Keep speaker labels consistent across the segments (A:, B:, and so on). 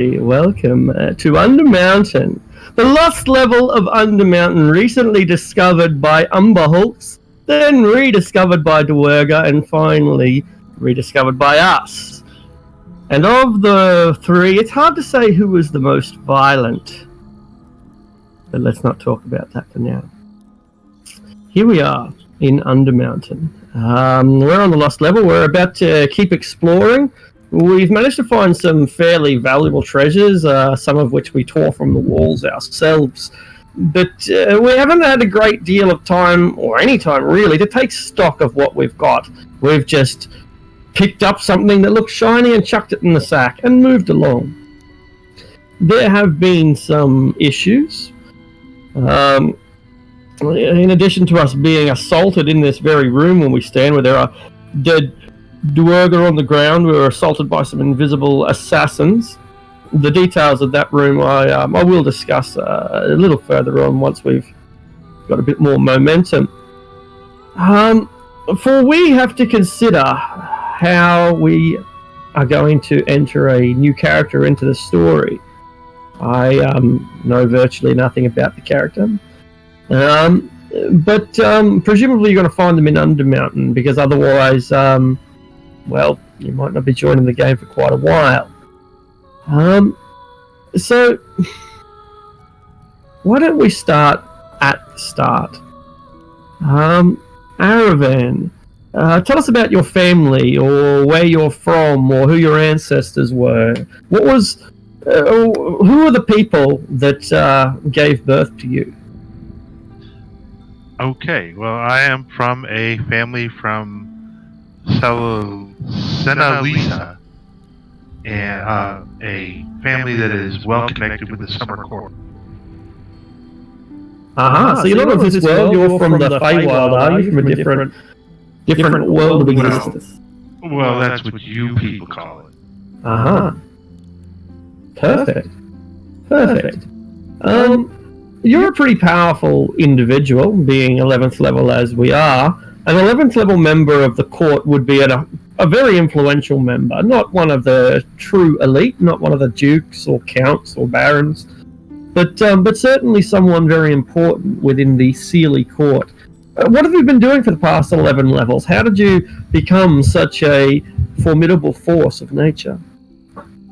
A: Welcome to Undermountain, the lost level of Undermountain, recently discovered by Umberhulks, then rediscovered by Dwerga, and finally rediscovered by us. And of the three, it's hard to say who was the most violent, but let's not talk about that for now. Here we are in Undermountain. We're on the lost level. We're about to keep exploring. We've managed to find some fairly valuable treasures, some of which we tore from the walls ourselves. But we haven't had a great deal of time, or any time really, to take stock of what we've got. We've just picked up something that looked shiny and chucked it in the sack and moved along. There have been some issues. In addition to us being assaulted in this very room when we stand, where there are dead Dwerga on the ground, we were assaulted by some invisible assassins. The details of that room I will discuss a little further on once we've got a bit more momentum. For we have to consider how we are going to enter a new character into the story. I know virtually nothing about the character. But presumably you're going to find them in Undermountain, because otherwise, well, you might not be joining the game for quite a while. So, why don't we start at the start? Aravan, tell us about your family, or where you're from, or who your ancestors were. What was, who are the people that gave birth to you?
B: Okay, well, I am from a family from Senalisa, and a family that is well connected with the Summer Court.
A: So you're not of this world, you're from the Feywild, are you? From a different world of existence.
B: Well, that's what you people call it.
A: Perfect. You're a pretty powerful individual, being 11th level as we are. An 11th level member of the court would be a very influential member, not one of the true elite, not one of the dukes or counts or barons, but certainly someone very important within the Sealy court. What have you been doing for the past 11 levels? How did you become such a formidable force of nature?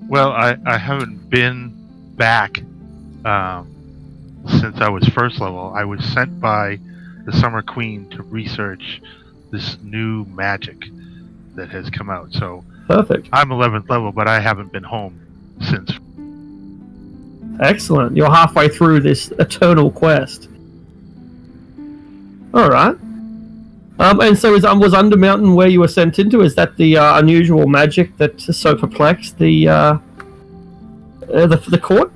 B: Well, I haven't been back since I was first level. I was sent by the Summer Queen to research this new magic that has come out. So
A: perfect.
B: I'm 11th level, but I haven't been home since.
A: Excellent. You're halfway through this eternal quest. All right. And so was Undermountain where you were sent into? Is that the unusual magic that so perplexed the court?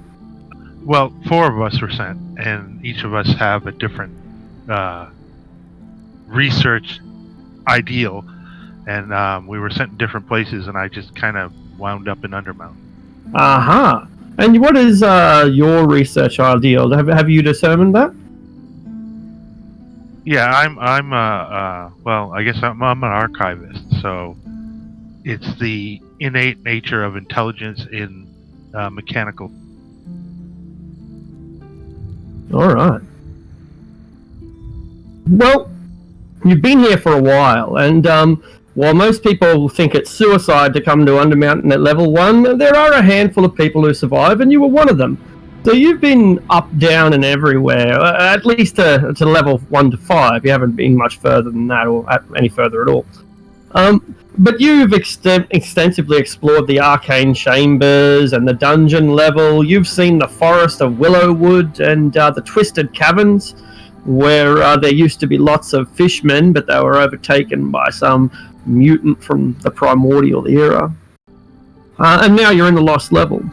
B: Well, 4 of us were sent, and each of us have a different research ideal, and we were sent in different places, and I just kind of wound up in Undermountain.
A: And what is your research ideal? Have you determined that?
B: Yeah, I'm well, I guess I'm an archivist, so it's the innate nature of intelligence in mechanical.
A: All right. Well, you've been here for a while, and while most people think it's suicide to come to Undermountain at level 1, there are a handful of people who survive, and you were one of them. So you've been up, down, and everywhere, at least to level 1 to 5. You haven't been much further than that, or any further at all. But you've extensively explored the arcane chambers and the dungeon level. You've seen the forest of Willowwood and the twisted caverns, where there used to be lots of fishmen, but they were overtaken by some mutant from the primordial era. And now you're in the lost level.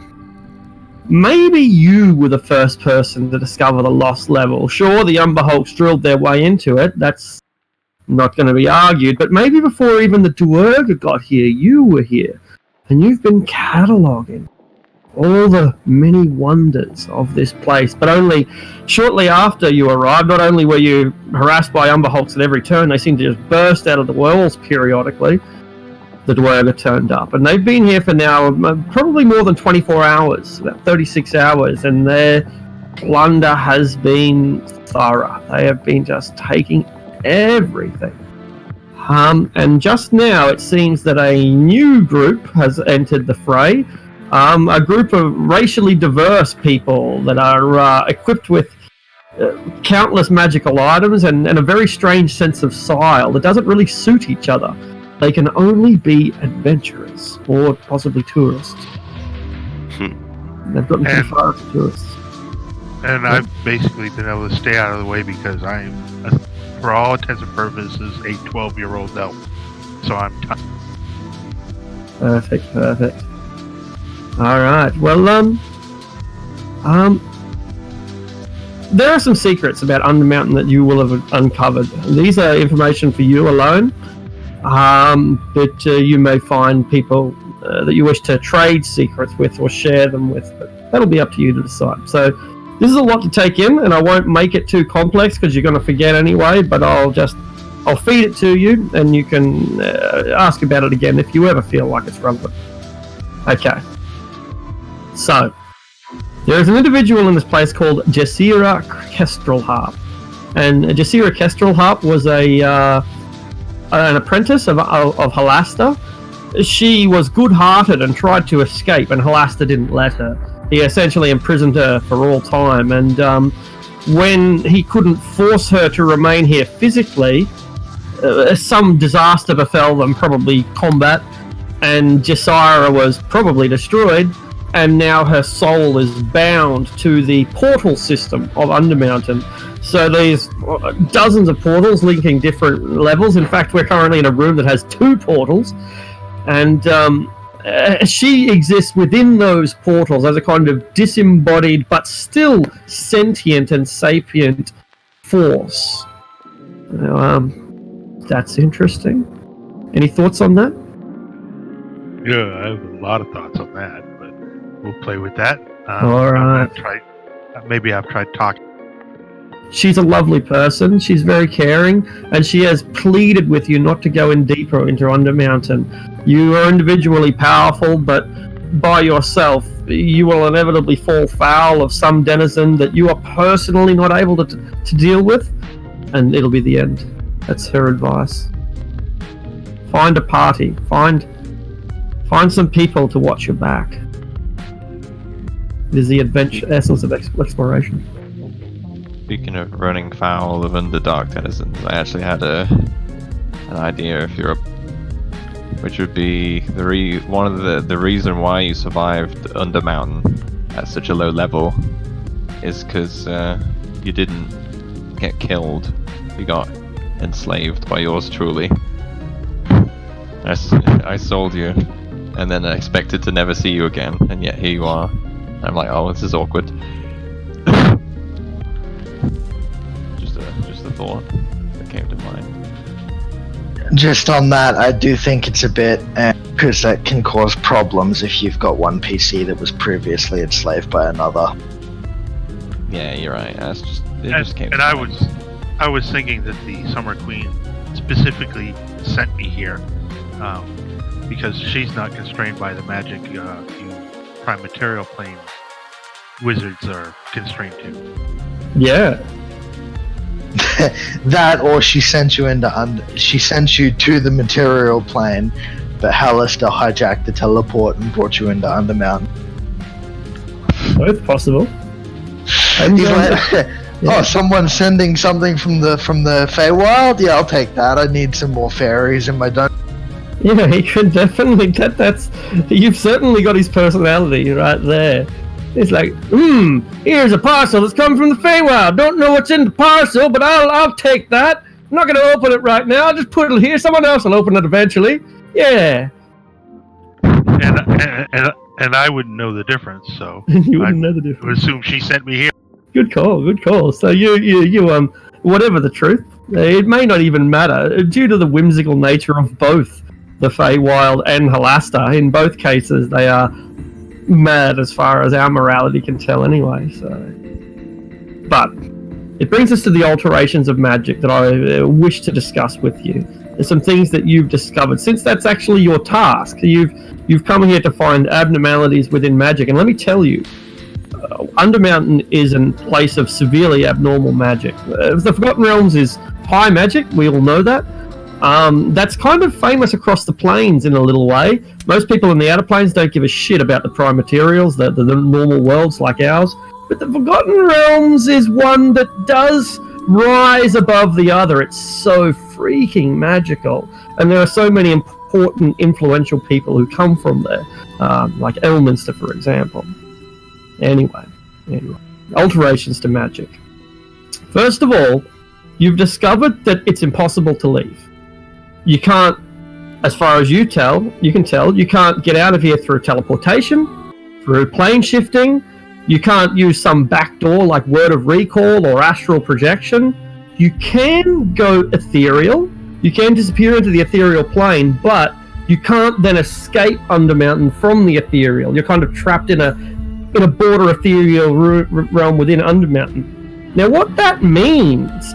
A: Maybe you were the first person to discover the lost level. Sure, the Umberhulks drilled their way into it. That's not going to be argued. But maybe before even the Dwerga got here, you were here. And you've been cataloguing all the many wonders of this place. But only shortly after you arrived, not only were you harassed by Umberhulks at every turn, they seemed to just burst out of the walls periodically. the Dwerga turned up, and they've been here for now probably more than 24 hours, about 36 hours, and their plunder has been thorough. They have been just taking everything. And just now it seems that a new group has entered the fray, a group of racially diverse people that are equipped with countless magical items and a very strange sense of style that doesn't really suit each other. They can only be adventurers or possibly tourists. They've gotten too far as tourists.
B: And I've basically been able to stay out of the way because I'm, for all intents and purposes, a 12-year-old elf. So I'm
A: Perfect. All right. Well, there are some secrets about Undermountain that you will have uncovered. These are information for you alone, but you may find people that you wish to trade secrets with or share them with. But that'll be up to you to decide. So this is a lot to take in, and I won't make it too complex because you're going to forget anyway. But I'll feed it to you, and you can ask about it again if you ever feel like it's relevant. Okay. So there is an individual in this place called Jessira Kestrelharp, and Jessira Kestrelharp was an apprentice of Halasta. She was good-hearted and tried to escape, and Halasta didn't let her. He essentially imprisoned her for all time, and when he couldn't force her to remain here physically, some disaster befell them, probably combat, and Jessira was probably destroyed, and now her soul is bound to the portal system of Undermountain. So there's dozens of portals linking different levels. In fact, we're currently in a room that has 2 portals, and she exists within those portals as a kind of disembodied but still sentient and sapient force. That's interesting. Any thoughts on that?
B: Yeah, I have a lot of thoughts on that, but we'll play with that.
A: All right.
B: Maybe I've tried talking.
A: She's a lovely person. She's very caring, and she has pleaded with you not to go in deeper into Undermountain. You are individually powerful, but by yourself, you will inevitably fall foul of some denizen that you are personally not able to deal with, and it'll be the end. That's her advice. Find a party. Find some people to watch your back. It is the essence of exploration.
C: Speaking of running foul of Underdark denizens, I actually had an idea if you're which would be the reason why you survived Undermountain at such a low level is because you didn't get killed. You got enslaved by yours truly. I sold you, and then I expected to never see you again, and yet here you are. I'm like, oh, this is awkward. just a thought that came to mind.
D: Just on that, I do think it's a bit, because that can cause problems if you've got one PC that was previously enslaved by another.
C: Yeah, you're right. It just came.
B: And I was thinking that the Summer Queen specifically sent me here because she's not constrained by the magic you prime material plane wizards are constrained to.
A: Yeah.
D: That, or she sent you to the material plane, but Hallister hijacked the teleport and brought you into Undermountain.
A: Both possible.
D: Oh, someone's sending something from the Feywild? Yeah, I'll take that. I need some more fairies in my dungeon.
A: Yeah, he could definitely. That's you've certainly got his personality right there. It's like, here's a parcel that's come from the Feywild. Don't know what's in the parcel, but I'll take that. I'm not going to open it right now. I'll just put it here. Someone else will open it eventually. Yeah.
B: And I wouldn't know the difference, so
A: you wouldn't know the difference.
B: I would assume she sent me here.
A: Good call. So you whatever the truth, it may not even matter due to the whimsical nature of both the Feywild and Halasta. In both cases, they are mad as far as our morality can tell anyway. So, but it brings us to the alterations of magic that I wish to discuss with you. There's some things that you've discovered, since that's actually your task. You've come here to find abnormalities within magic, and let me tell you, Undermountain is a place of severely abnormal magic. The Forgotten Realms is high magic, we all know that. That's kind of famous across the plains in a little way. Most people in the outer plains don't give a shit about the prime materials, the normal worlds like ours. But the Forgotten Realms is one that does rise above the other. It's so freaking magical. And there are so many important, influential people who come from there, like Elminster, for example. Anyway, alterations to magic. First of all, you've discovered that it's impossible to leave. You can't, as far as you can tell, you can't get out of here through teleportation, through plane shifting. You can't use some backdoor like Word of Recall or Astral Projection. You can go ethereal. You can disappear into the ethereal plane, but you can't then escape Undermountain from the ethereal. You're kind of trapped in a border ethereal realm within Undermountain. Now, what that means,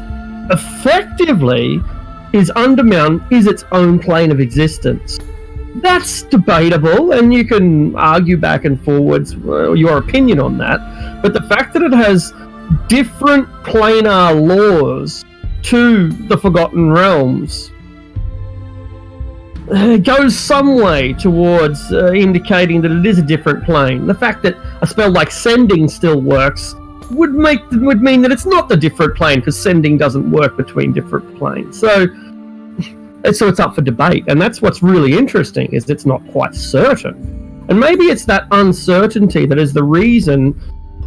A: effectively, is Undermountain is its own plane of existence. That's debatable, and you can argue back and forwards your opinion on that. But the fact that it has different planar laws to the Forgotten Realms goes some way towards indicating that it is a different plane. The fact that a spell like Sending still works would mean that it's not the different plane, because Sending doesn't work between different planes. So it's up for debate, and that's what's really interesting, is it's not quite certain. And maybe it's that uncertainty that is the reason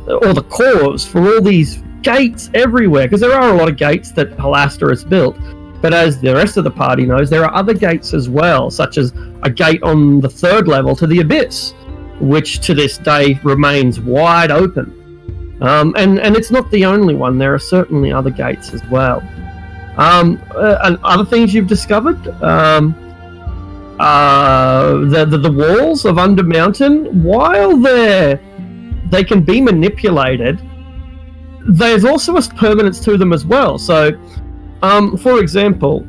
A: or the cause for all these gates everywhere, because there are a lot of gates that Halasta has built, but as the rest of the party knows, there are other gates as well, such as a gate on the 3rd level to the Abyss, which to this day remains wide open. And it's not the only one. There are certainly other gates as well. And other things you've discovered, the walls of Undermountain, while they can be manipulated, there's also a permanence to them as well. So, for example,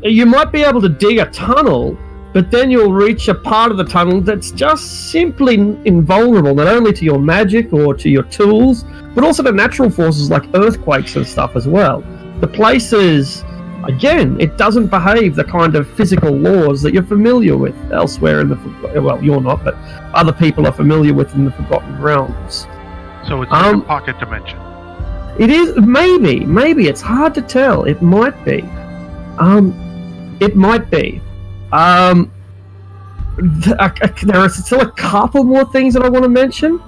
A: you might be able to dig a tunnel, but then you'll reach a part of the tunnel that's just simply invulnerable, not only to your magic or to your tools, but also to natural forces like earthquakes and stuff as well. The place is, again, it doesn't behave the kind of physical laws that you're familiar with elsewhere in the... Well, you're not, but other people are familiar with in the Forgotten Realms.
B: So it's like a pocket dimension.
A: It is, maybe. It's hard to tell. It might be. It might be. There are still a couple more things that I want to mention,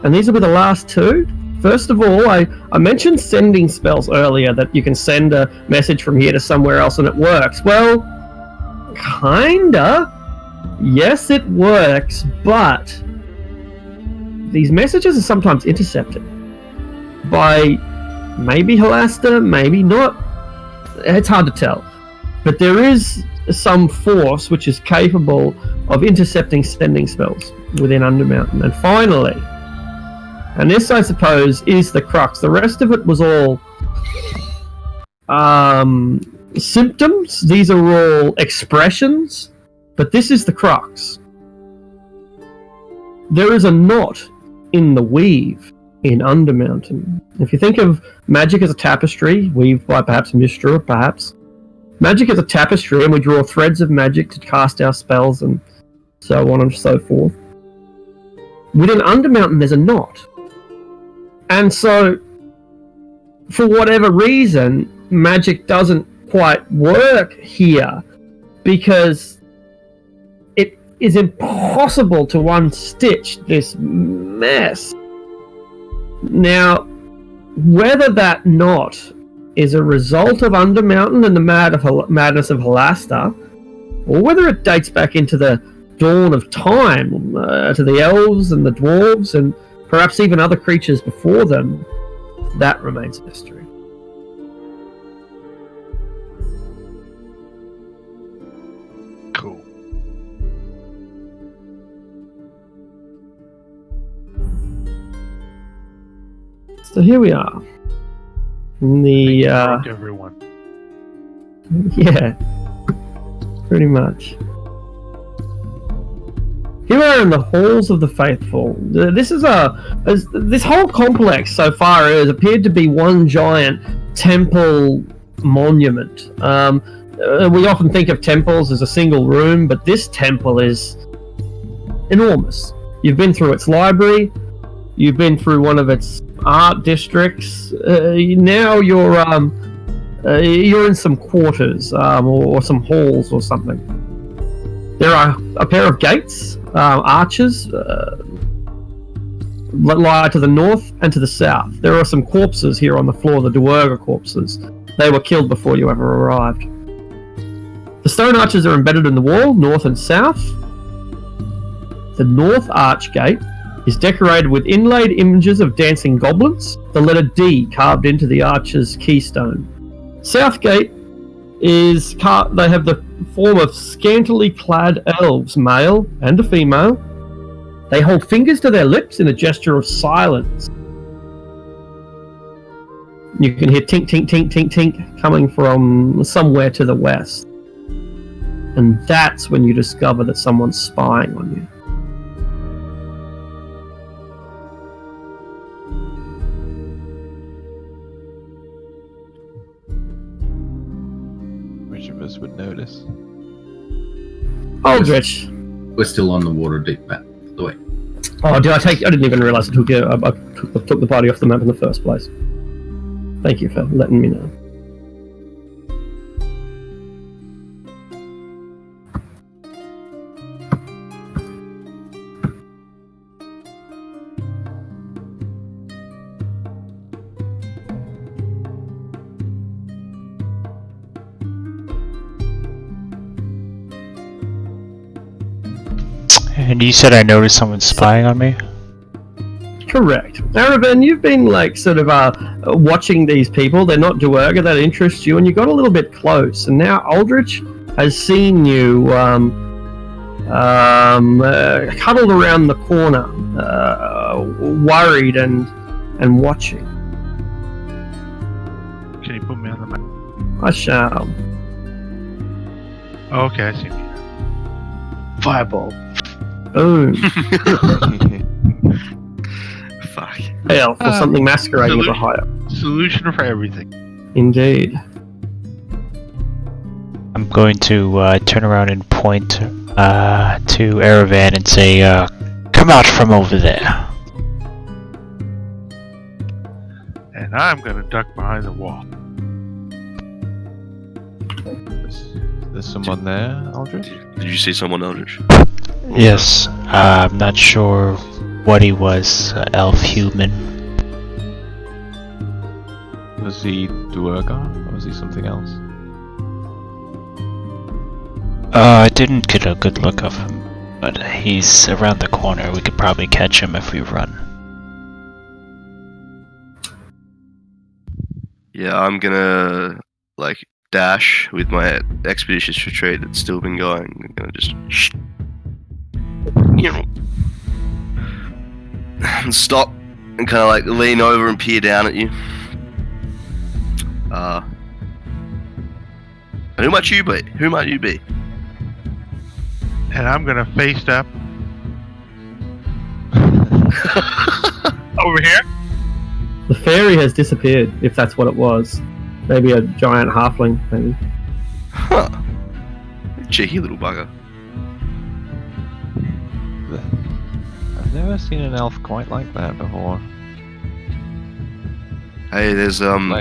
A: and these will be the last two. First of all, I mentioned sending spells earlier, that you can send a message from here to somewhere else and it works. Well, kinda. Yes, it works, but these messages are sometimes intercepted by maybe Halasta, maybe not. It's hard to tell. But there is some force which is capable of intercepting sending spells within Undermountain. And finally, and this, I suppose, is the crux. The rest of it was all symptoms. These are all expressions. But this is the crux. There is a knot in the weave in Undermountain. If you think of magic as a tapestry, weaved by perhaps Mishra, perhaps. Magic is a tapestry, and we draw threads of magic to cast our spells and so on and so forth. Within Undermountain, there's a knot. And so, for whatever reason, magic doesn't quite work here, because it is impossible to unstitch this mess. Now, whether that knot is a result of Undermountain and the madness of Halasta, or whether it dates back into the dawn of time, to the elves and the dwarves, and perhaps even other creatures before them, that remains a mystery.
B: Cool.
A: So here we are. In the
B: Everyone.
A: yeah. pretty much. Here we are in the halls of the faithful. This whole complex so far has appeared to be one giant temple monument. We often think of temples as a single room, but this temple is enormous. You've been through its library, you've been through one of its art districts. Now you're in some quarters or some halls or something. There are a pair of gates, arches, lie to the north and to the south. There are some corpses here on the floor, the Duergar corpses. They were killed before you ever arrived. The stone arches are embedded in the wall, north and south. The north arch gate is decorated with inlaid images of dancing goblins, the letter D carved into the arch's keystone. South gate is they have the form of scantily clad elves, male and a female. They hold fingers to their lips in a gesture of silence. You can hear tink, tink, tink, tink, tink coming from somewhere to the west. And that's when you discover that someone's spying on you.
C: Which of us would notice?
A: Aldrich.
E: We're still on the water deep map. The way.
A: Oh, I didn't even realise I took the party off the map in the first place. Thank you for letting me know.
F: And you said I noticed someone spying on me?
A: Correct. Aravan, you've been watching these people. They're not Duergar, that interests you, and you got a little bit close. And now Aldrich has seen you cuddled around the corner, worried and watching.
B: Can you put me on the map?
A: I shall.
B: Oh, okay, I see.
D: Fireball.
A: Boom.
E: Fuck.
A: Hell, for something masquerading as a higher.
B: Solution for everything.
A: Indeed.
F: I'm going to turn around and point to Aravan and say, come out from over there.
B: And I'm gonna duck behind the wall.
C: There's someone there, Aldrich?
G: Did you see someone, Eldritch?
F: Yes, I'm not sure what he was, elf, human.
C: Was he Duergar, or was he something else?
F: I didn't get a good look of him, but he's around the corner. We could probably catch him if we run.
G: Yeah, I'm gonna dash with my expeditious retreat that's still been going. I'm gonna just and stop and kind of lean over and peer down at you. And who might you be? Who might you be?
B: And I'm gonna face up over here.
A: The fairy has disappeared, if that's what it was. Maybe a giant halfling, maybe.
G: Huh. Cheeky little bugger.
C: I've never seen an elf quite like that before.
G: Hey, there's some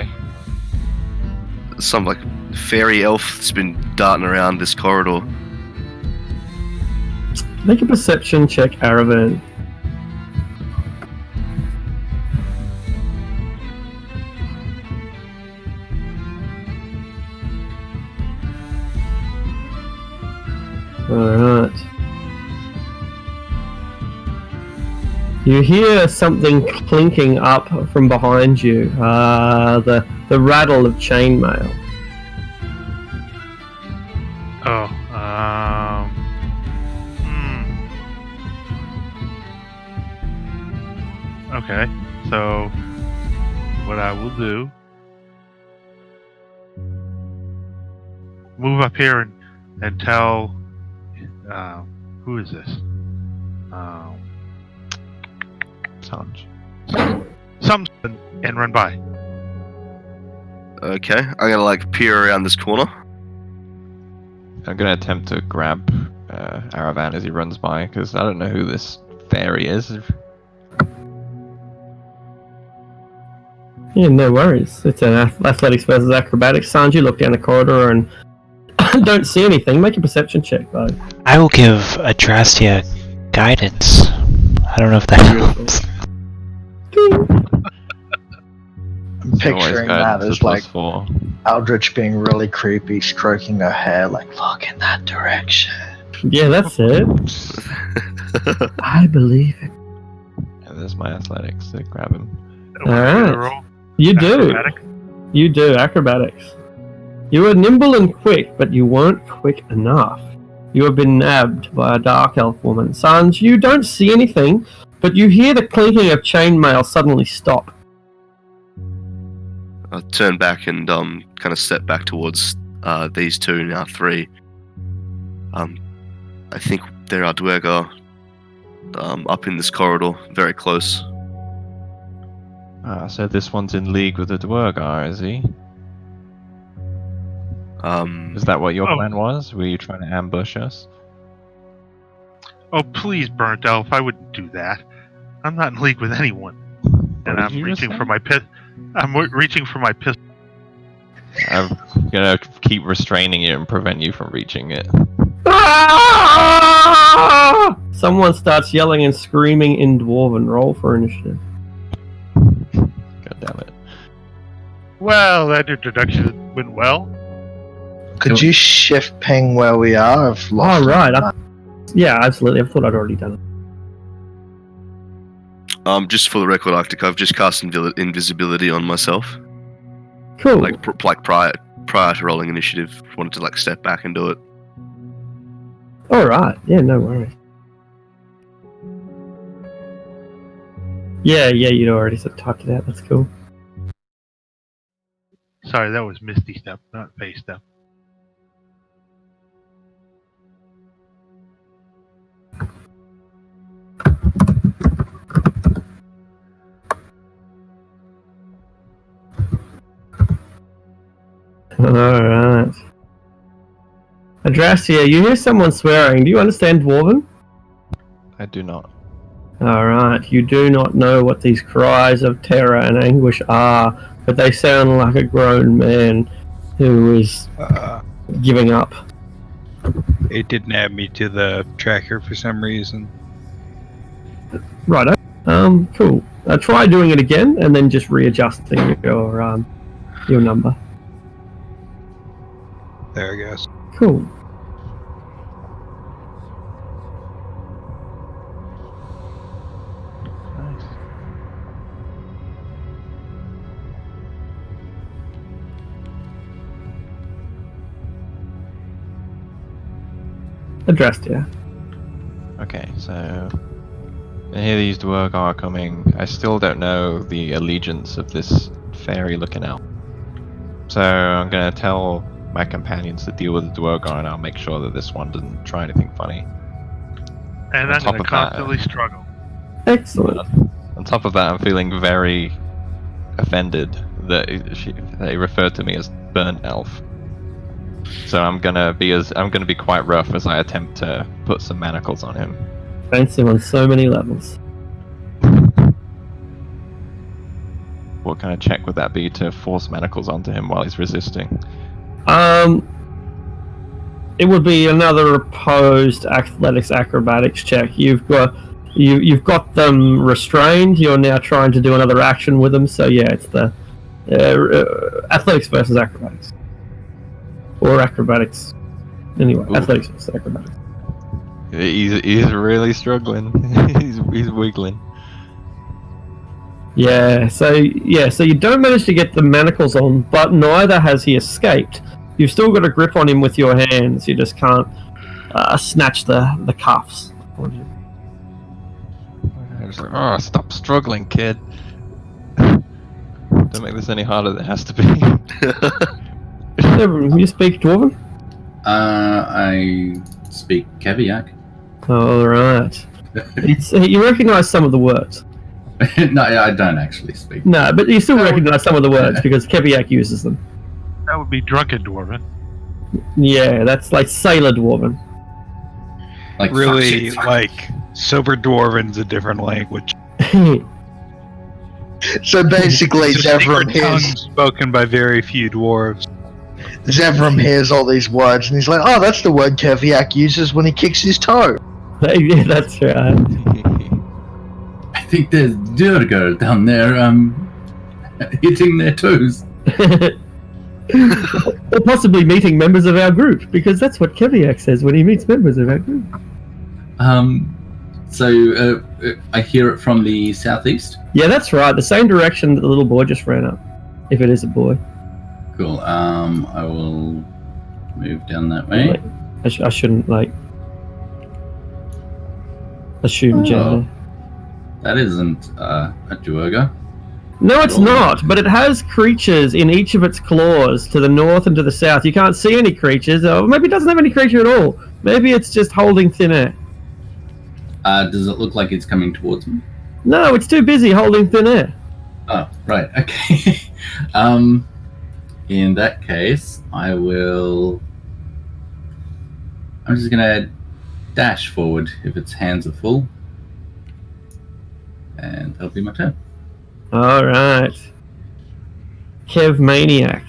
G: fairy elf that's been darting around this corridor.
A: Make a perception check, Aravan. Alright. You hear something clinking up from behind you. The rattle of chainmail.
B: Oh, Okay, so what I will do, move up here and and tell who is this?
C: Sanj.
B: Something and run by.
G: Okay, I'm gonna like peer around this corner.
C: I'm gonna attempt to grab Aravan as he runs by, because I don't know who this fairy is.
A: Yeah, no worries. It's an athletics versus acrobatics. Sanj, you look down the corridor and don't see anything. Make a perception check, though.
F: I will give Adrastia guidance. I don't know if that helps.
D: I'm picturing that as like
C: +4.
D: Aldrich being really creepy, stroking her hair, like, look in that direction.
A: Yeah, that's it. I believe it.
C: And there's my athletics to grab him.
A: Alright.
B: Roll.
A: You do.
B: Acrobatic?
A: You do. Acrobatics. You were nimble and quick, but you weren't quick enough. You have been nabbed by a dark elf woman. Sanj, you don't see anything, but you hear the clinking of chainmail suddenly stop.
G: I'll turn back and kind of step back towards these two, now three. I think there are Dwergar up in this corridor, very close.
C: So this one's in league with the Dwergar, is he? Is that what your plan was? Were you trying to ambush us?
B: Oh, please, Burnt Elf, I wouldn't do that. I'm not in league with anyone. And
C: What
B: I'm
C: did you just
B: reaching
C: say?
B: for my pistol. I'm reaching for my pistol.
C: I'm gonna keep restraining you and prevent you from reaching it.
A: Ah! Someone starts yelling and screaming in Dwarven. Roll for initiative.
C: God damn it.
B: Well, that introduction went well.
D: Could you shift ping where we are? I've lost
A: Oh, right.
D: my-
A: Yeah, absolutely. I thought I'd already done it.
G: Just for the record, I've just cast invisibility on myself.
A: Cool.
G: Like prior to rolling initiative, wanted to like step back and do it.
A: Alright. Yeah, no worries. Yeah, you'd already typed it out. That's cool.
B: Sorry, that was Misty Step, not Face Step.
A: Alright. Adrastia, you hear someone swearing. Do you understand Dwarven?
C: I do not.
A: Alright, you do not know what these cries of terror and anguish are, but they sound like a grown man who is giving up.
H: It didn't add me to the tracker for some reason.
A: Righto. Cool. Try doing it again and then just readjusting your number.
H: There, I guess.
A: Cool.
C: Nice.
A: Addressed, yeah.
C: Okay, so I hear these Dwergar are coming. I still don't know the allegiance of this fairy-looking elf. So I'm gonna tell my companions to deal with the Dwergar, and I'll make sure that this one doesn't try anything funny.
B: And
C: On
B: I'm
C: top
B: going to
C: of that-
B: constantly struggle.
A: Excellent.
C: On top of that, I'm feeling very offended that they referred to me as burnt elf. So I'm gonna be quite rough as I attempt to put some manacles on him.
A: Fancy on so many levels.
C: What kind of check would that be to force manacles onto him while he's resisting?
A: It would be another opposed athletics acrobatics check. You've got them restrained. You're now trying to do another action with them. So yeah, it's the athletics versus acrobatics, or acrobatics. Anyway,
C: Ooh.
A: athletics versus acrobatics.
C: He's really struggling. he's wiggling.
A: So you don't manage to get the manacles on, but neither has he escaped. You've still got a grip on him with your hands. You just can't snatch the cuffs.
C: I was like, oh, stop struggling, kid. Don't make this any harder than it has to be.
A: You speak Dwarven?
E: I speak Keviak.
A: All right. You recognise some of the words.
E: No, I don't actually speak.
A: No, but you still recognise some of the words because Keviak uses them.
B: That would be drunken dwarven.
A: Yeah, that's like Sailor Dwarven.
E: Like
H: Really,
E: fuck shit,
H: like, sober dwarven's a different language.
D: So basically,
H: It's a secret
D: Zevram
H: tongue
D: hears,
H: spoken by very few dwarves.
D: all these words, and he's like, "Oh, that's the word Keviak uses when he kicks his toe."
A: Yeah, that's right.
E: I think there's Durgar down there, hitting their toes.
A: Or possibly meeting members of our group, because that's what Keviak says when he meets members of our group.
E: So I hear it from the southeast.
A: Yeah, that's right. The same direction that the little boy just ran up. If it is a boy.
E: Cool. I will move down that way.
A: Like, I shouldn't, like, assume gender.
E: That isn't a Duergar.
A: No, it's not, but it has creatures in each of its claws to the north and to the south. You can't see any creatures, or maybe it doesn't have any creature at all. Maybe it's just holding thin air.
E: Does it look like it's coming towards me?
A: No, it's too busy holding thin air.
E: Oh, right. Okay. In that case, I'm just gonna dash forward if its hands are full, and that'll be my turn.
A: All right. Kev Maniac.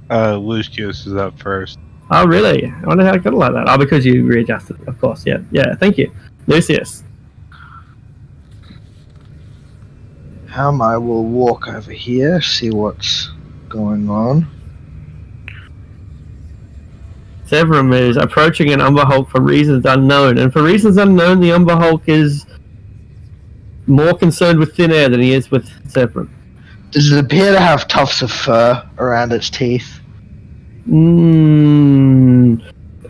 H: Lucius is up first.
A: Oh, really? I wonder how I got it like that. Oh, because you readjusted it, of course. Yeah, yeah. Thank you, Lucius.
D: I will walk over here, see what's going on.
A: Zevram is approaching an Umber Hulk for reasons unknown, and for reasons unknown, the Umber Hulk is more concerned with thin air than he is with Zevram.
D: Does it appear to have tufts of fur around its teeth?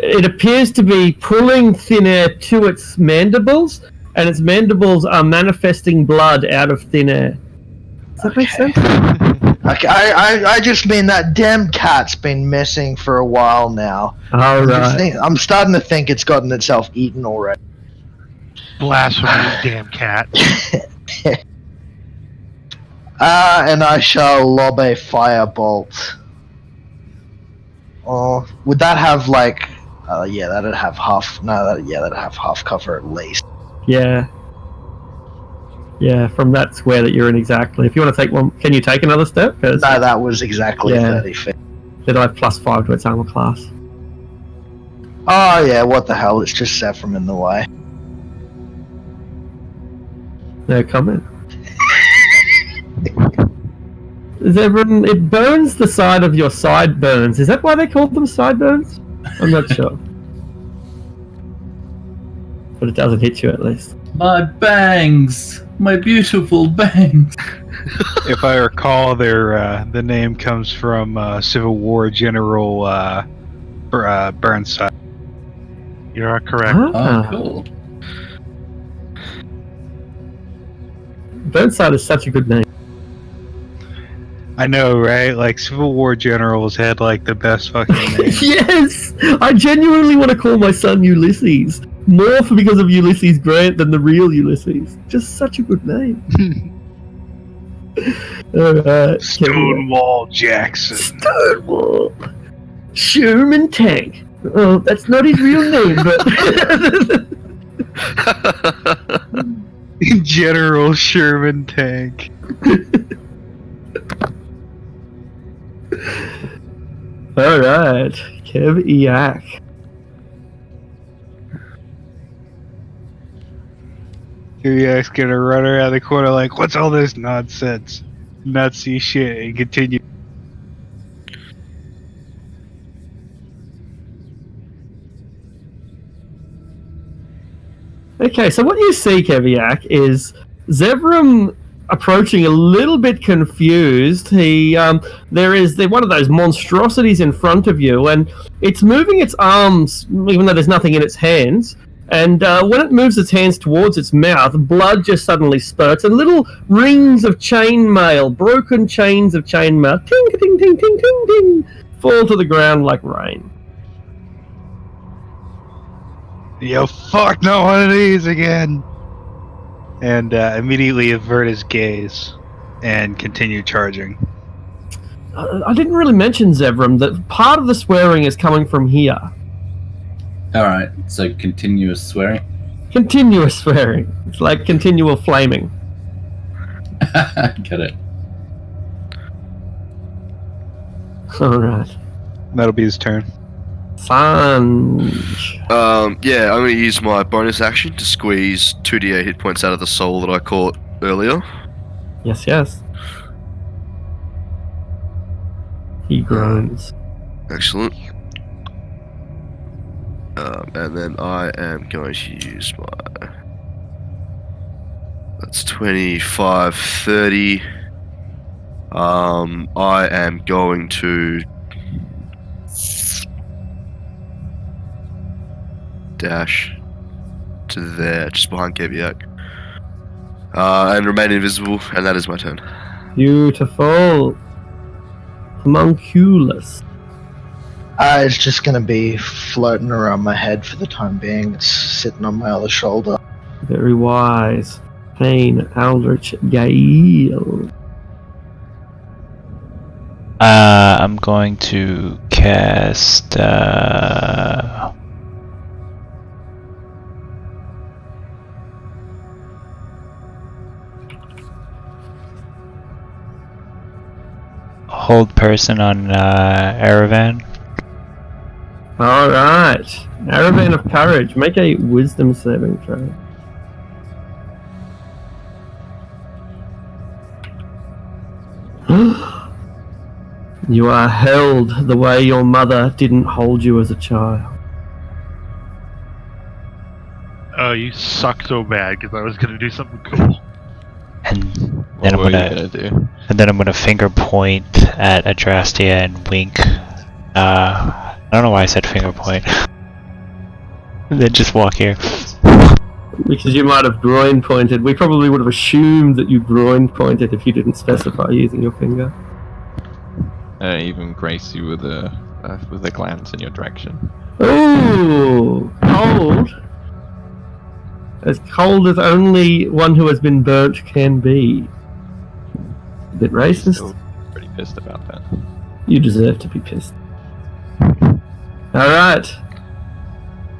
A: It appears to be pulling thin air to its mandibles, and its mandibles are manifesting blood out of thin air. Does that make sense?
D: Okay, I just mean that damn cat's been missing for a while now.
A: All right.
D: I'm starting to think it's gotten itself eaten already.
B: Blasphemy, damn cat.
D: And I shall lob a firebolt. Oh, would that have like? Yeah, that'd have half. No, that'd have half cover at least.
A: Yeah. Yeah, from that square that you're in exactly. If you want to take one, can you take another step?
D: No, that was exactly 30 feet.
A: Then I have +5 to its armor class.
D: Oh yeah, what the hell? It's just Zevram in the way.
A: No comment. Zevram, it burns the side of your sideburns. Is that why they called them sideburns? I'm not sure. But it doesn't hit you at least.
E: My bangs! My beautiful bangs!
H: If I recall, the name comes from Civil War General Burnside.
B: You are correct.
E: Oh, cool.
A: Burnside is such a good name.
H: I know, right? Like, Civil War generals had, like, the best fucking names.
A: Yes! I genuinely want to call my son Ulysses. More because of Ulysses Grant than the real Ulysses. Just such a good name. Alright.
H: Stonewall Jackson.
A: Stonewall. Sherman Tank. Oh, that's not his real name, but...
H: General Sherman Tank.
A: Alright. Kev Eak.
H: Keviak's gonna run around the corner like, what's all this nonsense? Not see shit and continue.
A: Okay, so what you see, Keviak, is Zevram approaching a little bit confused. There's one of those monstrosities in front of you, and it's moving its arms, even though there's nothing in its hands. And when it moves its hands towards its mouth, blood just suddenly spurts, and little rings of chainmail, broken chains of chainmail, ting, ting, ting, ting, ting, ting, fall to the ground like rain.
H: Yo, fuck, not one of these again! And immediately avert his gaze and continue charging.
A: I didn't really mention, Zevram, that part of the swearing is coming from here.
E: Alright, so continuous swearing.
A: Continuous swearing. It's like continual flaming.
E: Get it.
A: Alright.
H: That'll be his turn.
A: Sanj.
G: Yeah, I'm going to use my bonus action to squeeze 2d8 hit points out of the soul that I caught earlier.
A: Yes, yes. He groans.
G: Excellent. And then I am going to use my... That's 25, 30. I am going to... dash to there, just behind Keviak. And remain invisible, and that is my turn.
A: Beautiful. Homunculus.
D: It's just gonna be floating around my head for the time being. It's sitting on my other shoulder.
A: Very wise. Pain, Aldrich, Gael.
F: I'm going to cast hold person on Aravan.
A: Alright. Aravan of Courage. Make a wisdom saving throw. You are held the way your mother didn't hold you as a child.
B: Oh, you suck so bad because I was gonna do something cool.
F: And then
C: What were you
F: I'm
C: gonna do?
F: gonna finger point at Adrastia and wink. I don't know why I said finger point. And then just walk here.
A: Because you might have groin pointed. We probably would have assumed that you groin pointed if you didn't specify using your finger.
C: Even grace you with a glance in your direction.
A: Ooh, cold. As cold as only one who has been burnt can be. A bit racist.
C: Still pretty pissed about that.
A: You deserve to be pissed. Alright.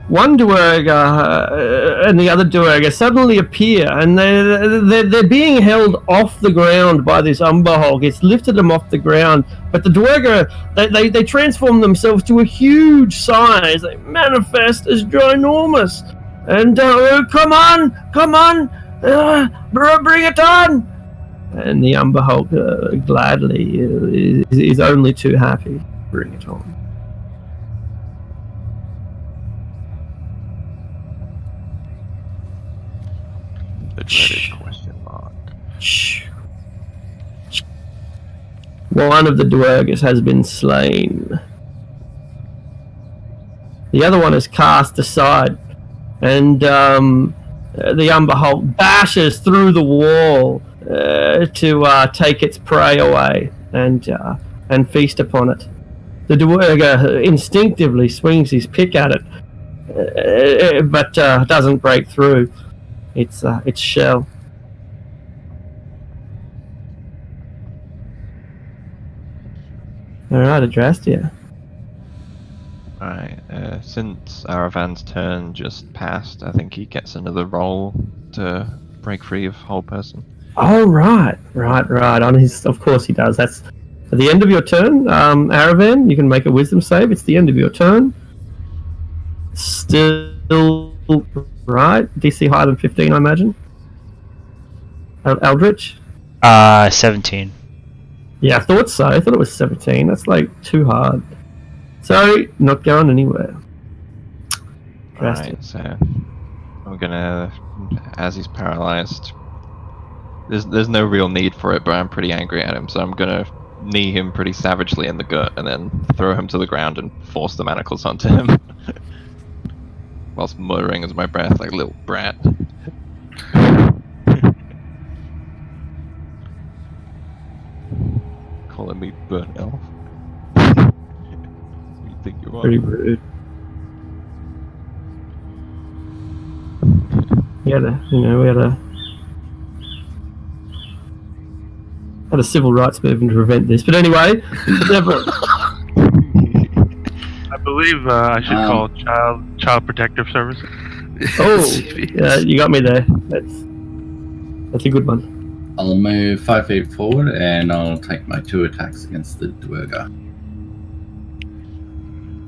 A: One Duergar and the other Duergar suddenly appear, and they're being held off the ground by this Umberhog. It's lifted them off the ground, but the Duergar, they transform themselves to a huge size. They manifest as ginormous. And come on, bring it on! And the Umberhog gladly is only too happy. Bring it on.
C: The dreaded question mark.
A: One of the Duergars has been slain. The other one is cast aside, and the Umberhog bashes through the wall to take its prey away and feast upon it. The Duergar instinctively swings his pick at it, but doesn't break through its shell. Alright, Adrastia.
C: Alright, since Aravan's turn just passed, I think he gets another roll to break free of whole person.
A: Oh, right. On his, of course he does. That's at the end of your turn, Aravan. You can make a wisdom save. It's the end of your turn. Still right. DC higher than 15, I imagine. Eldritch.
F: 17.
A: Yeah, I thought so. I thought it was 17. That's like too hard. Sorry, not going anywhere.
C: Alright, so I'm gonna, as he's paralyzed, there's no real need for it, but I'm pretty angry at him, so I'm gonna knee him pretty savagely in the gut and then throw him to the ground and force the manacles onto him. Whilst muttering as my breath like a little brat. Calling me burnt elf. think you are.
A: Pretty rude. We had a civil rights movement to prevent this. But anyway, never.
B: I believe I should call Child Protective Services.
A: Oh, yeah, you got me there. That's a good one.
E: I'll move 5 feet forward and I'll take my 2 attacks against the Dwerga.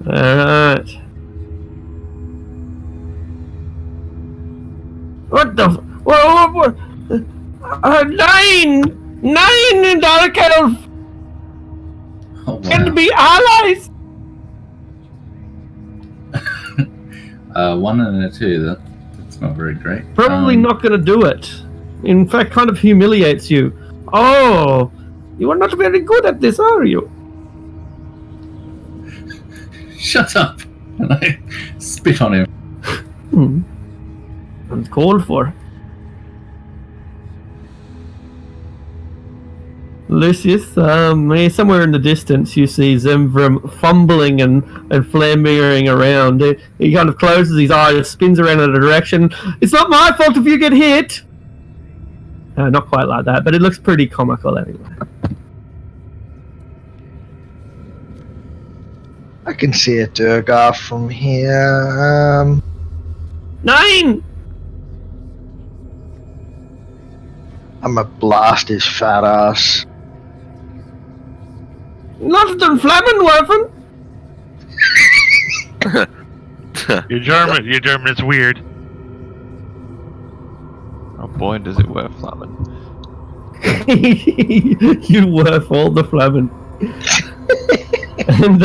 A: Alright. What the? What? 9 Dark Elf
E: Oh, wow.
A: can be allies.
E: 1 and a 2, that's not very great.
A: Probably not going to do it. In fact, kind of humiliates you. Oh, you are not very good at this, are you?
E: Shut up! And I spit on him.
A: Uncalled for. Lucius, somewhere in the distance you see Zemvrim fumbling and flambeering around. He kind of closes his eyes, spins around in a direction. It's not my fault if you get hit! Not quite like that, but it looks pretty comical anyway.
D: I can see a Durgar from here.
A: 9!
D: I'm a blast his fat ass.
A: Not den Flammenwerfen!
B: You're German. You're German. It's weird.
C: Oh boy, does it wear flamming.
A: You worth all the Flammen. And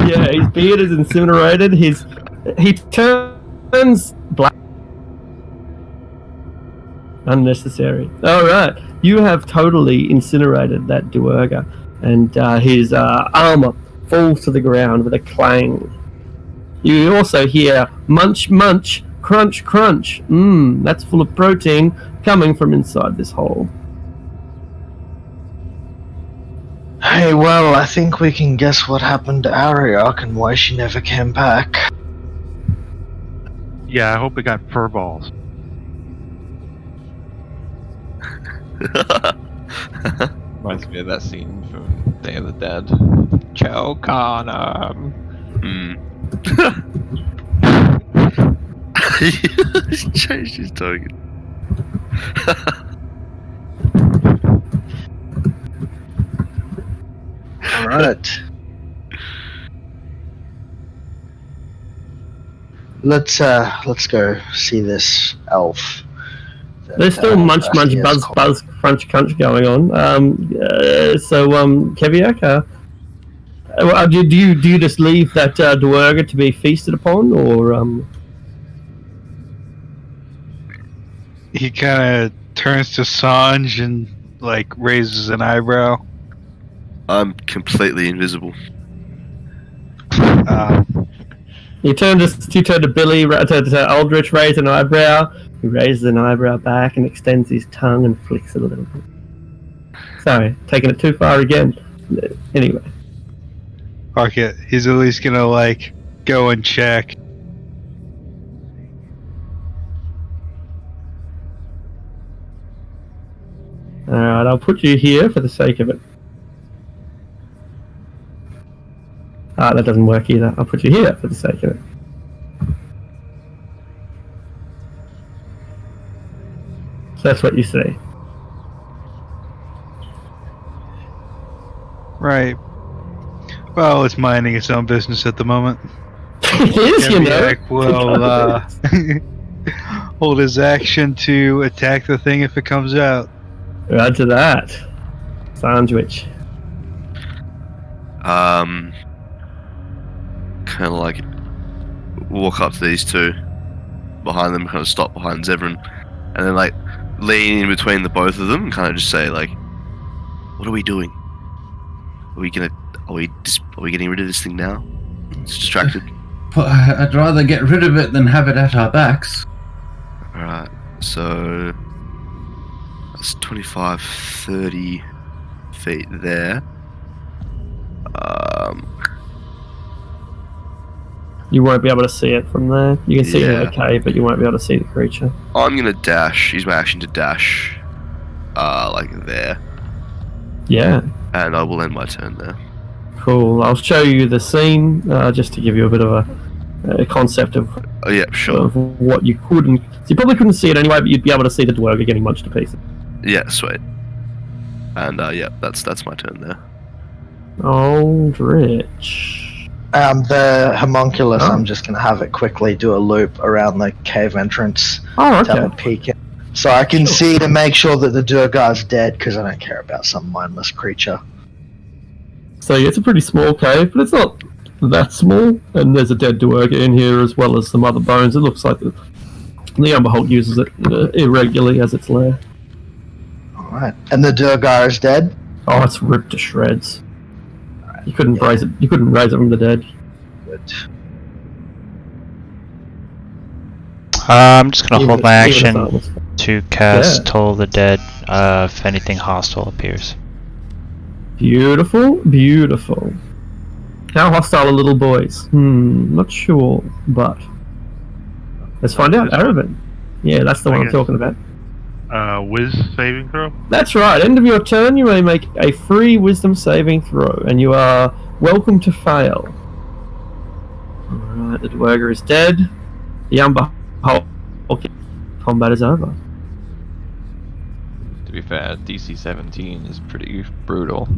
A: yeah, his beard is incinerated. He turns black. Unnecessary. Alright, you have totally incinerated that Duergar, and his armor falls to the ground with a clang. You also hear munch munch, crunch crunch. That's full of protein coming from inside this hole.
D: Hey, well, I think we can guess what happened to Ariok and why she never came back.
B: Yeah, I hope it got fur balls.
C: Reminds me of that scene from Day of the Dead. Choke on
G: He's changed his target.
D: Alright. Let's go see this elf.
A: There's still munch munch
D: Rastia's
A: buzz
D: called.
A: buzz crunch crunch going on. Keviak, do you just leave that Duergar to be feasted upon, or
H: He kind of turns to Sanj and like raises an eyebrow.
G: I'm completely invisible.
A: you turn to Billy, to Aldrich, raise an eyebrow. He raises an eyebrow back and extends his tongue and flicks it a little bit. Sorry, taking it too far again. Anyway.
H: Fuck it. He's at least gonna like go and check.
A: Alright, I'll put you here for the sake of it. That doesn't work either. I'll put you here for the sake of it. So that's what you say.
H: Right. Well, it's minding its own business at the moment.
A: It is, you know.
H: Keviak will hold his action to attack the thing if it comes out.
A: Roger that. Sandwich.
G: Kind of like walk up to these two behind them, kind of stop behind Zevran, and then like lean in between the both of them and kind of just say like, "What are we doing? Are we getting rid of this thing now? It's distracted."
E: But I'd rather get rid of it than have it at our backs.
G: Alright, so that's 25, 30 feet there.
A: You won't be able to see it from there. You can see it in
G: Yeah.
A: the cave, but you won't be able to see the creature.
G: I'm gonna dash. Use my action to dash. Like there.
A: Yeah,
G: And I will end my turn there.
A: cool. I'll show you the scene just to give you a bit of a concept of,
G: Oh, yeah, sure.
A: of what you couldn't. So you probably couldn't see it anyway, but you'd be able to see the dwerg getting munched to pieces.
G: Yeah, sweet. And yeah, that's my turn there.
A: Aldrich.
D: The homunculus,
A: Oh.
D: I'm just going to have it quickly do a loop around the cave entrance
A: Oh,
D: to have a
A: okay.
D: peek in. So I can
A: Sure.
D: see to make sure that the Durgar's dead, because I don't care about some mindless creature.
A: So yeah, it's a pretty small cave, but it's not that small. And there's a dead dwerg in here as well as some other bones. It looks like the Umberholt uses it irregularly as its lair.
D: Alright. And the Durgar is dead?
A: Oh, it's ripped to shreds. You couldn't raise it. You couldn't raise it from the dead.
D: Good.
F: I'm just gonna hold my
A: Even
F: action
A: if it's-
F: to cast
A: Yeah.
F: Toll the Dead if anything hostile appears.
A: Beautiful, beautiful. How hostile are little boys? Not sure, but let's find out.
B: This one?
A: Aravan. Yeah, that's the
B: I
A: one I'm
B: guess.
A: talking about.
B: Whiz saving throw?
A: That's right. End of your turn, you may make a free wisdom saving throw, and you are welcome to fail. Alright, the dwerger is dead. The Umber combat is over.
C: To be fair, DC 17 is pretty brutal.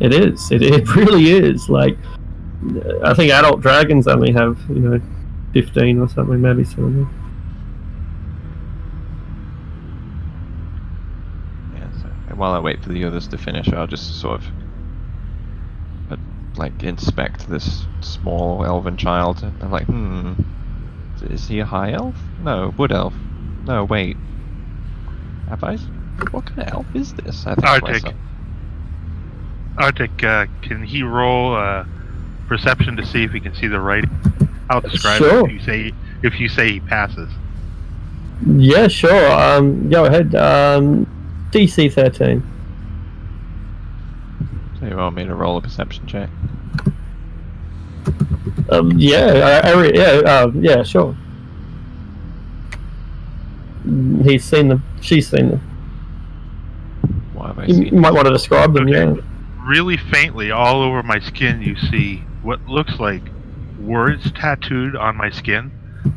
A: It is. It really is. Like, I think adult dragons only have, 15 or something, maybe 17.
C: Yeah, so while I wait for the others to finish, I'll just sort of inspect this small elven child. I'm like, is he a high elf? No, wood elf. No, wait. Have I? What kind of elf is this? I think to
B: Arctic.
C: myself.
B: Arctic, can he roll perception to see if he can see the writing? I'll describe
A: Sure.
B: it if you say he passes.
A: Yeah, sure. Go ahead. DC 13.
C: So you want me to roll a perception check?
A: Yeah, sure. He's seen them. She's seen them.
C: What have I
A: You
C: seen?
A: might want to describe them,
B: Okay.
A: yeah.
B: Really faintly, all over my skin, you see what looks like words tattooed on my skin,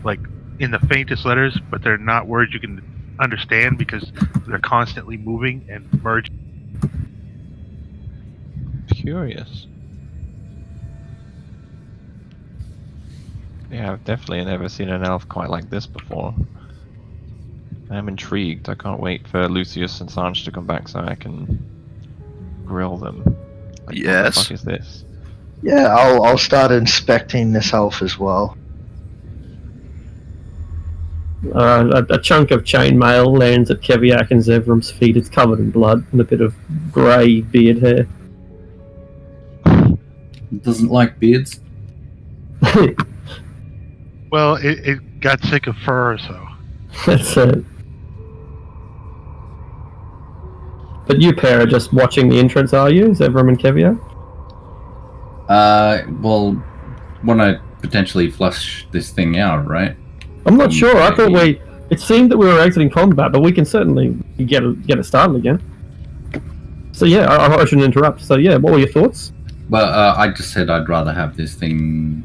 B: like in the faintest letters, but they're not words you can understand because they're constantly moving and merging.
C: Curious. Yeah, I've definitely never seen an elf quite like this before. I'm intrigued. I can't wait for Lucius and Sanj to come back so I can grill them. Like,
G: Yes.
C: What the fuck is this?
D: Yeah, I'll start inspecting this elf as well.
A: A chunk of chainmail lands at Keviak and Zevram's feet. It's covered in blood and a bit of grey beard hair.
E: Doesn't like beards.
B: Well, it got sick of fur, so.
A: That's it. But you pair are just watching the entrance, are you? Zevram and Keviak?
E: Well, want to potentially flush this thing out, right?
A: I'm not sure. I thought it seemed that we were exiting combat, but we can certainly get it started again. So yeah, I shouldn't interrupt. So yeah, what were your thoughts?
E: But I just said I'd rather have this thing,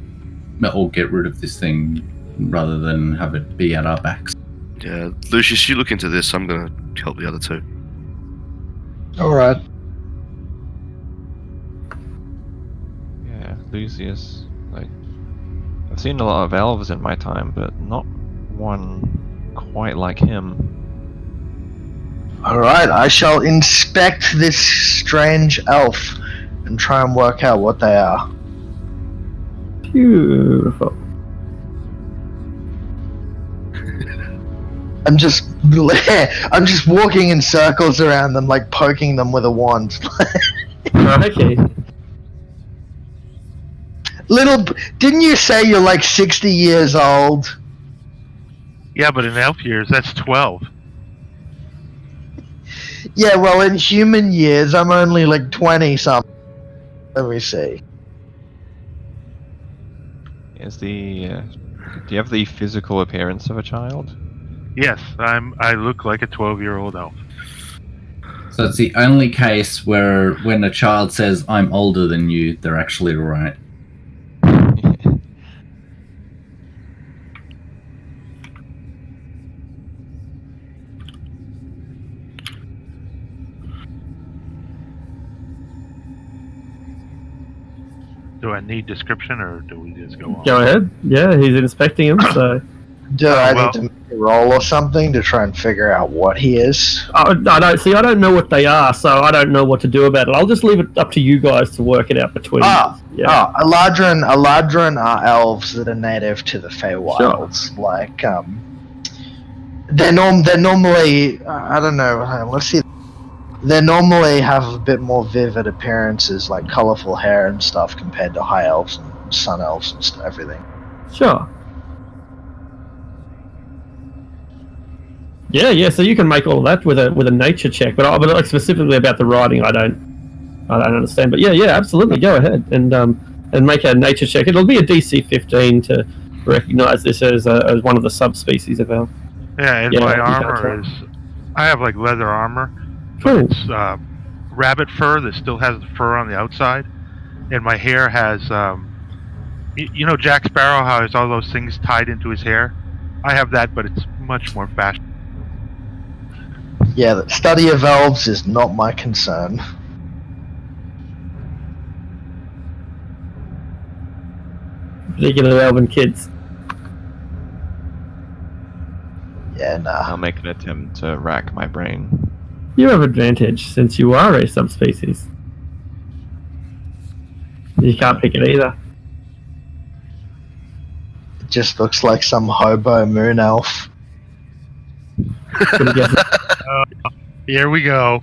E: or get rid of this thing, rather than have it be at our backs.
G: Yeah, Lucius, you look into this. I'm gonna help the other two.
D: Alright.
C: Yeah, Lucius. Like, I've seen a lot of elves in my time, but not one quite like him.
D: Alright, I shall inspect this strange elf and try and work out what they are.
A: Beautiful.
D: I'm just walking in circles around them, like poking them with a wand.
A: Okay.
D: Didn't you say you're like 60 years old?
B: Yeah, but in elf years, that's 12.
D: Yeah, well, in human years, I'm only like 20 something. Let me see.
C: Is the do you have the physical appearance of a child?
B: Yes, I look like a 12-year-old elf.
E: So it's the only case where when a child says, I'm older than you, they're actually right.
B: Do I need description, or do we just go on?
A: Go ahead. Yeah, he's inspecting him, so.
D: Do I
B: well-
D: need to make a roll or something to try and figure out what he is?
A: I don't know what they are, so I don't know what to do about it. I'll just leave it up to you guys to work it out between us. Yeah.
D: Eladrin are elves that are native to the Feywilds.
A: Sure.
D: Like, they're normally, I don't know, let's see. They normally have a bit more vivid appearances, like colorful hair and stuff, compared to high elves and sun elves and stuff, everything.
A: Sure. Yeah. So you can make all of that with a nature check, but like specifically about the writing, I don't understand. But yeah, absolutely. Go ahead and make a nature check. It'll be a DC 15 to recognize this as one of the subspecies of elf.
B: Yeah, and
A: Yeah,
B: my
A: you got
B: armor
A: it.
B: is... I have, like, leather armor.
A: Cool.
B: It's rabbit fur that still has the fur on the outside. And my hair has... you know Jack Sparrow, how has all those things tied into his hair? I have that, but it's much more fashionable.
D: Yeah, the study of elves is not my concern.
A: Particularly elven kids.
D: Yeah, nah.
C: I'll make an attempt to rack my brain.
A: You have advantage since you are a subspecies. You can't pick it either.
D: It just looks like some hobo moon elf.
A: Couldn't guess it.
B: Here we go.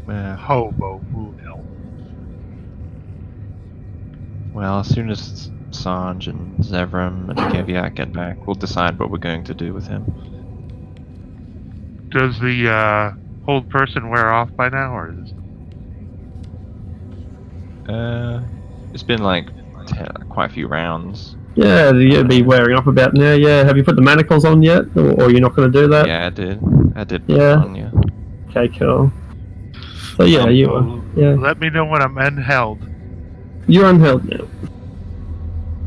B: Hobo moon elf.
C: Well, as soon as Sanj and Zevram and Keviak get back, we'll decide what we're going to do with him.
B: Does the hold person wear off by now, or is
C: It's been like quite a few rounds.
A: Yeah, you'd be wearing up about now. Yeah, have you put the manacles on yet, or you're not going to do that?
C: Yeah, I did. Put
A: Yeah.
C: it on, yeah.
A: Okay, cool. So yeah, you are. Yeah,
B: Let me know when I'm unheld.
A: you're unheld now.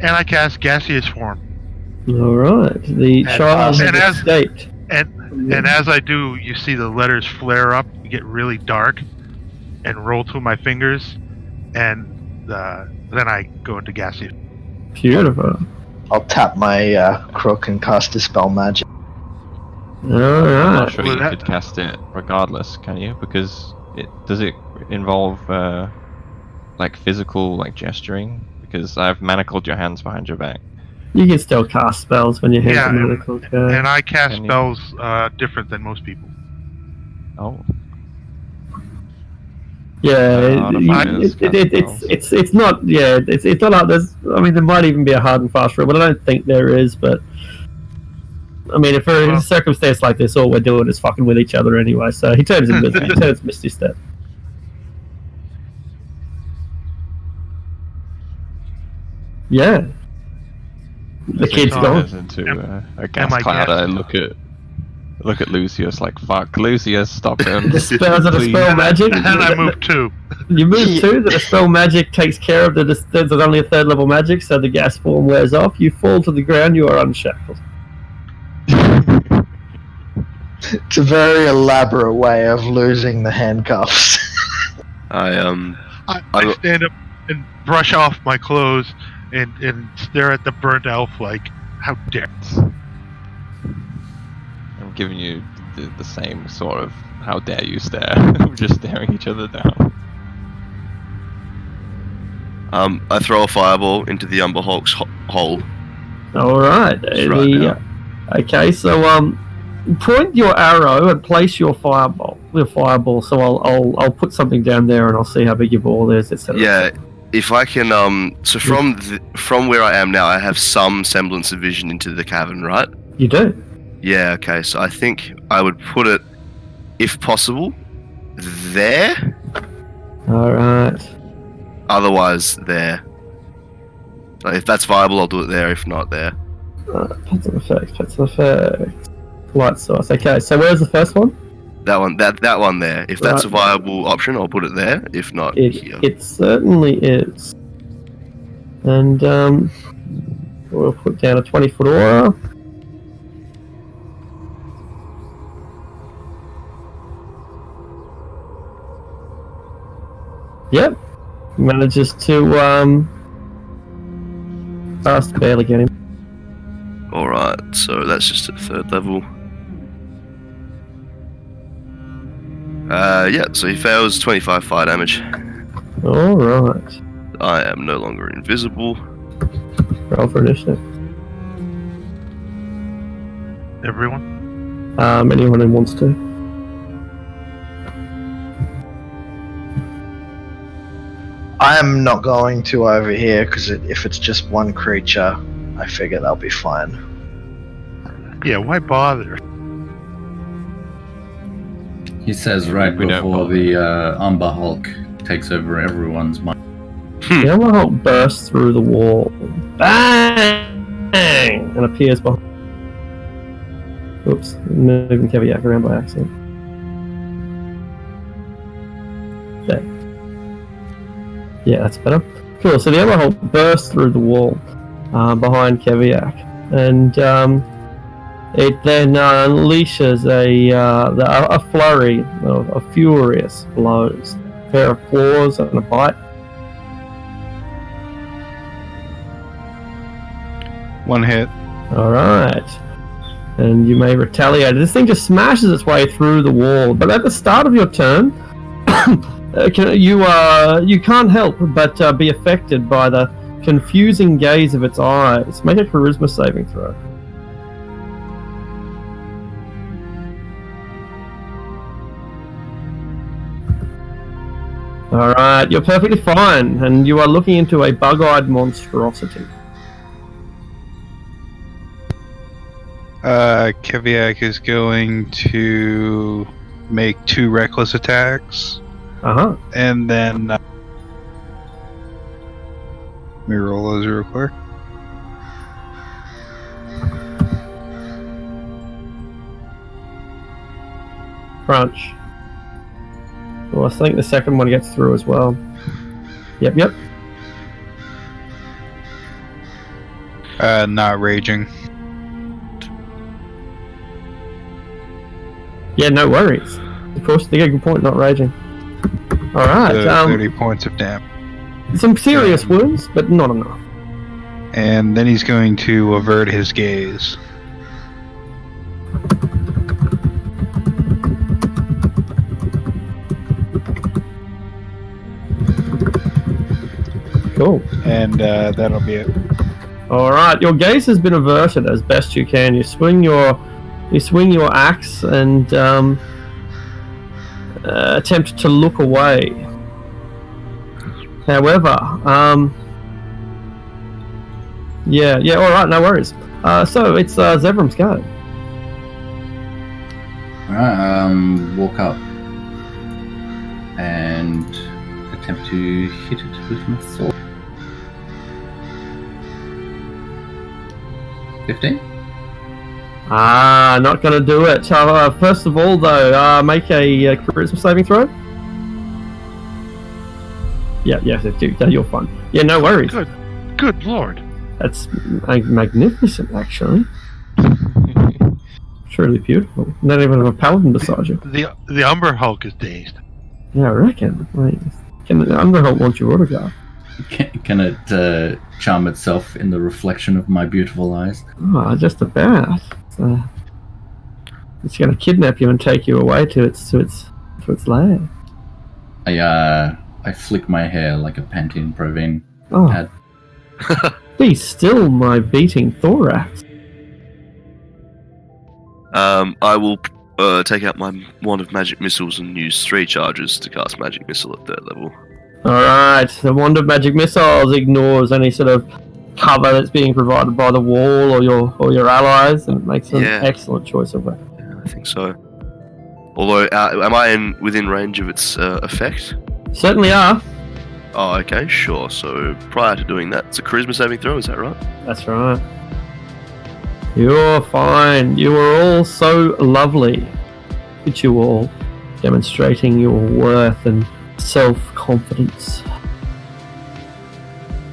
B: And I cast gaseous form.
A: All right, the child
B: and
A: has
B: as-
A: escaped.
B: And as I do, you see the letters flare up, get really dark, and roll through my fingers, and then I go into gaseous.
A: Beautiful.
D: I'll tap my crook and cast Dispel Magic.
A: All
C: I'm
A: right.
C: not sure
B: Well,
C: you
B: that-
C: could cast it regardless, can you? Because does it involve like physical like gesturing? Because I've manacled your hands behind your back.
A: You can still cast spells when your hands
B: Yeah,
A: are manacled.
B: And I cast
C: Can you-
B: spells different than most people.
C: Oh,
A: Yeah,
C: I'll define it as cast
A: it's not. Yeah, it's not. There's. I mean, there might even be a hard and fast rule, but I don't think there is. But I mean, if we're in a circumstance like this, all we're doing is fucking with each other anyway. So he turns Misty Step. Yeah. The
C: as it
A: kid's gone.
C: turns into a gas
B: am I
C: cloud. I
B: guessing?
C: look at Lucius like, fuck, Lucius, stop him.
A: The spells of the
C: Please.
A: spell magic.
B: And I move 2.
A: You move too. The dispel magic takes care of there's only a third level magic, so the gas form wears off. You fall to the ground. You are unshackled.
D: It's a very elaborate way of losing the handcuffs.
G: I
B: I stand up and brush off my clothes and stare at the burnt elf like, how dare.
C: I'm giving you the same sort of how dare you stare. We're just staring each other down.
G: I throw a fireball into the Umber Hulk's hole.
A: All right.
G: right now.
A: Okay. So point your arrow and place your fireball. So I'll put something down there and I'll see how big your ball is, etc.
G: Yeah, if I can. So from where I am now, I have some semblance of vision into the cavern, right?
A: You do.
G: Yeah. Okay. So I think I would put it, if possible, there.
A: Alright.
G: Otherwise, there. Like, if that's viable, I'll do it there. If not, there.
A: Pets and effects. Light source. Okay, so where's the first one?
G: That one. That one there. If that's a viable option, I'll put it there. If not, here.
A: It certainly is. And we'll put down a 20-foot aura. Yep. Manages to just barely get him.
G: Alright, so that's just at 3rd level. Yeah, so he fails 25 fire damage.
A: Alright.
G: I am no longer invisible.
A: Roll for initiative.
B: Everyone?
A: Anyone who wants to.
D: I am not going to over here because if it's just one creature, I figure they'll be fine.
B: Yeah, why bother?
E: He says right
C: We don't
E: before
C: bother.
E: the Umber Hulk takes over everyone's mind.
A: The Umber Hulk bursts through the wall. Bang! And appears behind. Oops, moving Keviak around by accident. There. Yeah, that's better. Cool, so the Umber Hulk bursts through the wall behind Keviak. And it then unleashes a flurry of furious blows. A pair of claws and a bite.
H: One hit.
A: Alright. And you may retaliate. This thing just smashes its way through the wall. But at the start of your turn, you can't help but be affected by the confusing gaze of its eyes. Make a charisma saving throw. Alright, you're perfectly fine, and you are looking into a bug-eyed monstrosity.
H: Keviak is going to make 2 reckless attacks,
A: Uh-huh.
H: and then let me roll those real quick.
A: Crunch. Well, I think the second one gets through as well. Yep.
H: Not raging.
A: Yeah, no worries. Of course, they get a good point, not raging. Alright,
H: So 30 points of damage.
A: some serious wounds, but not enough.
H: And then he's going to avert his gaze.
A: Cool.
H: And that'll be it.
A: Alright, your gaze has been averted as best you can. You swing your axe and attempt to look away. However, yeah, alright, no worries. So it's Zevram's go.
E: Alright, walk up and attempt to hit it with my sword. 15?
A: Not gonna do it. First of all, though, make a charisma saving throw. Yeah, you're fine. Yeah, no worries.
B: Good lord.
A: That's magnificent, actually. Truly beautiful. Not even a paladin beside you.
B: The Umber Hulk is dazed.
A: Yeah, I reckon. Like, can the Underholt want your autograph?
E: Can it charm itself in the reflection of my beautiful eyes?
A: Oh, just about. It's going to kidnap you and take you away to its lair.
E: I flick my hair like a Pantene Provine
A: Oh,
E: ad.
A: be still, my beating thorax.
G: I will take out my wand of magic missiles and use 3 charges to cast magic missile at 3rd level.
A: Alright, the wand of magic missiles ignores any sort of cover that's being provided by the wall or your allies, and it makes an
G: Yeah.
A: excellent choice of weapon.
G: Yeah, I think so. Although, am I within range of its effect?
A: Certainly are.
G: Oh, okay, sure. So prior to doing that, it's a charisma saving throw. Is that right?
A: That's right. You're fine. You are all so lovely. Look at you all, demonstrating your worth and self-confidence.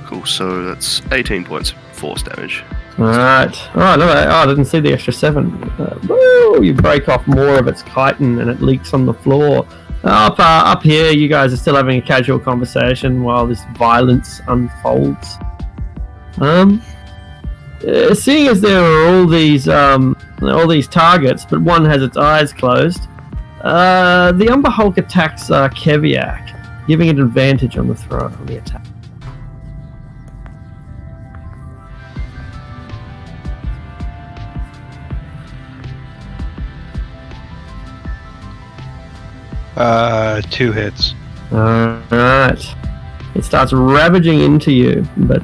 G: Cool. So that's 18 points of force damage.
A: Alright. Oh, no, I didn't see the extra 7. Woo! You break off more of its chitin and it leaks on the floor. Up here, you guys are still having a casual conversation while this violence unfolds. Seeing as there are all these targets, but one has its eyes closed, the Umber Hulk attacks Keviak, giving it advantage on the throw on the attack.
H: Two hits.
A: Alright. It starts ravaging into you, but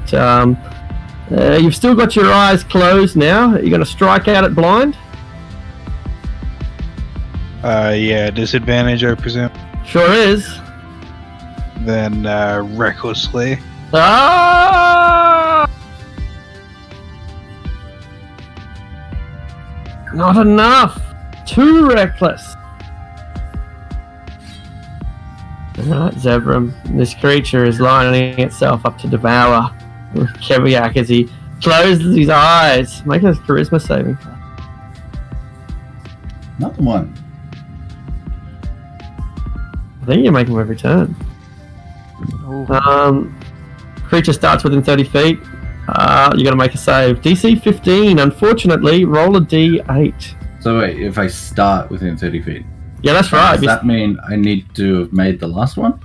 A: you've still got your eyes closed now. You're going to strike out at blind?
H: Yeah, disadvantage, I presume.
A: Sure is.
H: Then, recklessly.
A: Ah! Not enough. Too reckless. Alright, Zebram. This creature is lining itself up to devour Keviak as he closes his eyes. Make a charisma saving throw.
E: Another one.
A: I think you make them every turn. Creature starts within 30 feet. You got to make a save. DC 15. Unfortunately, roll a D8.
E: So wait, if I start within 30 feet.
A: Yeah, that's right.
E: Does that mean I need to have made the last one?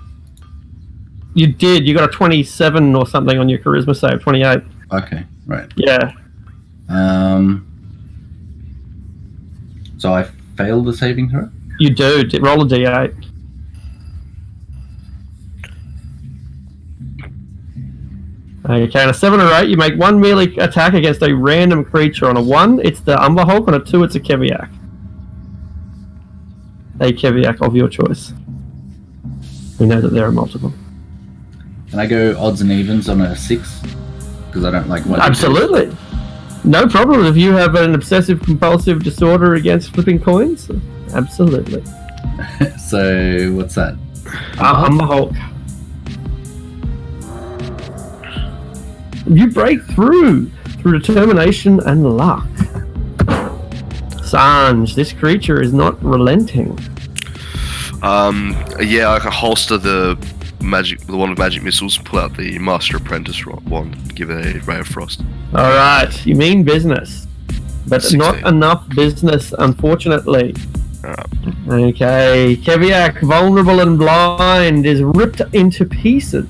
A: You did. You got a 27 or something on your charisma save. 28.
E: Okay, right.
A: Yeah.
E: So I failed the saving throw?
A: You do. Roll a D8. Okay, on a 7 or 8, you make one melee attack against a random creature. On a 1, it's the Umber Hulk. On a 2, it's a Keviak. A Keviak of your choice. We know that there are multiple.
E: Can I go odds and evens on a 6? Because I don't like one.
A: Absolutely. No problem if you have an obsessive compulsive disorder against flipping coins. Absolutely.
E: So what's that?
A: Umber Hulk. You break through determination and luck. Sanj, this creature is not relenting.
G: Yeah, I can holster the one of magic missiles, pull out the Master Apprentice wand, and give it a Ray of Frost.
A: Alright, you mean business. But
G: 16.
A: not enough business, unfortunately.
G: Alright.
A: Okay, Keviak, vulnerable and blind, is ripped into pieces.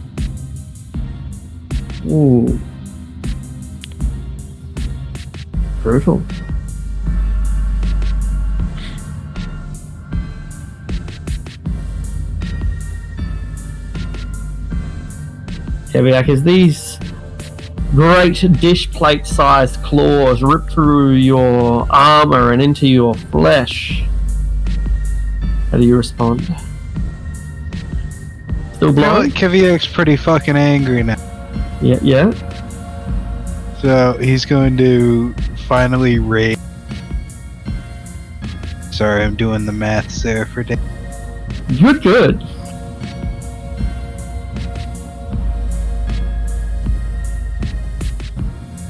A: Ooh. Brutal. Keviak, as these great dish plate sized claws rip through your armor and into your flesh. How do you respond? Still blind?
H: Keviak's pretty fucking angry now.
A: Yeah.
H: So he's going to finally rage. Sorry, I'm doing the maths there for Dan.
A: You're good.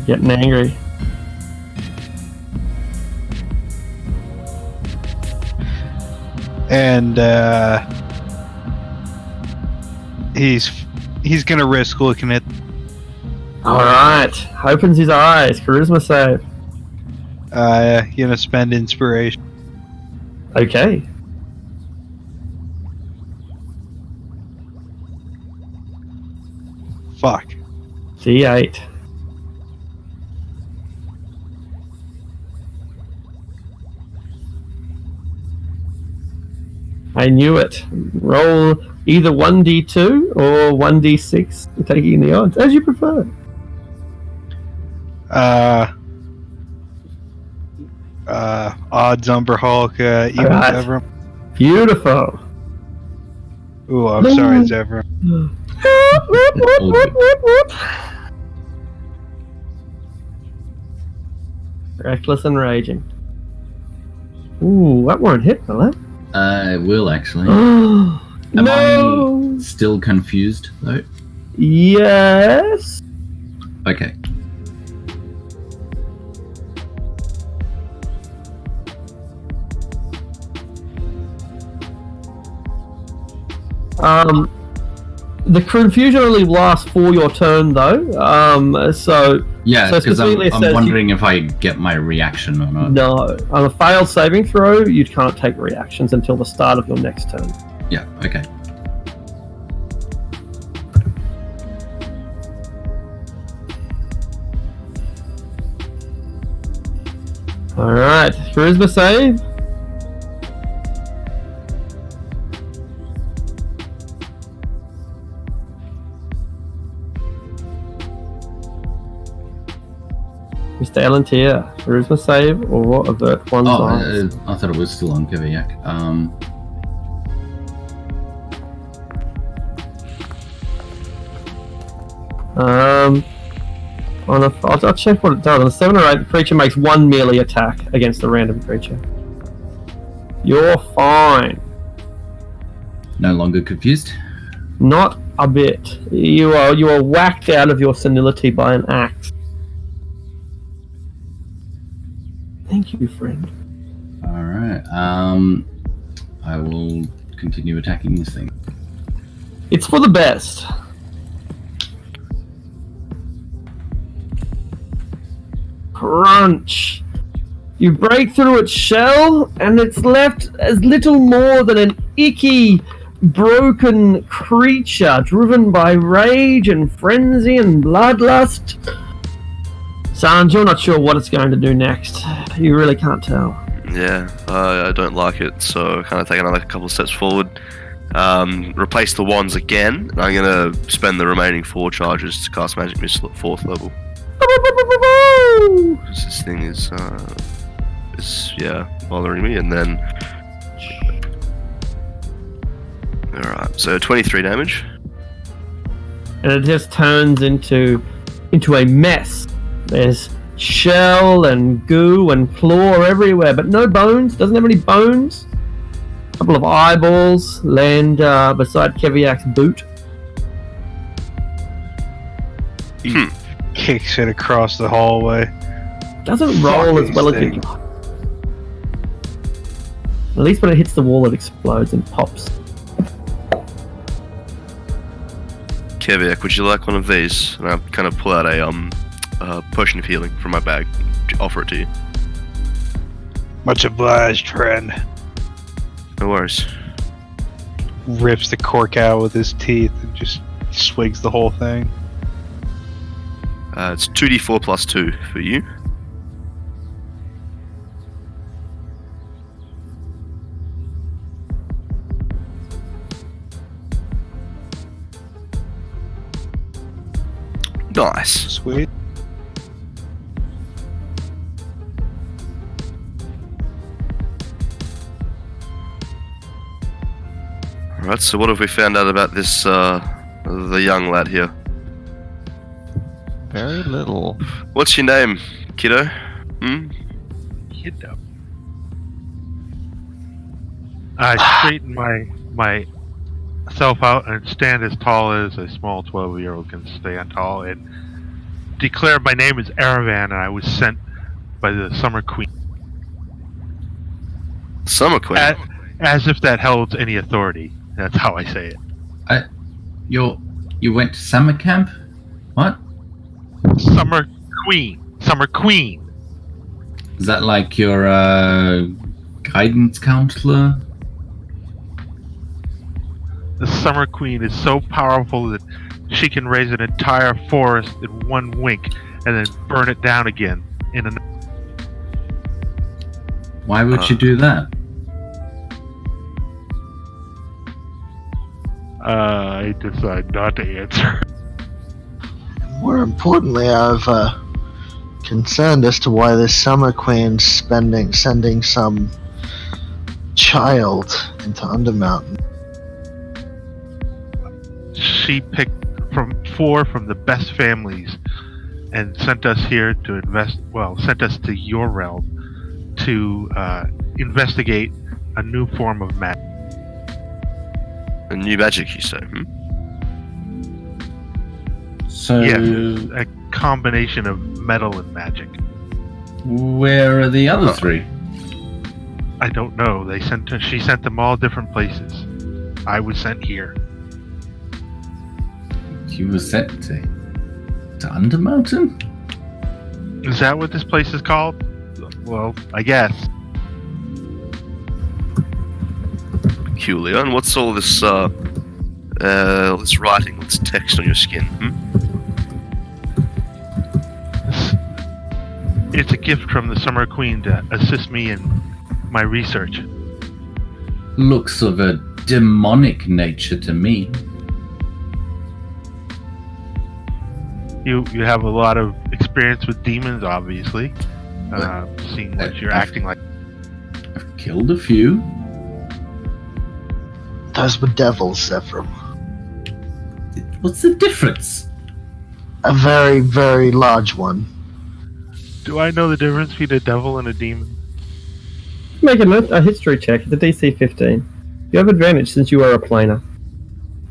A: Getting angry.
H: And he's gonna risk looking at.
A: Alright. Opens his eyes. Charisma save.
H: Gonna spend inspiration.
A: Okay.
H: Fuck.
A: D8. I knew it. Roll either 1d2 or 1d6, taking the odds, as you prefer.
H: Odds Umber Hulk, even
A: Alright.
H: ever.
A: Beautiful.
H: Ooh, I'm sorry, Zevran.
A: Reckless and raging. Ooh, that won't hit, will it?
E: It will actually.
A: Am
E: I still confused though?
A: Yes.
E: Okay.
A: The confusion only lasts for your turn, though. So
E: yeah, because
A: specifically
E: I'm wondering if I get my reaction or not.
A: No, on a failed saving throw, you can't take reactions until the start of your next turn.
E: Yeah. Okay.
A: All right, charisma save. Mr. Elantier, charisma save or avert one's eyes.
E: I thought it was still on Keviak.
A: I'll check what it does. On a 7 or 8, the creature makes 1 melee attack against the random creature. You're fine.
E: No longer confused?
A: Not a bit. You are whacked out of your senility by an axe. Thank you, friend.
E: Alright, I will continue attacking this thing.
A: It's for the best. Crunch. You break through its shell, and it's left as little more than an icky, broken creature driven by rage and frenzy and bloodlust. Sans, you're not sure what it's going to do next. You really can't tell.
G: Yeah, I don't like it, so kind of take another couple of steps forward. Replace the wands again, and I'm going to spend the remaining 4 charges to cast Magic Missile at 4th level. This thing is bothering me, and then... Alright, so 23 damage.
A: And it just turns into a mess. There's shell and goo and claw everywhere, but no bones. Doesn't have any bones. A couple of eyeballs land beside Keviak's boot.
H: Kicks it across the hallway.
A: Doesn't roll as well as you. At least when it hits the wall, it explodes and pops.
G: Keviak, would you like one of these? And I kind of pull out a potion of healing from my bag, offer it to you.
H: Much obliged, friend.
G: No worries.
H: Rips the cork out with his teeth and just swigs the whole thing.
G: It's 2d4 plus 2 for you. Nice.
H: Sweet.
G: Alright, so what have we found out about this, the young lad here?
C: Very little.
G: What's your name, kiddo?
B: Kiddo. I straighten myself out and stand as tall as a small 12-year-old can stand tall and declare my name is Aravan and I was sent by the Summer Queen.
G: Summer Queen?
B: As if that held any authority. That's how I say it.
E: You went to summer camp? What?
B: Summer Queen. Summer Queen.
E: Is that like your guidance counselor?
B: The Summer Queen is so powerful that she can raise an entire forest in one wink and then burn it down again in an...
E: Why would you do that?
B: I decide not to answer.
D: More importantly, I've concerned as to why this Summer Queen's sending some child into Undermountain?
B: She picked from 4 from the best families and sent us here to sent us to your realm to investigate a new form of magic.
G: A new magic, you say?
E: So,
B: Yes, a combination of metal and magic.
E: where are the other 3?
B: I don't know. She sent them all different places. I was sent here.
E: You were sent to Undermountain?
B: Is that what this place is called? Well, I guess.
G: Peculiar. And what's all this, this writing, this text on your skin?
B: It's a gift from the Summer Queen to assist me in my research.
E: Looks of a demonic nature to me.
B: You have a lot of experience with demons, obviously. Seeing what you're acting like.
E: I've killed a few.
D: Those were devils, Zephyr.
E: What's the difference?
D: A very, very large one.
B: Do I know the difference between a devil and a demon?
A: Make a history check at the DC 15. You have advantage since you are a planer.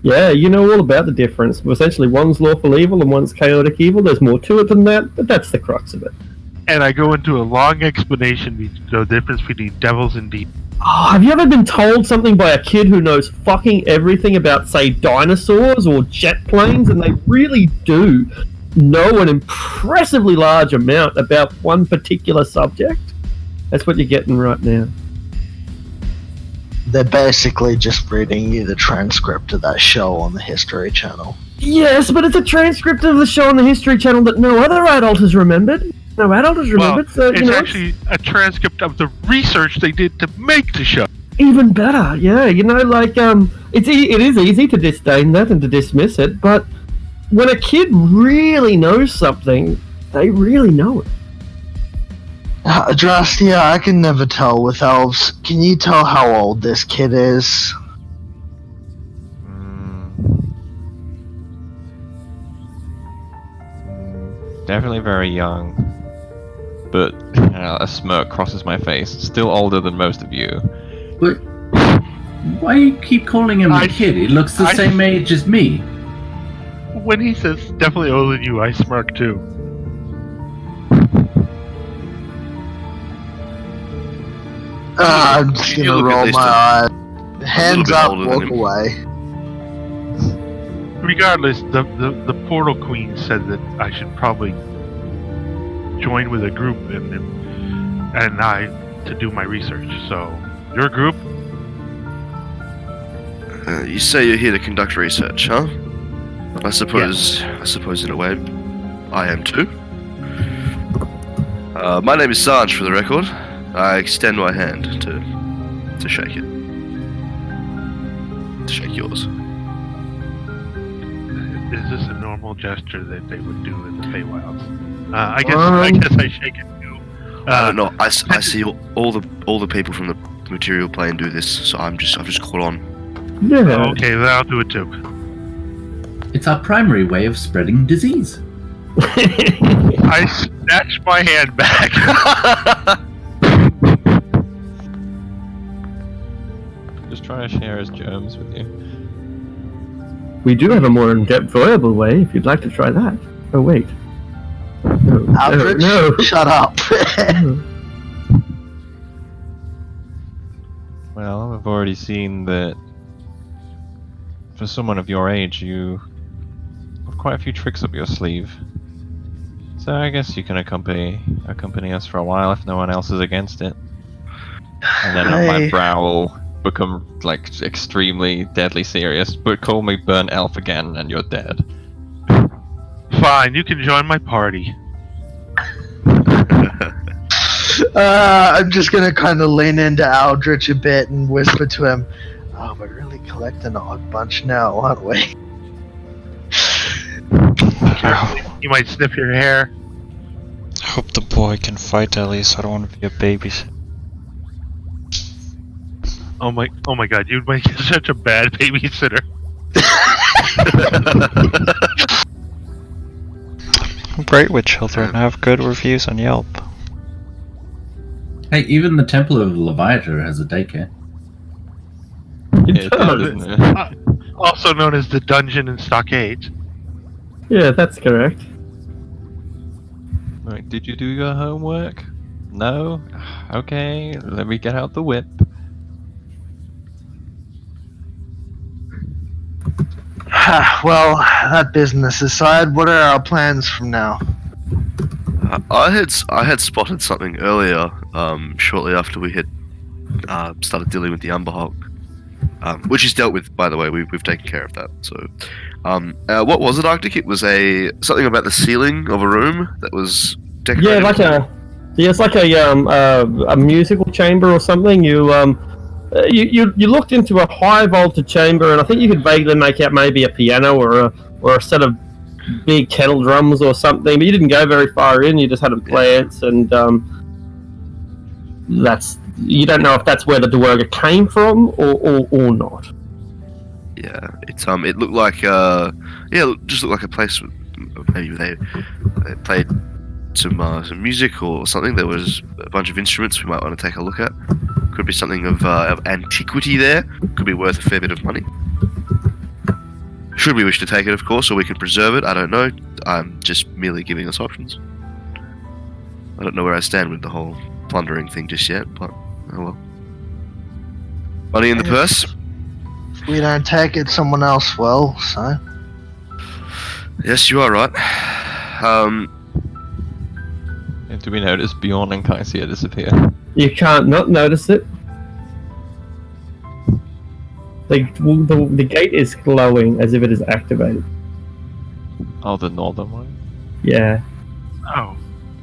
A: Yeah, you know all about the difference. Essentially, one's lawful evil and one's chaotic evil. There's more to it than that, but that's the crux of it.
B: And I go into a long explanation the difference between devils and demons.
A: Oh, have you ever been told something by a kid who knows fucking everything about, say, dinosaurs or jet planes, and they really do know an impressively large amount about one particular subject? That's what you're getting right now.
D: They're basically just reading you the transcript of that show on the History Channel.
A: Yes, but it's a transcript of the show on the History Channel that no other adult has remembered. No adult has remembered, so,
B: it's actually a transcript of the research they did to make the show.
A: Even better, yeah. You know, like, it is easy to disdain that and to dismiss it, but when a kid really knows something, they really know it.
D: Drastia, I can never tell with elves. Can you tell how old this kid is?
C: Definitely very young. But a smirk crosses my face. Still older than most of you.
E: But why do you keep calling him a kid? He looks the same age as me.
B: When he says definitely older than you, I smirk too.
D: I'm just gonna roll my eyes. Hands up, walk away.
B: Regardless, the Portal Queen said that I should probably join with a group and I to do my research. So, your group?
G: You say you're here to conduct research, huh? I suppose in a way, I am too. My name is Sarge, for the record. I extend my hand to shake it. To shake yours.
B: Is this a normal gesture that they would do in the Feywilds? I guess I shake it too.
G: I don't know. I see all the people from the material plane do this, so I've just caught on.
A: Yeah.
B: Okay, then I'll do it too.
E: It's our primary way of spreading disease.
B: I snatch my hand back.
C: Just trying to share his germs with you.
A: We do have a more enjoyable way, if you'd like to try that. Oh, wait. No.
D: Aldrich,
A: No.
D: shut up.
C: Well, I've already seen that for someone of your age, you have quite a few tricks up your sleeve. So I guess you can accompany us for a while if no one else is against it. And then my brow will become like extremely deadly serious. But call me burnt elf again, and you're dead.
B: Fine, you can join my party.
D: I'm just gonna kind of lean into Aldrich a bit and whisper to him, "Oh, we're really collecting a odd bunch now, aren't we?"
B: You might sniff your hair.
F: I hope the boy can fight at least. I don't want to be a babysitter.
B: Oh my god, you'd make such a bad babysitter.
F: Great with children. Have good reviews on Yelp.
E: Hey, even the Temple of Leviathan has a daycare.
C: It does, isn't it?
B: Also known as the Dungeon and Stockades.
A: Yeah, that's correct.
C: Right, did you do your homework? No? Okay, let me get out the whip.
D: Well, that business aside, what are our plans from now?
G: I had spotted something earlier, shortly after we had started dealing with the Umber Hulk, which is dealt with, by the way. We've taken care of that. So, what was it, Arctic? It was something about the ceiling of a room that was decorated.
A: It's like a musical chamber or something. You looked into a high voltage chamber, and I think you could vaguely make out maybe a piano or a set of big kettle drums or something, but you didn't go very far in. You just had a glance, and you don't know if that's where the Dwerga came from or not.
G: Yeah, it looked like it just looked like a place. Maybe they played some music or something. There was a bunch of instruments we might want to take a look at. Could be something of antiquity there. Could be worth a fair bit of money. Should we wish to take it, of course, or we can preserve it. I don't know. I'm just merely giving us options. I don't know where I stand with the whole plundering thing just yet, but oh well. Money in the purse.
D: If we don't take it, someone else will, so...
G: Yes, you are right.
C: And do we notice Bjorn and Kaisia disappear?
A: You can't not notice it. The gate is glowing as if it is activated.
C: Oh, the northern one?
A: Yeah.
B: Oh.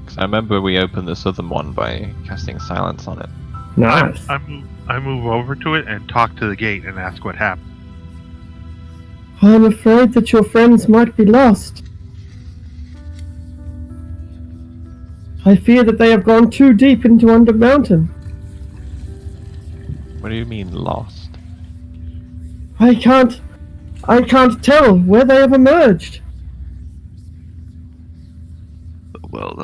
C: Because I remember we opened the southern one by casting silence on it.
A: Nice.
B: I move over to it and talk to the gate and ask what happened.
A: I'm afraid that your friends might be lost. I fear that they have gone too deep into Undermountain.
C: What do you mean, lost?
A: I can't tell where they have emerged.
G: Well,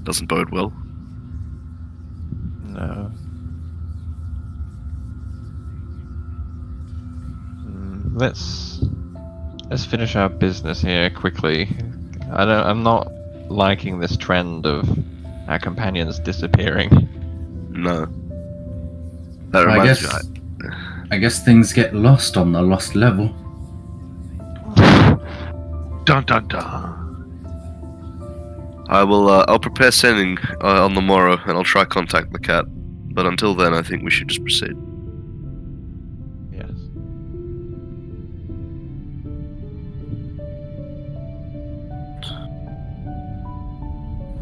G: doesn't bode well.
C: No. Let's finish our business here quickly. I'm not liking this trend of our companions disappearing.
G: No. That reminds me.
E: I guess things get lost on the lost level.
B: Dun dun dun.
G: I'll prepare sending on the morrow, and I'll try contact the cat. But until then, I think we should just proceed.
C: Yes.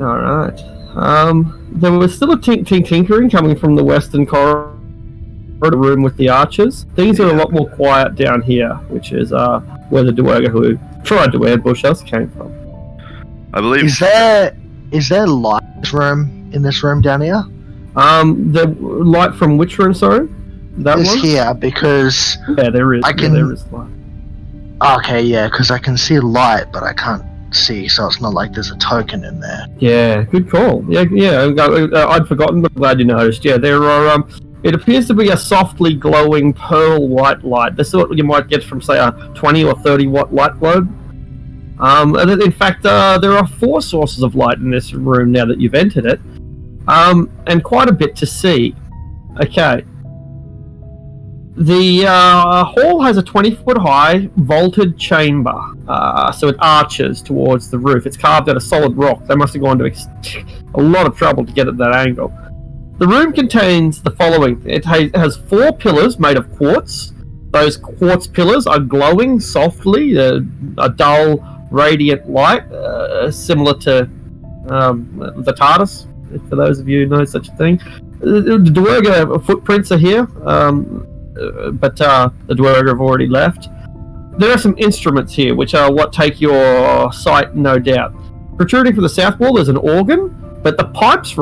A: Alright. There was still a tinkering coming from the western corridor room with the archers. Things are a lot more quiet down here, which is where the Dwerga who tried to ambush us came from.
G: I believe.
D: Is there light in this room down here?
A: The light from which room, sorry? That
D: It's
A: one?
D: here, because...
A: Yeah, there is. There is light.
D: Okay, yeah, because I can see light, but I can't see, so it's not like there's a token in there.
A: Yeah, good call. Yeah, I'd forgotten, but glad you noticed. Yeah, there are, it appears to be a softly glowing pearl white light. The sort you might get from, say, a 20 or 30 watt light globe. And in fact, there are 4 sources of light in this room now that you've entered it. And quite a bit to see. Okay. The hall has a 20-foot high vaulted chamber, so it arches towards the roof. It's carved out of solid rock. They must have gone to a lot of trouble to get at that angle. The room contains the following. It has 4 pillars made of quartz. Those quartz pillars are glowing softly, a dull, radiant light, similar to the TARDIS, for those of you who know such a thing. The Dwerga footprints are here, but the Dwerga have already left. There are some instruments here, which are what take your sight, no doubt. Protruding from the south wall, there's an organ, but the pipes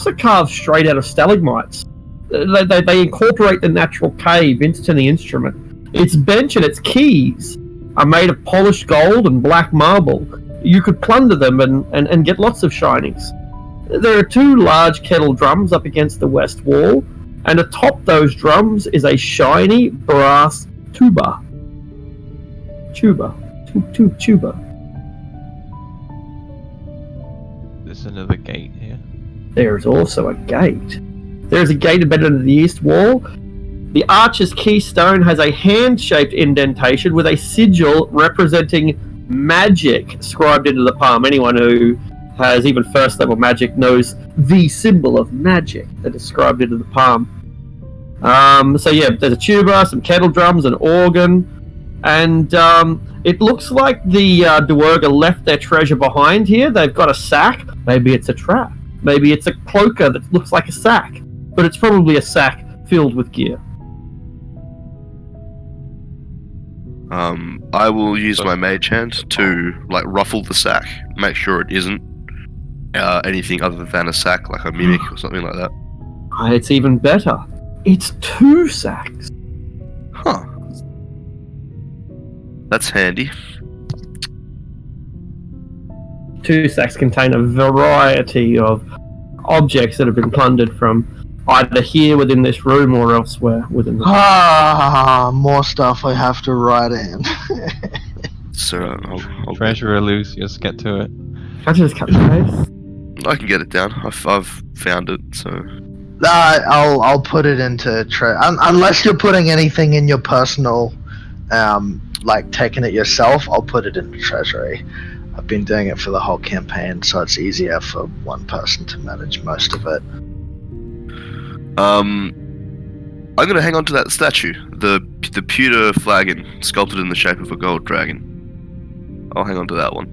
A: are carved straight out of stalagmites. They incorporate the natural cave into the instrument. Its bench and its keys are made of polished gold and black marble. You could plunder them and get lots of shinings. There are 2 large kettle drums up against the west wall, and atop those drums is a shiny brass tuba. Tuba.
C: There's another gate here.
A: There is also a gate. There is a gate embedded into the east wall. The archer's keystone has a hand-shaped indentation with a sigil representing magic scribed into the palm. Anyone who has even first-level magic knows the symbol of magic that is scribed into the palm. So yeah, there's a tuba, some kettle drums, an organ, and it looks like the Duergar left their treasure behind here. They've got a sack. Maybe it's a trap. Maybe it's a cloaker that looks like a sack, but it's probably a sack filled with gear.
G: I will use my mage hand to ruffle the sack, make sure it isn't anything other than a sack, like a mimic or something like that.
A: It's even better. It's 2 sacks.
G: Huh. That's handy.
A: 2 sacks contain a variety of objects that have been plundered from either here within this room or elsewhere within the
D: more stuff I have to write in.
G: So I'll
C: Treasurer Lucius, get to it.
A: Can't you just cut the paste?
G: I can get it down. I've found it. So
D: I'll put it into unless you're putting anything in your personal, like taking it yourself. I'll put it into treasury. I've been doing it for the whole campaign, so it's easier for one person to manage most of it.
G: I'm gonna hang on to that statue, the pewter flagon sculpted in the shape of a gold dragon. I'll hang on to that one.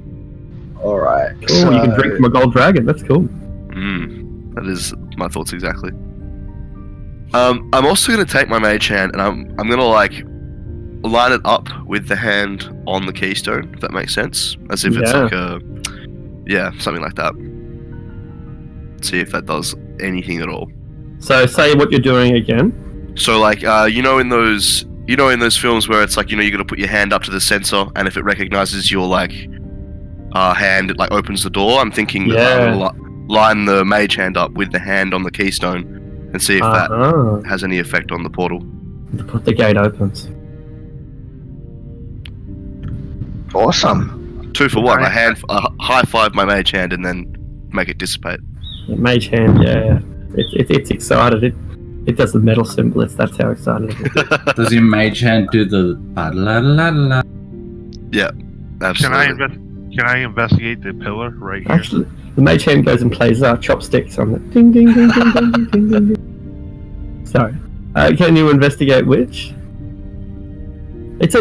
D: All right.
A: Cool, so you can drink from a gold dragon. That's cool.
G: That is my thoughts exactly. I'm also gonna take my mage hand and I'm gonna line it up with the hand on the keystone, if that makes sense, as if it's something like that. See if that does anything at all.
A: So say what you're doing again.
G: So in those films where it's you're gonna put your hand up to the sensor, and if it recognizes your hand, it opens the door. I'm thinking that I'm gonna line the mage hand up with the hand on the keystone and see if that has any effect on the portal.
A: The gate opens.
D: Awesome.
G: 2 for 1. I high five my mage hand and then make it dissipate.
A: The mage hand, yeah. It's excited. It does the metal symbol. That's how excited it is.
E: Does your mage hand do the la la la?
G: Yeah, absolutely.
B: Can I investigate the pillar right here?
A: Actually, the mage hand goes and plays chopsticks on the ding ding ding ding ding ding ding ding. Sorry. Can you investigate which? It's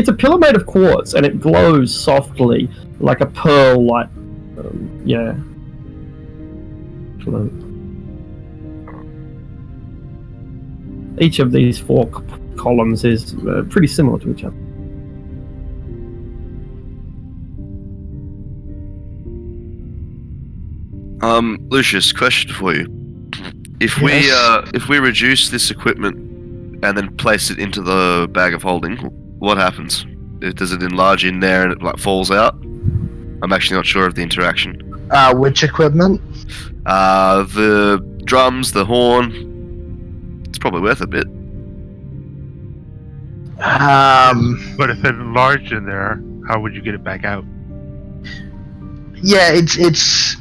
A: a pillar made of quartz and it glows softly like a pearl light. Each of these 4 columns is pretty similar to each other.
G: Lucius, question for you. If we reduce this equipment and then place it into the bag of holding, what happens? Does it enlarge in there and it falls out? I'm actually not sure of the interaction.
D: Which equipment?
G: The drums, the horn. It's probably worth a bit.
B: But if it enlarged in there, how would you get it back out?
D: Yeah, it's.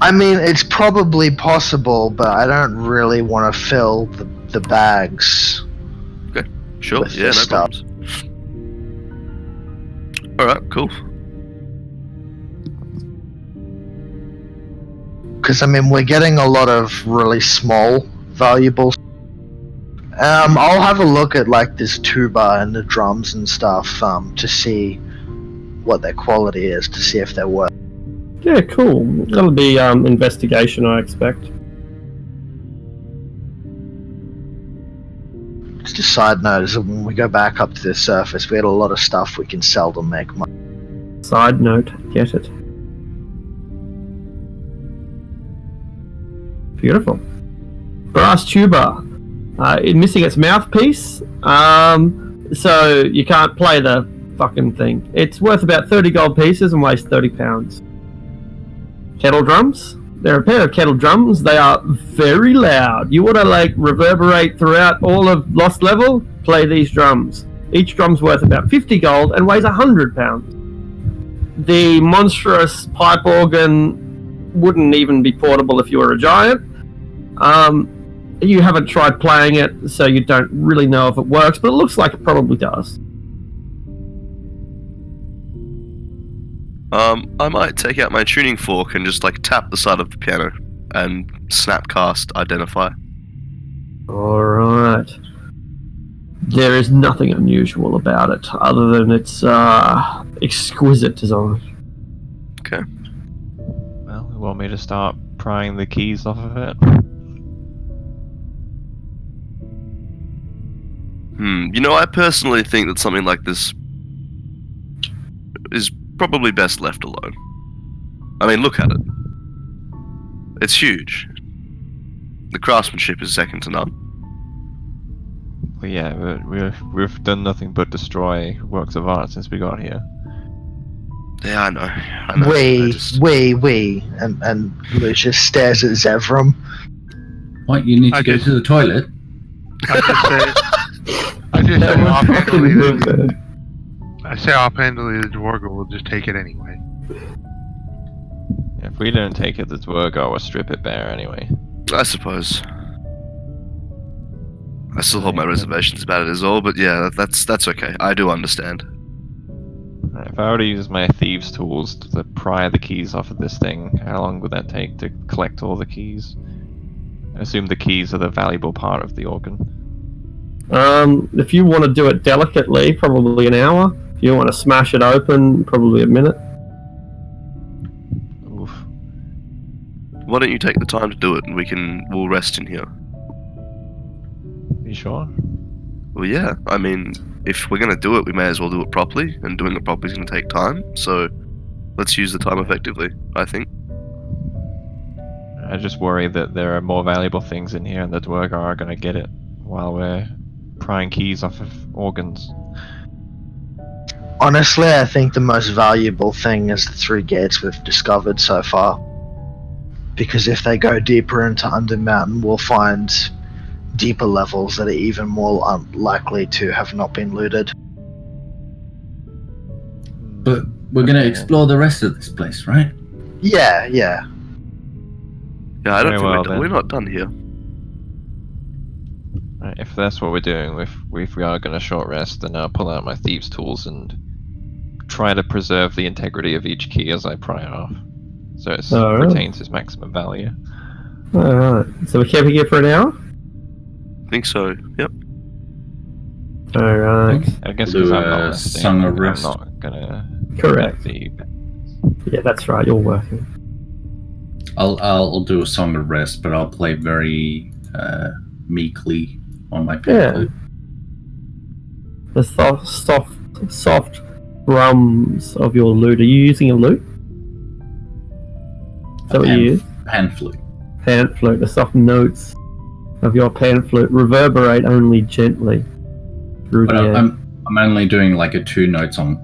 D: I mean, it's probably possible, but I don't really want to fill the bags.
G: Okay, sure. Yeah, no problems. All right, cool.
D: Because we're getting a lot of really small valuables. I'll have a look at this tuba and the drums and stuff to see what their quality is, to see if they're worth.
A: Yeah, cool. That'll be investigation, I expect.
D: Just a side note is that when we go back up to the surface, we had a lot of stuff we can sell to make money.
A: Side note, get it. Beautiful. Brass tuba. missing its mouthpiece, so you can't play the fucking thing. It's worth about 30 gold pieces and weighs 30 pounds. Kettle drums. They're a pair of kettle drums. They are very loud. You want to like reverberate throughout all of Lost Level? Play these drums. Each drum's worth about 50 gold and weighs 100 pounds. The monstrous pipe organ wouldn't even be portable if you were a giant. You haven't tried playing it, so you don't really know if it works, but it looks like it probably does.
G: I might take out my tuning fork and just like tap the side of the piano and snapcast identify.
A: Alright. There is nothing unusual about it, other than its exquisite design.
G: Okay.
C: Well, you want me to start prying the keys off of it?
G: You know, I personally think that something like this is probably best left alone. I mean, look at it. It's huge. The craftsmanship is second to none.
C: Well, yeah, but we've done nothing but destroy works of art since we got here.
G: Yeah, I know.
D: We. And Lucius stares at Zevram.
E: What, you need to go to the toilet?
B: I just say offhandedly the Dwargo will just take it anyway.
C: If we don't take it, the Dwargo will strip it bare anyway.
G: I suppose. I still hold my reservations about it as well, but yeah, that's okay. I do understand.
C: If I were to use my thieves' tools to pry the keys off of this thing, how long would that take to collect all the keys? I assume the keys are the valuable part of the organ.
A: If you want to do it delicately, probably an hour. If you want to smash it open, probably a minute.
C: Oof.
G: Why don't you take the time to do it, and we'll rest in here.
C: You sure?
G: Well, yeah. I mean, if we're gonna do it, we may as well do it properly, and doing it properly is gonna take time. So, let's use the time effectively, I think.
C: I just worry that there are more valuable things in here, and the Dwargo are gonna get it while we're prying keys off of organs.
D: Honestly, I think the most valuable thing is the 3 gates we've discovered so far. Because if they go deeper into Undermountain, we'll find deeper levels that are even more unlikely to have not been looted.
E: But we're going to explore the rest of this place, right?
D: Yeah.
G: Yeah, I don't
C: Very
G: think
C: well,
G: we're not done here.
C: Right, if that's what we're doing, if we are going to short rest, then I'll pull out my thieves' tools and try to preserve the integrity of each key as I pry it off, so it retains its maximum value.
A: Alright, so we're camping here for an hour?
G: I think so, yep.
A: Alright.
C: I guess
E: Do
C: because I'm
E: a
C: not resting,
E: song of
C: I'm
E: rest.
C: not gonna...
A: Correct.
C: The...
A: Yeah, that's right, you're working.
E: I'll do a song of rest, but I'll play very meekly on my piano.
A: The soft drums of your lute. Are you using a lute? Is that what you use?
E: Pan flute.
A: Pan flute. The soft notes of your pan flute reverberate only gently through
E: But
A: the air.
E: I'm only doing like a 2 note song.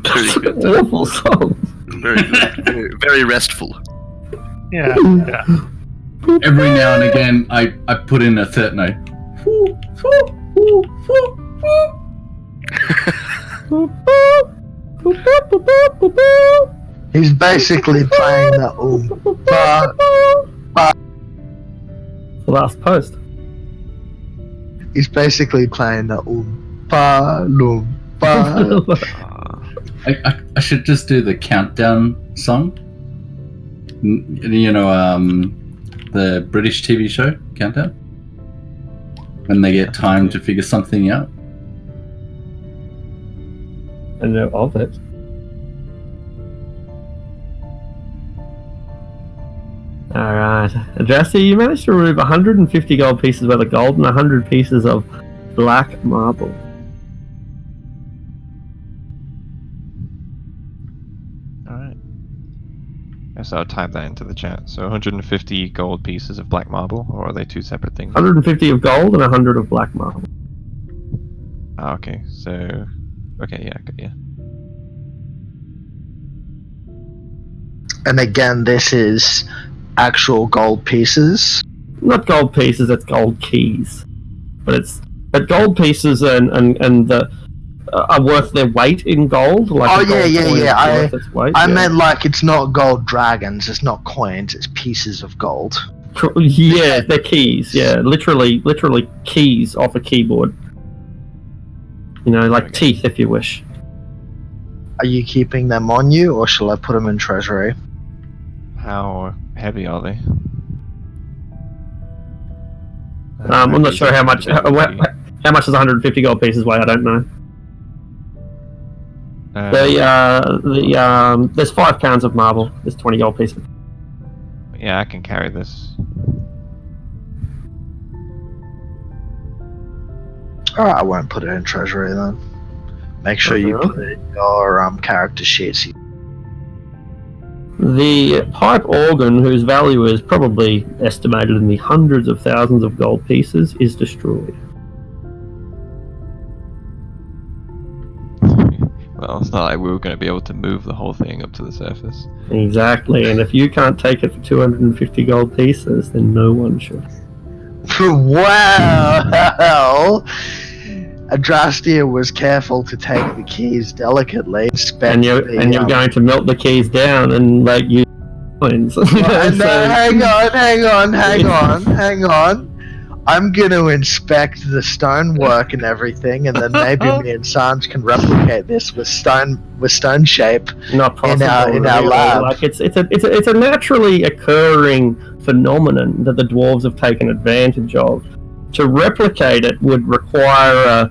G: Very good.
A: Awful song.
G: Very good. Very restful.
B: Yeah.
E: Every now and again, I put in a 3rd note.
D: He's basically playing the
A: The last post.
D: He's basically playing the
E: I should just do the countdown song. You know, the British TV show Countdown, when they get time to figure something out.
A: I know of it. Alright. Adrassi, you managed to remove 150 gold pieces worth of gold and 100 pieces of black marble.
C: Alright. Yes, I'll type that into the chat. So 150 gold pieces of black marble, or are they two separate things?
A: 150 of gold and 100 of black marble.
C: Ah, okay. So, okay, yeah.
D: And again, this is actual gold pieces.
A: Not gold pieces, it's gold keys. But gold pieces and the are worth their weight in gold. Like
D: Oh,
A: a gold
D: yeah.
A: coin is worth its weight,
D: I
A: yeah.
D: meant like it's not gold dragons, it's not coins, it's pieces of gold.
A: Yeah, they're keys. Yeah, literally keys off a keyboard. You know, like teeth, if you wish.
D: Are you keeping them on you, or shall I put them in treasury?
C: How heavy are they?
A: I'm not sure how much. How much does 150 gold pieces weigh? I don't know. There's 5 pounds of marble. There's 20 gold pieces.
C: Yeah, I can carry this.
D: Alright, I won't put it in treasury then. Make sure you put it in your character sheets.
A: The pipe organ, whose value is probably estimated in the hundreds of thousands of gold pieces, is destroyed.
C: Well, it's not like we were going to be able to move the whole thing up to the surface.
A: Exactly, and if you can't take it for 250 gold pieces, then no one should.
D: Wow! Adrastia was careful to take the keys delicately.
A: And you're going to melt the keys down and like use coins.
D: Hang on. I'm going to inspect the stonework and everything, and then maybe me and Sanj can replicate this with stone shape.
A: Not possible
D: in our lab.
A: Like it's a naturally occurring phenomenon that the dwarves have taken advantage of. To replicate it would require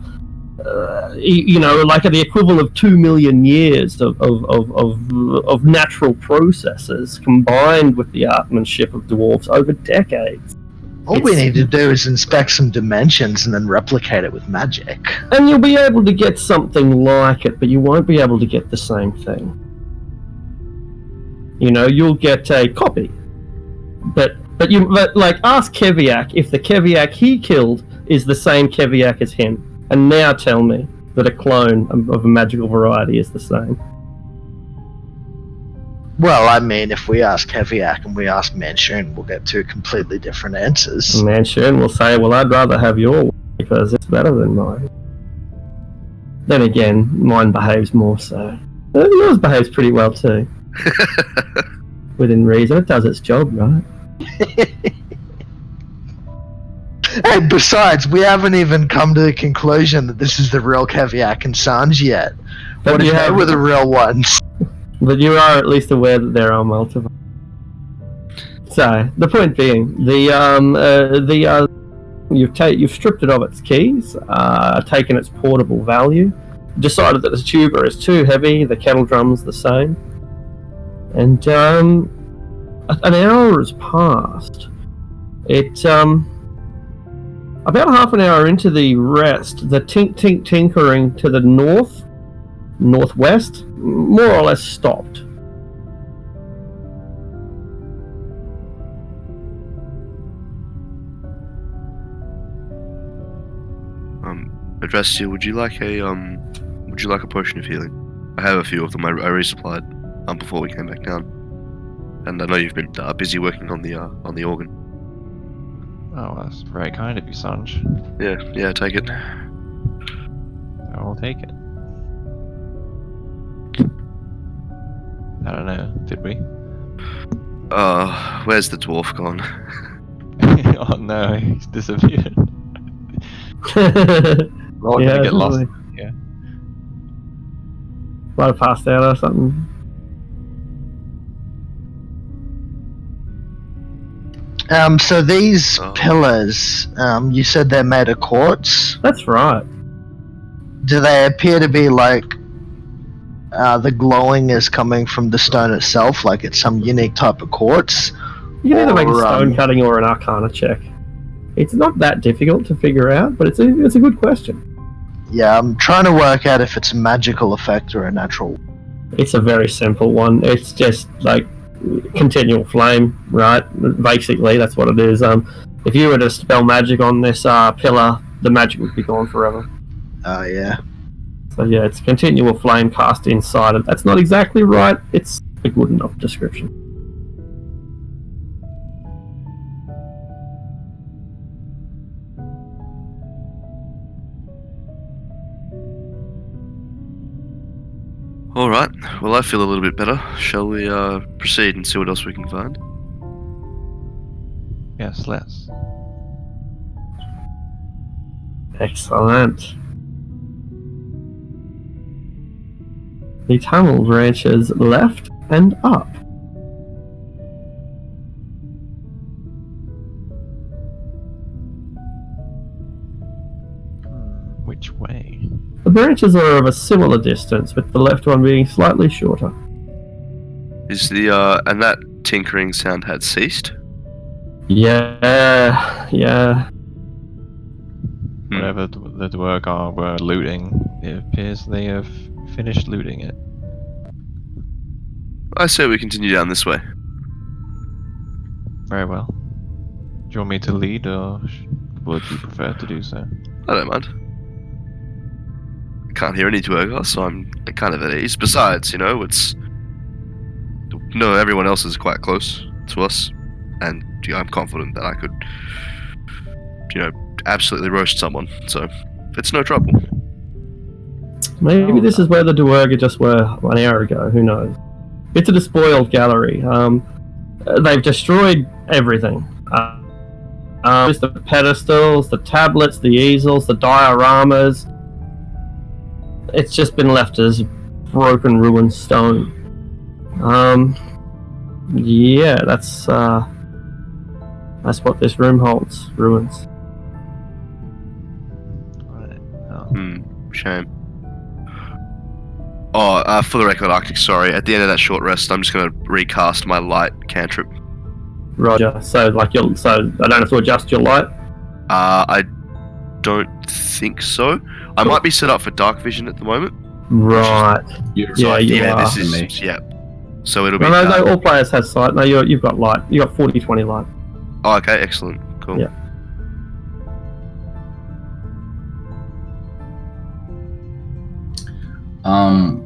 A: like the equivalent of 2 million years of natural processes combined with the artmanship of dwarves over decades.
D: All we need to do is inspect some dimensions and then replicate it with magic.
A: And you'll be able to get something like it, but you won't be able to get the same thing. You know, you'll get a copy. But ask Keviak if the Keviak he killed is the same Keviak as him. And now tell me that a clone of a magical variety is the same.
D: Well, I mean, if we ask Keviak and we ask Manchun, we'll get 2 completely different answers.
A: Manchun will say, well, I'd rather have your one because it's better than mine. Then again, mine behaves more so. Yours behaves pretty well too. Within reason, it does its job, right?
D: Hey, besides, we haven't even come to the conclusion that this is the real Keviak and Sanj yet.
A: But
D: what if they were the real ones?
A: But you are at least aware that there are multiple. So the point being, you've stripped it of its keys, taken its portable value, decided that the tuba is too heavy, the kettle drum's the same, and an hour has passed. About half an hour into the rest, the tinkering to the northwest, more or less stopped.
G: Adrastia, would you like a potion of healing? I have a few of them. I resupplied before we came back down, and I know you've been busy working on the organ.
C: Oh, that's very kind of you, Sanj.
G: Yeah, take it.
C: I'll take it. I don't know, did we?
G: Where's the dwarf gone?
C: Oh no, he's disappeared. We're all gonna get lost. Yeah.
A: Might have passed out or something.
D: So these pillars, you said they're made of quartz?
A: That's right.
D: Do they appear to be like the glowing is coming from the stone itself, like it's some unique type of quartz?
A: You can either make a stone cutting or an arcana check. It's not that difficult to figure out, but it's a good question.
D: Yeah, I'm trying to work out if it's a magical effect or a natural.
A: It's a very simple one. It's just like continual flame, right? Basically, that's what it is. If you were to spell magic on this pillar, the magic would be gone forever.
D: Oh, yeah.
A: So yeah, it's continual flame cast inside it. That's not exactly right. It's a good enough description.
G: All right. Well, I feel a little bit better. Shall we proceed and see what else we can find?
C: Yes, let's.
A: Excellent. The tunnel branches left and up.
C: Which way?
A: The branches are of a similar distance, with the left one being slightly shorter.
G: Is the and that tinkering sound had ceased?
A: Yeah.
C: Whatever the Dwergar were looting, it appears they have finished looting it.
G: I say we continue down this way.
C: Very well. Do you want me to lead, or would you prefer to do so?
G: I don't mind. I can't hear any Dwergar, so I'm kind of at ease. Besides, it's... No, everyone else is quite close to us, and I'm confident that I could, absolutely roast someone, so it's no trouble.
A: Maybe this is where the Dwerga just were 1 hour ago, who knows. It's a despoiled gallery. They've destroyed everything. The pedestals, the tablets, the easels, the dioramas. It's just been left as broken, ruined stone. Yeah, that's what this room holds. Ruins.
G: Shame. Oh, for the record, Arctic, sorry. At the end of that short rest, I'm just going to recast my light cantrip.
A: Roger. So, I don't have to adjust your light?
G: I don't think so. I might be set up for dark vision at the moment.
A: Right.
E: Yeah,
A: you are.
G: This is, yeah. So it'll be...
A: No, all players have sight. No, you've got light. You've got 40-20 light.
G: Oh, okay, excellent. Cool.
A: Yeah.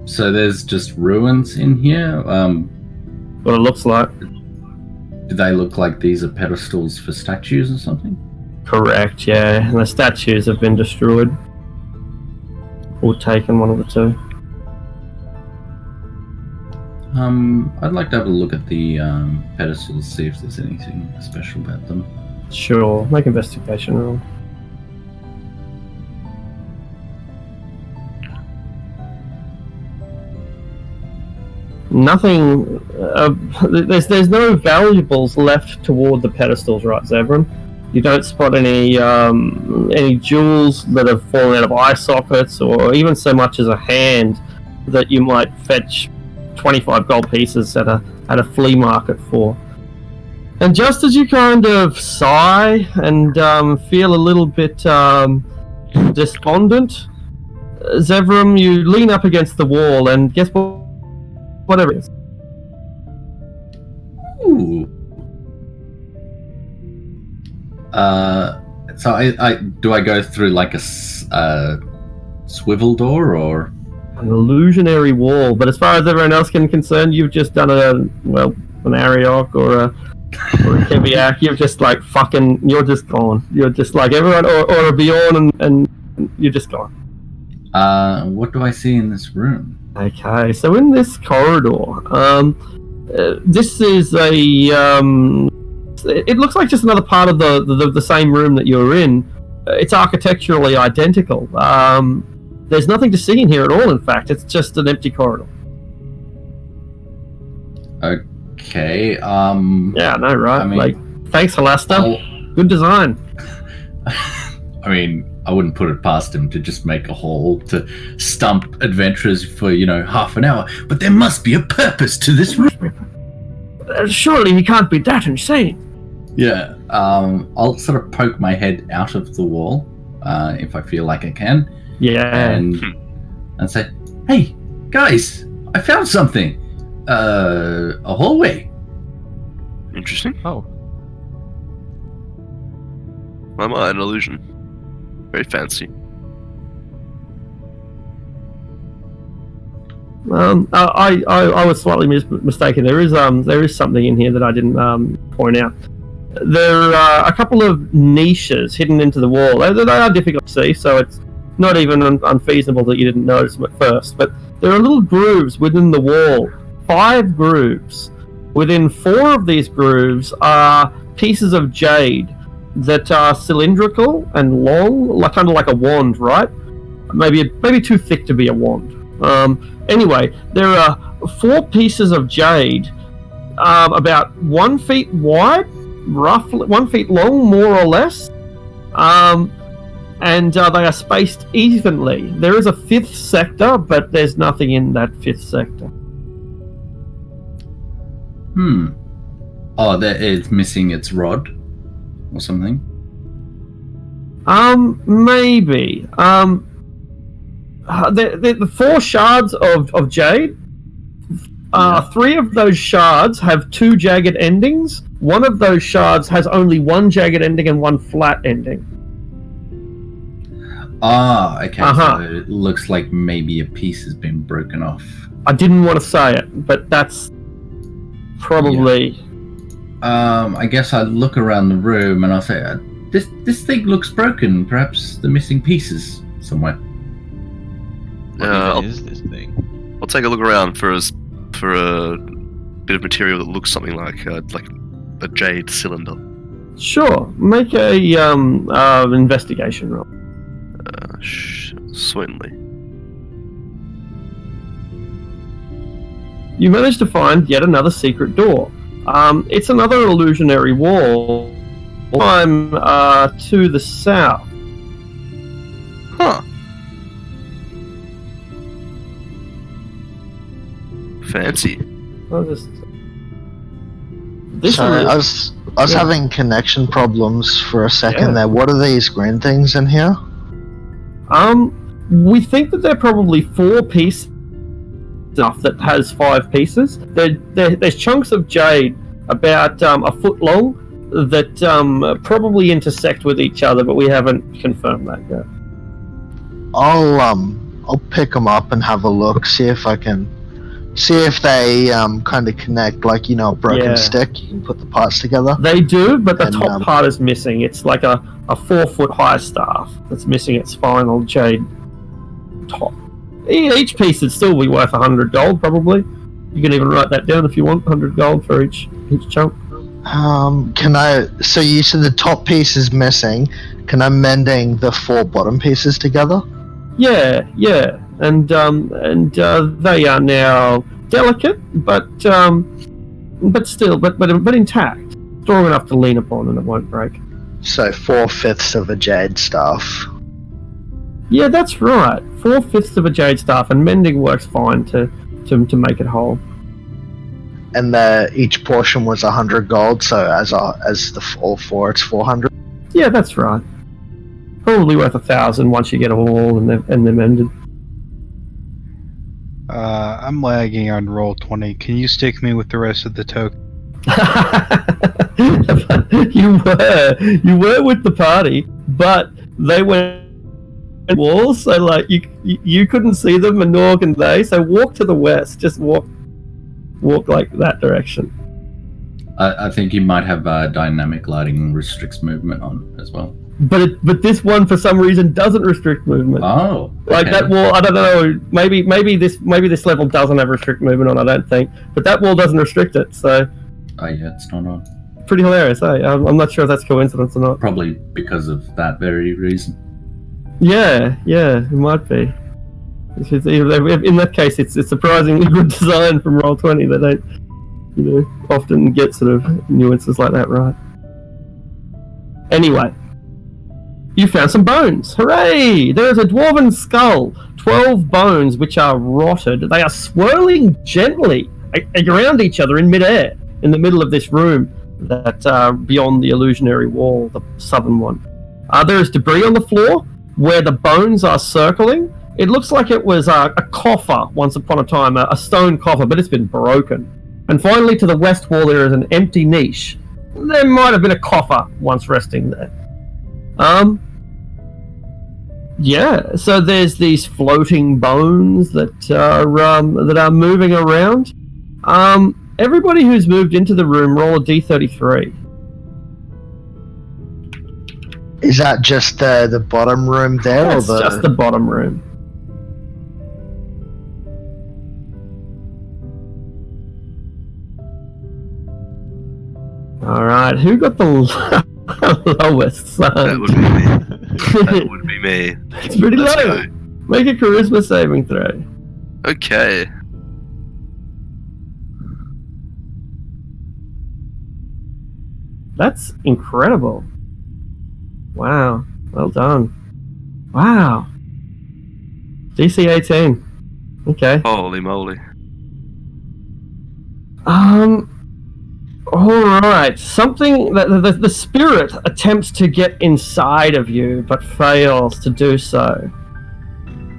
E: So there's just ruins in here.
A: What it looks like.
E: Do they look like these are pedestals for statues or something?
A: Correct, yeah. And the statues have been destroyed. Or taken, one of the two.
E: I'd like to have a look at the pedestals, see if there's anything special about them.
A: Sure, make investigation roll. Nothing. There's no valuables left toward the pedestals, right, Zevran? You don't spot any jewels that have fallen out of eye sockets, or even so much as a hand that you might fetch 25 gold pieces at a flea market for. And just as you kind of sigh and feel a little bit despondent, Zevram, you lean up against the wall, and guess what? Whatever it is.
E: Ooh. So do I go through like a swivel door or
A: an illusionary wall? But as far as everyone else can concern, you've just done an Ariok or a Keviak. You've just you're just gone. You're just like everyone, or a Bjorn, and you're just gone.
E: What do I see in this room?
A: Okay, so in this corridor, this is it looks like just another part of the same room that you're in. It's architecturally identical. There's nothing to see in here at all, in fact. It's just an empty corridor.
E: Okay,
A: Yeah, I know, right?
E: I mean,
A: thanks, Halasta. Good design.
E: I mean, I wouldn't put it past him to just make a hall to stump adventurers for, half an hour. But there must be a purpose to this room.
A: Surely he can't be that insane.
E: Yeah, I'll sort of poke my head out of the wall, if I feel like I can.
A: Yeah.
E: And say, hey, guys, I found something. A hallway.
G: Interesting.
C: Oh.
G: Am I an illusion? Very fancy.
A: I was slightly mistaken. There is something in here that I didn't point out. There are a couple of niches hidden into the wall. They are difficult to see, so it's not even unfeasible that you didn't notice them at first. But there are little grooves within the wall. 5 grooves. Within 4 of these grooves are pieces of jade that are cylindrical and long, like kind of like a wand, right? Maybe too thick to be a wand. Anyway, there are 4 pieces of jade, about 1 foot wide, roughly 1 foot long, more or less, and they are spaced evenly. There is a 5th sector, but there's nothing in that 5th sector.
E: Oh, it's missing its rod or something.
A: Maybe. The 4 shards of jade. 3 of those shards have 2 jagged endings. 1 of those shards has only 1 jagged ending and 1 flat ending.
E: Ah, okay. So it looks like maybe a piece has been broken off.
A: I didn't want to say it, but that's probably.
E: Yeah. I guess I'd look around the room and I'll say, this thing looks broken. Perhaps the missing pieces somewhere.
C: What is this thing?
G: I'll take a look around for a bit of material that looks something like a jade cylinder.
A: Sure. Make a investigation roll.
G: Certainly.
A: You manage to find yet another secret door. It's another illusionary wall. I'm to the south.
G: Huh. Fancy.
D: Sorry, I was having connection problems for a second there. What are these green things in here?
A: We think that they're probably 4 pieces stuff that has 5 pieces. There's chunks of jade about a foot long that probably intersect with each other, but we haven't confirmed that yet.
D: I'll pick them up and have a look, see if they kind of connect, like, a broken stick. You can put the parts together.
A: They do, but the top part is missing. It's like a 4 foot high staff that's missing its final jade top. Each piece would still be worth 100 gold, probably. You can even write that down if you want, 100 gold for each chunk.
D: So you said the top piece is missing. Can I mending the 4 bottom pieces together?
A: Yeah. And they are now delicate, but still, but intact, strong enough to lean upon, and it won't break.
D: So 4/5 of a jade staff.
A: Yeah, that's right. 4/5 of a jade staff, and mending works fine to make it whole.
D: And each portion was 100 gold, so as all 4, it's 400.
A: Yeah, that's right. Probably worth 1,000 once you get them all and they're mended.
H: I'm lagging on roll 20. Can you stick me with the rest of the token? You were with the party, but they went walls, so like you couldn't see them, and nor can they. So walk to the west. Just walk like that direction.
E: I think you might have dynamic lighting restricts movement on as well.
A: But this one for some reason doesn't restrict movement.
E: Oh, okay.
A: Like that wall, I don't know. Maybe this level doesn't have restrict movement on. I don't think, but that wall doesn't restrict it. So.
E: Oh yeah, it's not on.
A: Pretty hilarious, eh? I'm not sure if that's coincidence or not.
E: Probably because of that very reason.
A: Yeah, it might be. In that case, it's surprisingly good design from Roll20. They don't, often get sort of nuances like that right. Anyway, you found some bones. Hooray! There is a dwarven skull. 12 bones which are rotted. They are swirling gently around each other in midair in the middle of this room that beyond the illusionary wall, the southern one. There is debris on the floor where the bones are circling. It looks like it was a coffer once upon a time, a stone coffer, but it's been broken. And finally, to the west wall, there is an empty niche. There might have been a coffer once resting there. Yeah, so there's these floating bones that are moving around. Everybody who's moved into the room, roll a d33.
D: Is that just the bottom room there,
A: That's
D: or
A: just the bottom room. Alright, who got the lowest,
G: That
A: son?
G: would be me. That would be me.
A: It's pretty
G: Let's
A: low.
G: go.
A: Make a charisma saving throw.
G: Okay.
A: That's incredible. Wow. Well done. Wow. DC 18. Okay.
G: Holy moly.
A: Alright. Something that the spirit attempts to get inside of you, but fails to do so.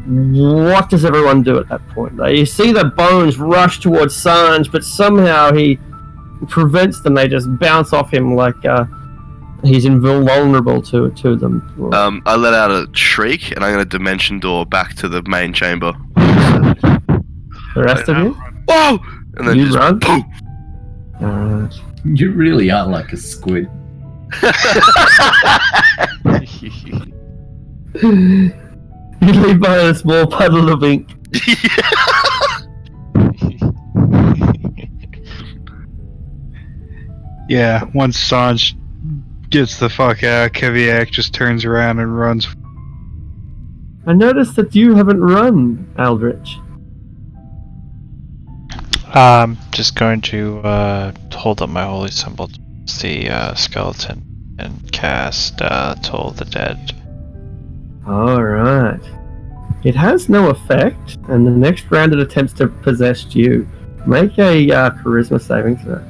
A: What does everyone do at that point? You see the bones rush towards Sanj, but somehow he prevents them. They just bounce off him like he's invulnerable to them.
G: I let out a shriek, and I'm going to dimension door back to the main chamber.
A: The rest of you?
G: Whoa! And then
A: You
G: just
A: run?
G: boom!
E: You really are like a squid.
A: You leave behind a small puddle of ink.
I: Yeah, once Sanj gets the fuck out, Keviak just turns around and runs.
A: I noticed that you haven't run, Aldrich.
F: Just going to hold up my holy symbol to the skeleton and cast Toll the Dead.
A: Alright. It has no effect, and the next round it attempts to possess you. Make a charisma saving throw.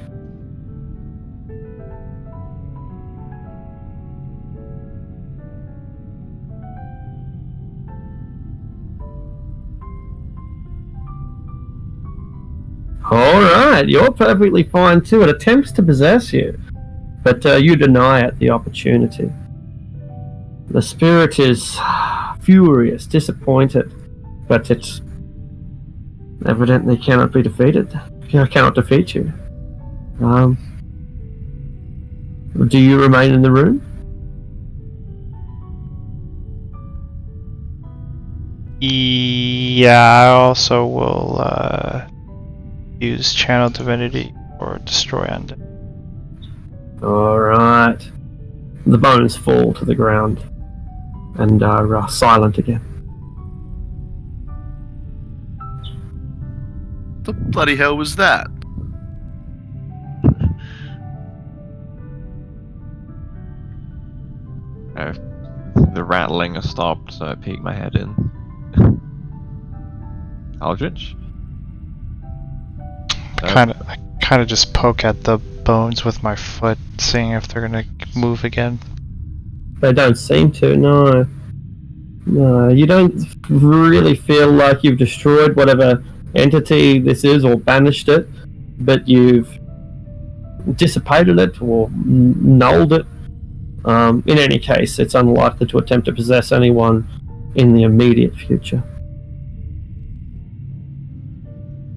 A: Alright, you're perfectly fine too. It attempts to possess you, but you deny it the opportunity. The spirit is furious, disappointed, but it evidently cannot be defeated. Cannot defeat you. Do you remain in the room?
F: Yeah, I also will use Channel Divinity or Destroy Undead.
A: Alright. The bones fall to the ground and are silent again.
G: The bloody hell was that?
C: The rattling has stopped, so I peek my head in. Aldrich?
F: I kind of just poke at the bones with my foot, seeing if they're gonna move again.
A: They don't seem to, no. No, you don't really feel like you've destroyed whatever entity this is or banished it, but you've dissipated it or nulled it. In any case, it's unlikely to attempt to possess anyone in the immediate future.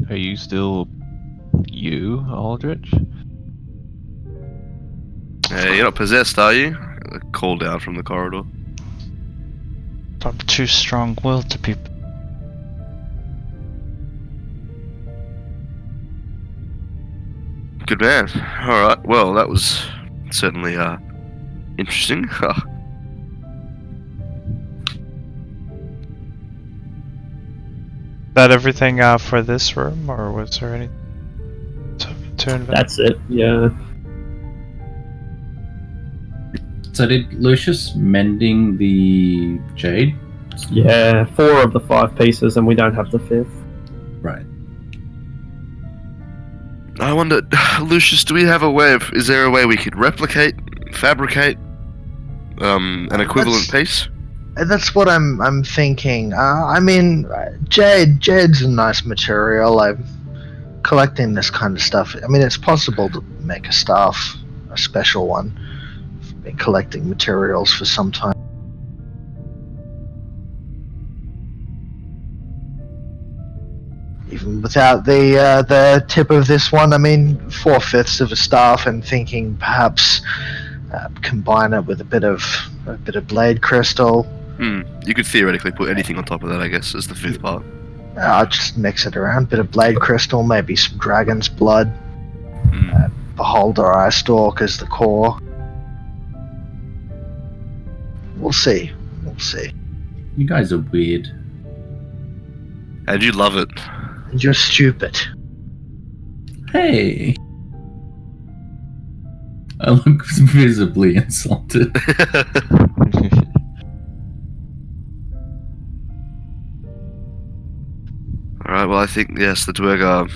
C: Are you still you, Aldrich?
G: Hey, you're not possessed, are you? A call down from the corridor.
F: I'm too strong-willed to be.
G: Good man. Alright, well, that was certainly interesting.
F: Is that everything for this room, or was there any to invent?
A: That's it, yeah.
E: So did Lucius mending the jade?
A: Yeah, 4 of the 5 pieces, and we don't have the 5th.
E: Right.
G: I wonder, Lucius, do we have a way of... Is there a way we could replicate, fabricate an equivalent piece?
D: That's what I'm thinking. I mean, jade's a nice material. collecting this kind of stuff. I mean, it's possible to make a staff, a special one. I've been collecting materials for some time. Even without the tip of this one, I mean, 4/5 of a staff, and thinking perhaps combine it with a bit of blade crystal.
G: You could theoretically put anything on top of that, I guess, as the 5th part.
D: I'll just mix it around. Bit of blade crystal, maybe some dragon's blood. Beholder eye stalk as the core. We'll see.
E: You guys are weird.
G: And you love it.
D: And you're stupid.
E: Hey! I look visibly insulted.
G: Alright, well, I think, yes, the Dwerga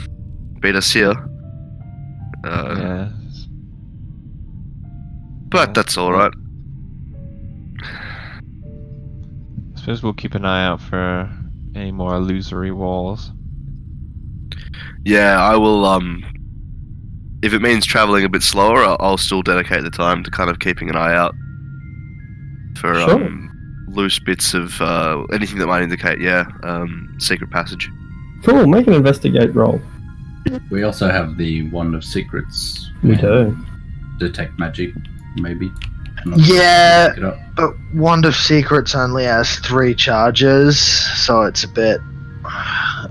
G: beat us here.
C: Yes.
G: But that's alright.
C: I suppose we'll keep an eye out for any more illusory walls.
G: Yeah, I will, if it means travelling a bit slower, I'll still dedicate the time to kind of keeping an eye out for,
H: Sure.
G: Loose bits of, anything that might indicate, secret passage.
H: Cool, make an investigate roll.
E: We also have the Wand of Secrets.
H: We do.
E: Detect magic, maybe.
D: Yeah.
E: Pick it up.
D: But Wand of Secrets only has 3 charges, so it's a bit...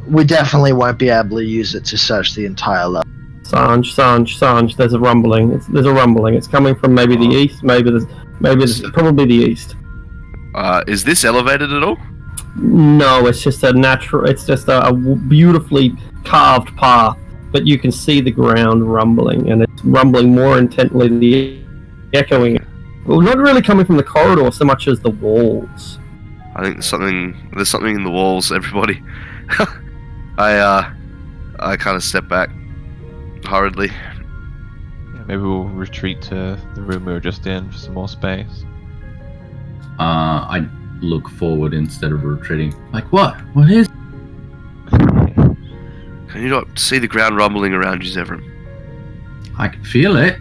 D: We definitely won't be able to use it to search the entire level.
H: Sanj, there's a rumbling. There's a rumbling. It's coming from maybe the east, probably the east.
G: Is this elevated at all?
H: No, it's just a beautifully carved path, but you can see the ground rumbling, and it's rumbling more intently than the echoing. Well, not really coming from the corridor so much as the walls.
G: I think there's something in the walls, everybody. I kind of step back hurriedly.
C: Yeah, maybe we'll retreat to the room we were just in for some more space.
E: I look forward instead of retreating. Like, what? What is?
G: Can you not see the ground rumbling around you, Zevran?
E: I can feel it.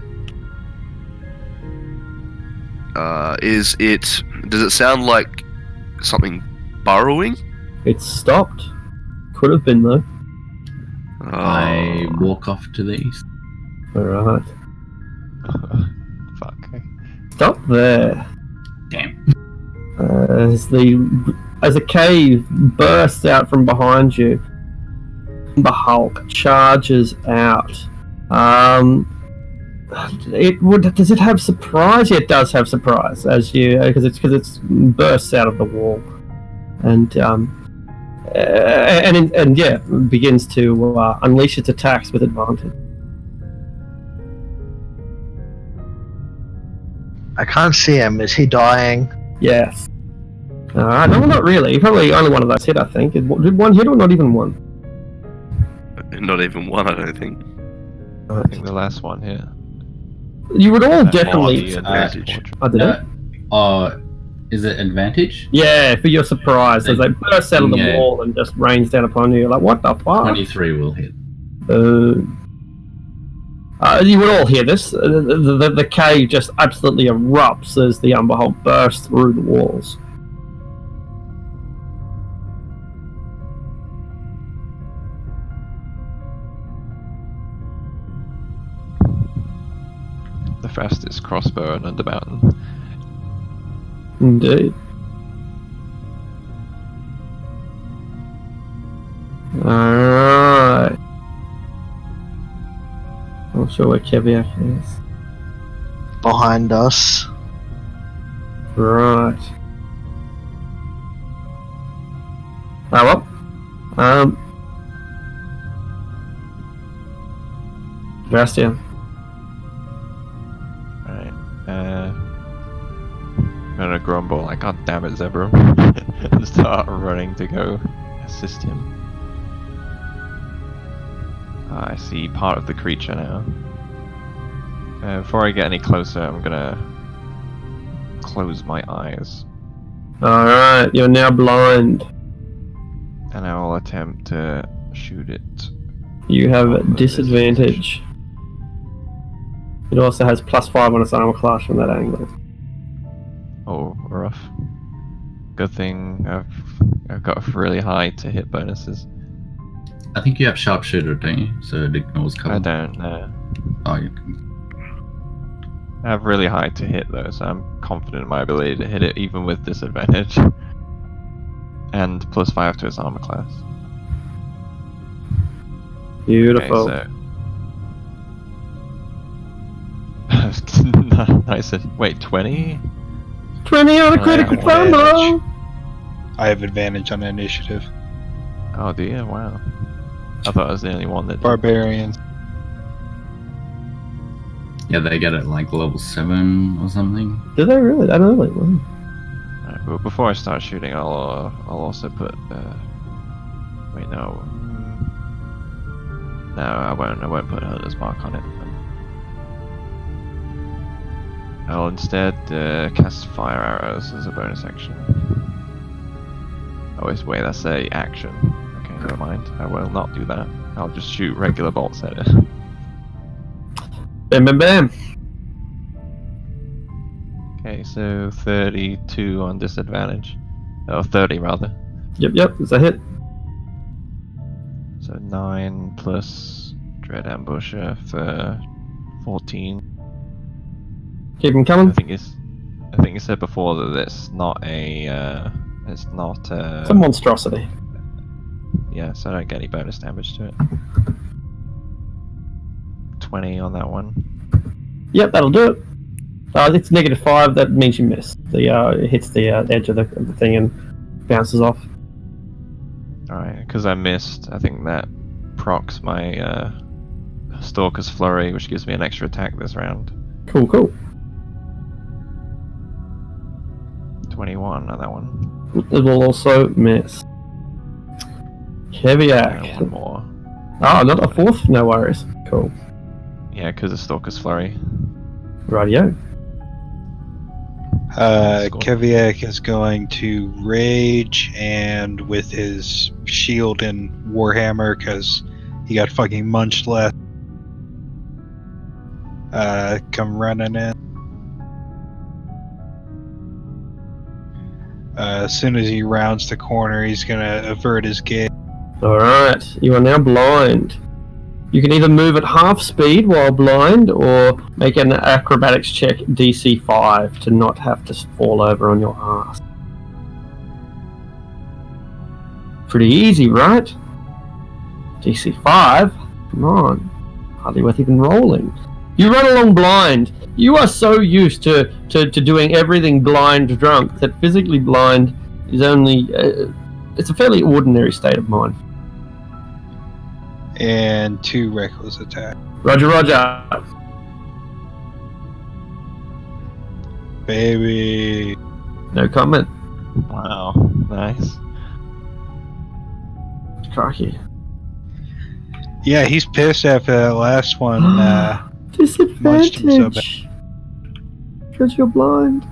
G: Does it sound like something burrowing?
H: It's stopped. Could have been though.
E: I walk off to the east.
H: Alright.
C: Fuck.
H: Stop there.
E: Damn.
H: As a cave bursts out from behind you, the Hulk charges out. Does it have surprise? Yeah, it does have surprise because it's bursts out of the wall, and begins to unleash its attacks with advantage.
D: I can't see him. Is he dying?
H: Yes. No, not really. Probably only one of those hit, I think. Did one hit or not even one?
G: Not even one, I don't think.
C: I think the last one here.
H: You would all
C: That's
H: definitely...
C: the advantage.
H: I don't know.
E: Is it advantage?
H: Yeah, for your surprise, as they burst out of the wall and just rains down upon you. You're like, what the fuck?
E: 23 will hit.
H: You would all hear this. The cave just absolutely erupts as the Umber Hulk bursts through the walls.
C: The fastest crossbow in Undermountain.
H: Indeed. Alright. Not sure where Keviak is.
D: Behind us.
H: Right. Bastian.
C: Right. I'm gonna grumble like, God damn it, Zebra. And start running to go assist him. I see part of the creature now. Before I get any closer, I'm gonna close my eyes.
H: Alright, you're now blind.
C: And I will attempt to shoot it
A: You have disadvantage. It also has +5 on its armor class from that angle.
C: Oh, rough. Good thing I've got really high to hit bonuses.
E: I think you have sharpshooter, don't you? So it ignores cover.
C: I don't know.
E: Oh,
C: I have really high to hit though, so I'm confident in my ability to hit it even with disadvantage. And +5 to its armor class.
A: Beautiful.
C: Okay, so nice. Wait, 20?
A: 20 on a critical fumble!
I: I have advantage on initiative.
C: Oh dear, wow. I thought I was the only one that did.
I: Barbarians.
E: yeah, they get it like level 7 or something.
A: Do they really? I don't know. Wow.
C: Alright, but before I start shooting, I'll also put. Wait, no. No, I won't put Hunter's Mark on it. I'll instead cast fire arrows as a bonus action. Oh, wait, that's a action. Okay, never mind. I will not do that. I'll just shoot regular bolts at it.
A: Bam, bam, bam.
C: Okay, so 32 on disadvantage. Oh, 30 rather.
A: Yep, it's a hit.
C: So 9 plus Dread Ambusher for 14.
A: Keep him
C: I
A: coming.
C: think you said before that it's not a
A: It's a monstrosity.
C: yeah, so I don't get any bonus damage to it. 20 on that one.
A: Yep, that'll do it. It's -5. That means you miss. It hits the edge of the thing and bounces off.
C: Alright, because I missed, I think that procs my Stalker's Flurry, which gives me an extra attack this round.
A: Cool.
C: 21 on that one.
A: It will also miss. Keviak.
C: One more.
A: Oh, not a fourth? No worries. Cool.
C: Yeah, because of Stalker's Flurry.
A: Rightio.
I: Keviak is going to rage and with his shield and warhammer because he got fucking munched last. Come running in. As soon as he rounds the corner, he's gonna avert his gaze.
A: Alright, you are now blind. You can either move at half speed while blind, or make an acrobatics check DC 5 to not have to fall over on your ass. Pretty easy, right? DC 5? Come on. Hardly worth even rolling. You run along blind. You are so used to doing everything blind drunk that physically blind is only... it's a fairly ordinary state of mind.
I: And 2 reckless attack.
A: Roger.
I: Baby.
A: No comment.
C: Wow, nice.
A: Crikey.
I: Yeah, he's pissed after that last one. Munched him so
A: Disadvantage. Because you're blind.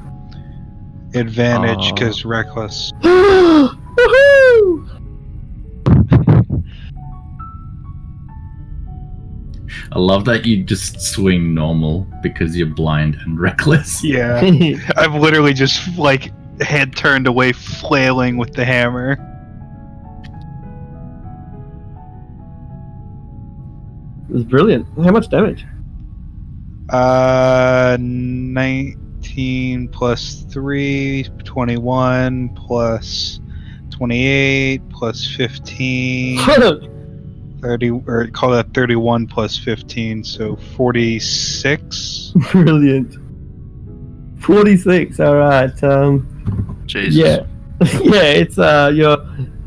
I: Advantage because reckless.
A: Woohoo!
E: I love that you just swing normal because you're blind and reckless.
I: Yeah. I've literally just, like, head turned away flailing with the hammer.
A: It was brilliant. How much damage?
I: 19 plus 3, 21 plus 28 plus 15. 30, or call that 31 plus 15, so 46.
A: Brilliant. 46. All right.
G: Jesus.
A: Yeah. Yeah. It's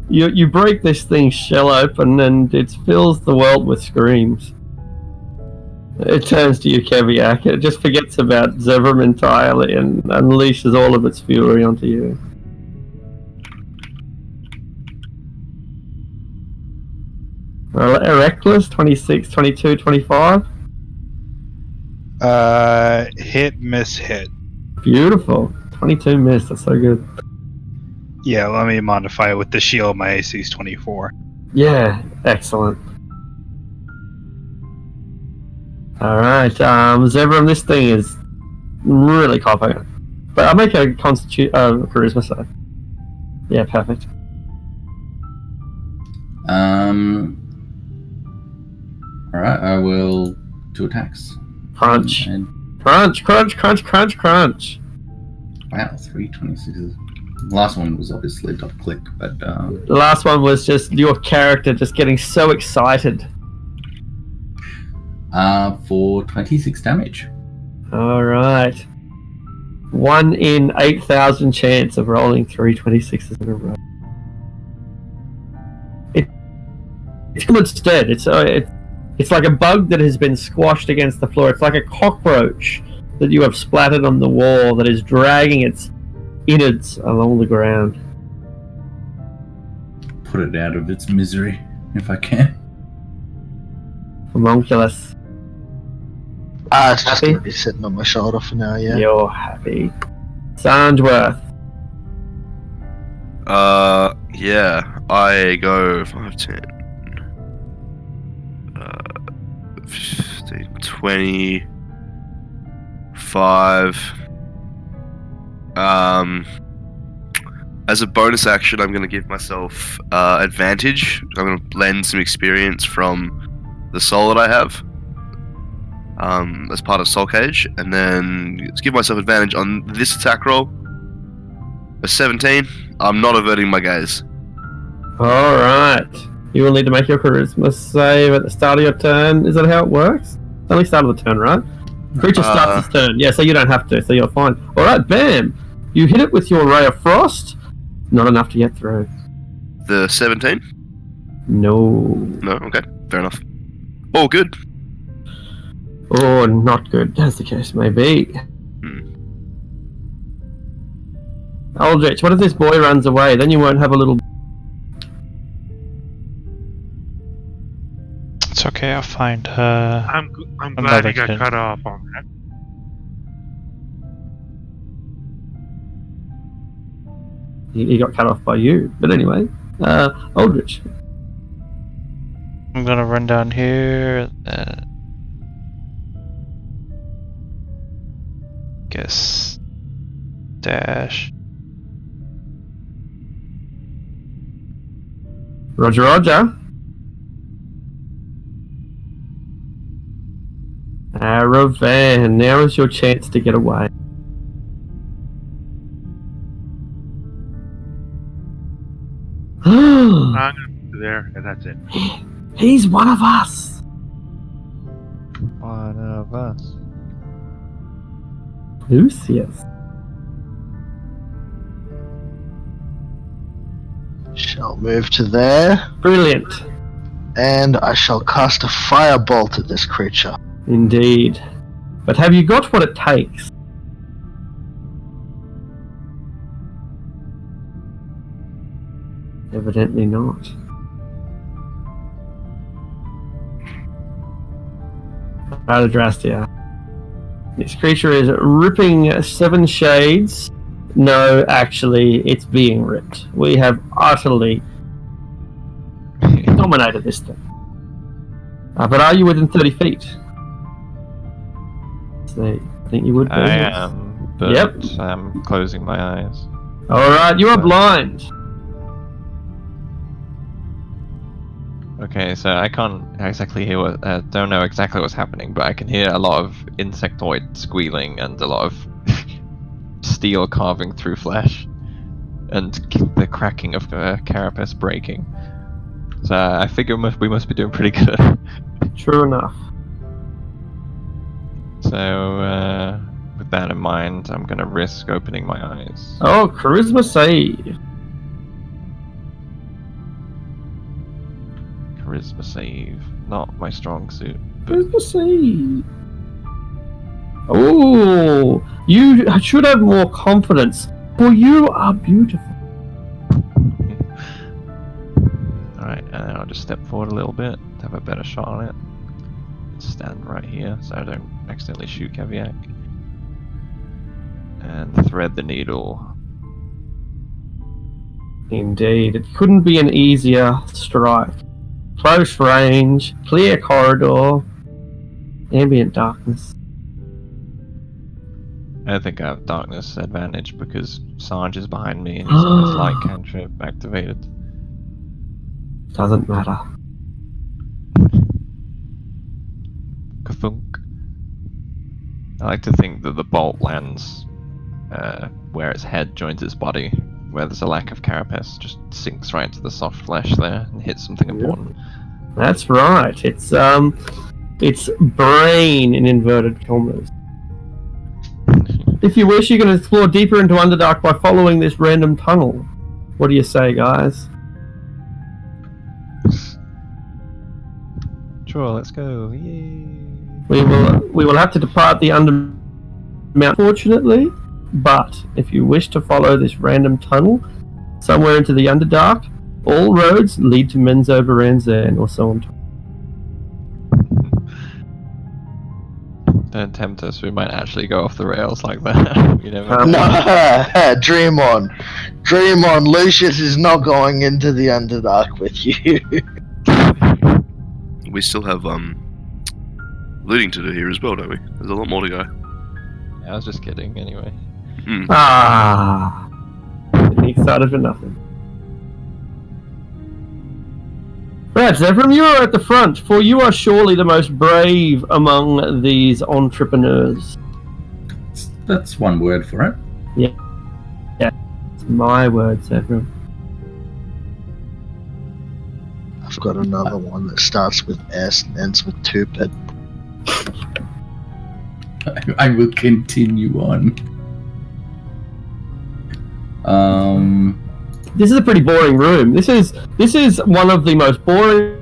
A: you break this thing's shell open and it fills the world with screams. It turns to you, Keviak. It just forgets about Zevram entirely and unleashes all of its fury onto you. Reckless, 26, 22, 25.
I: Hit, miss, hit.
A: Beautiful. 22 missed. That's so good.
I: Yeah, let me modify it with the shield. My AC is 24.
A: Yeah, excellent.
H: Alright, Zevran, this thing is really confident. But I'll make a charisma save. Yeah, perfect.
E: Alright, I will do attacks.
H: Crunch.
E: And
H: Crunch, crunch, crunch, crunch, crunch.
E: wow, 326s. The last one was obviously double click, but
H: The last one was just your character just getting so excited.
E: for 26 damage.
H: Alright. 1 in 8,000 chance of rolling 326s in a row. It's good instead. It's like a bug that has been squashed against the floor. It's like a cockroach that you have splattered on the wall that is dragging its innards along the ground.
E: Put it out of its misery, if I can.
H: Homunculus.
D: It's just
H: Happy?
D: gonna be sitting on my shoulder for now, yeah.
H: You're happy. Sandworth.
G: Yeah, I go 5, 10, 15, 20, 5. As a bonus action, I'm going to give myself advantage. I'm going to lend some experience from the soul that I have as part of Soul Cage, and then give myself advantage on this attack roll. A 17. I'm not averting my gaze.
H: Alright. You will need to make your charisma save at the start of your turn. Is that how it works? It's only start of the turn, right? Creature starts its turn. Yeah, so you don't have to, so you're fine. Alright, bam! You hit it with your Ray of Frost. Not enough to get through.
G: The 17?
H: No.
G: No? Okay. Fair enough. Oh, good.
H: Oh, not good, as the case may be. Aldrich, what if this boy runs away? Then you won't have a little...
F: It's okay, I'll find her.
B: I'm glad he got
F: kid.
B: cut off on that.
H: He got cut off by you. But anyway, Aldrich.
F: I'm gonna run down here. Guess dash.
H: Roger, Roger. Ravan, now is your chance to get away.
B: I'm gonna put it there, and that's it.
H: He's one of us.
C: One of us.
H: Lucius.
D: Shall move to there,
H: Brilliant.
D: and I shall cast a firebolt at this creature.
H: Indeed. But have you got what it takes? Evidently not. Adrastia. This creature is ripping 7 shades. No, actually, it's being ripped. We have utterly dominated this thing. But are you within 30 feet? So, I think you would be.
C: I am, but
H: Yep.
C: I'm closing my eyes.
H: Alright, you are blind.
C: Okay, so I can't exactly hear what, don't know exactly what's happening, but I can hear a lot of insectoid squealing and a lot of steel carving through flesh, and the cracking of the carapace breaking. So I figure we must be doing pretty good.
H: True enough.
C: So with that in mind, I'm gonna risk opening my eyes.
H: Oh, charisma save.
C: Charisma save, not my strong suit. But
H: Charisma save. Oh, you should have more confidence, for you are beautiful.
C: Alright, and then I'll just step forward a little bit to have a better shot on it. Stand right here so I don't accidentally shoot Kaviak. And thread the needle.
H: Indeed, it couldn't be an easier strike. Close range, clear corridor.
A: Ambient darkness.
C: I think I have darkness advantage because Sarge is behind me and he's got his light cantrip activated.
A: Doesn't matter.
C: Kathunk. I like to think that the bolt lands where its head joins its body, where there's a lack of carapace, just sinks right into the soft flesh there and hits something important.
A: That's right. It's brain in inverted commas. If you wish, you can explore deeper into Underdark by following this random tunnel. What do you say, guys?
C: Sure, let's go. Yay.
A: We will have to depart the Undermountain, fortunately, but if you wish to follow this random tunnel somewhere into the Underdark, all roads lead to Menzo Baranzan or so on.
C: Don't tempt us, we might actually go off the rails like that. You never know.
D: No, dream on. Dream on. Lucius is not going into the Underdark with you.
G: We still have looting to do here as well, don't we? There's a lot more to go.
C: Yeah, I was just kidding anyway.
A: Getting excited for nothing. Right, Zevram, you are at the front, for you are surely the most brave among these entrepreneurs.
E: That's one word for it.
A: Yeah, it's my word, Zevram.
D: I've got another one that starts with S and ends with Tupid.
E: I will continue on.
A: This is a pretty boring room. This is one of the most boring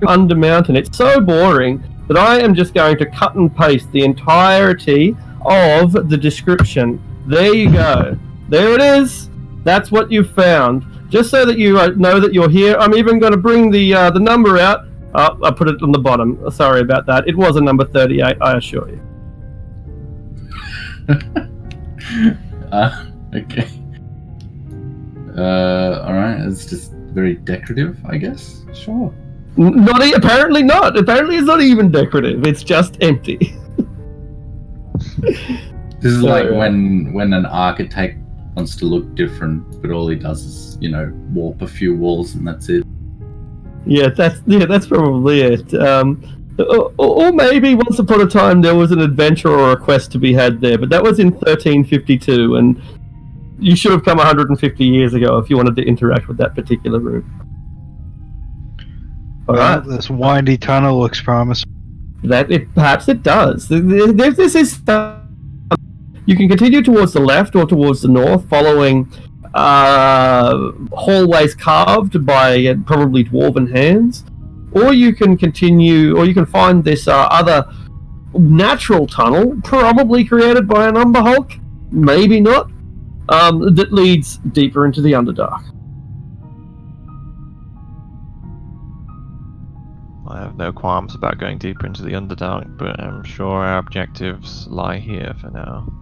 A: Undermountain. It's so boring that I am just going to cut and paste the entirety of the description. There you go. There it is. That's what you found. Just so that you know that you're here. I'm even going to bring the number out. I put it on the bottom. Sorry about that. It was a number 38, I assure you.
E: Okay. Alright, it's just very decorative, I guess. Sure.
A: Apparently not. Apparently it's not even decorative. It's just empty.
E: This is like when an architect wants to look different, but all he does is, warp a few walls and that's it.
A: Yeah, that's probably it. Or maybe once upon a time there was an adventure or a quest to be had there, but that was in 1352, and you should have come 150 years ago if you wanted to interact with that particular room. Alright.
I: This windy tunnel looks promising.
A: Perhaps it does. This is you can continue towards the left or towards the north, following hallways carved by probably dwarven hands, or you can continue, or you can find this other natural tunnel, probably created by an Umber Hulk, maybe not, that leads deeper into the Underdark.
C: I have no qualms about going deeper into the Underdark, but I'm sure our objectives lie here for now.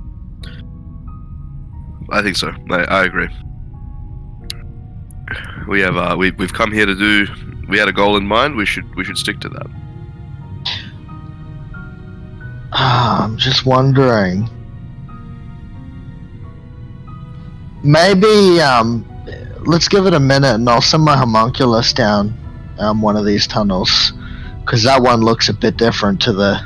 G: I think so. I agree. We have we've come here to do. We had a goal in mind. We should stick to that.
D: I'm just wondering. Maybe let's give it a minute, and I'll send my homunculus down one of these tunnels, because that one looks a bit different to the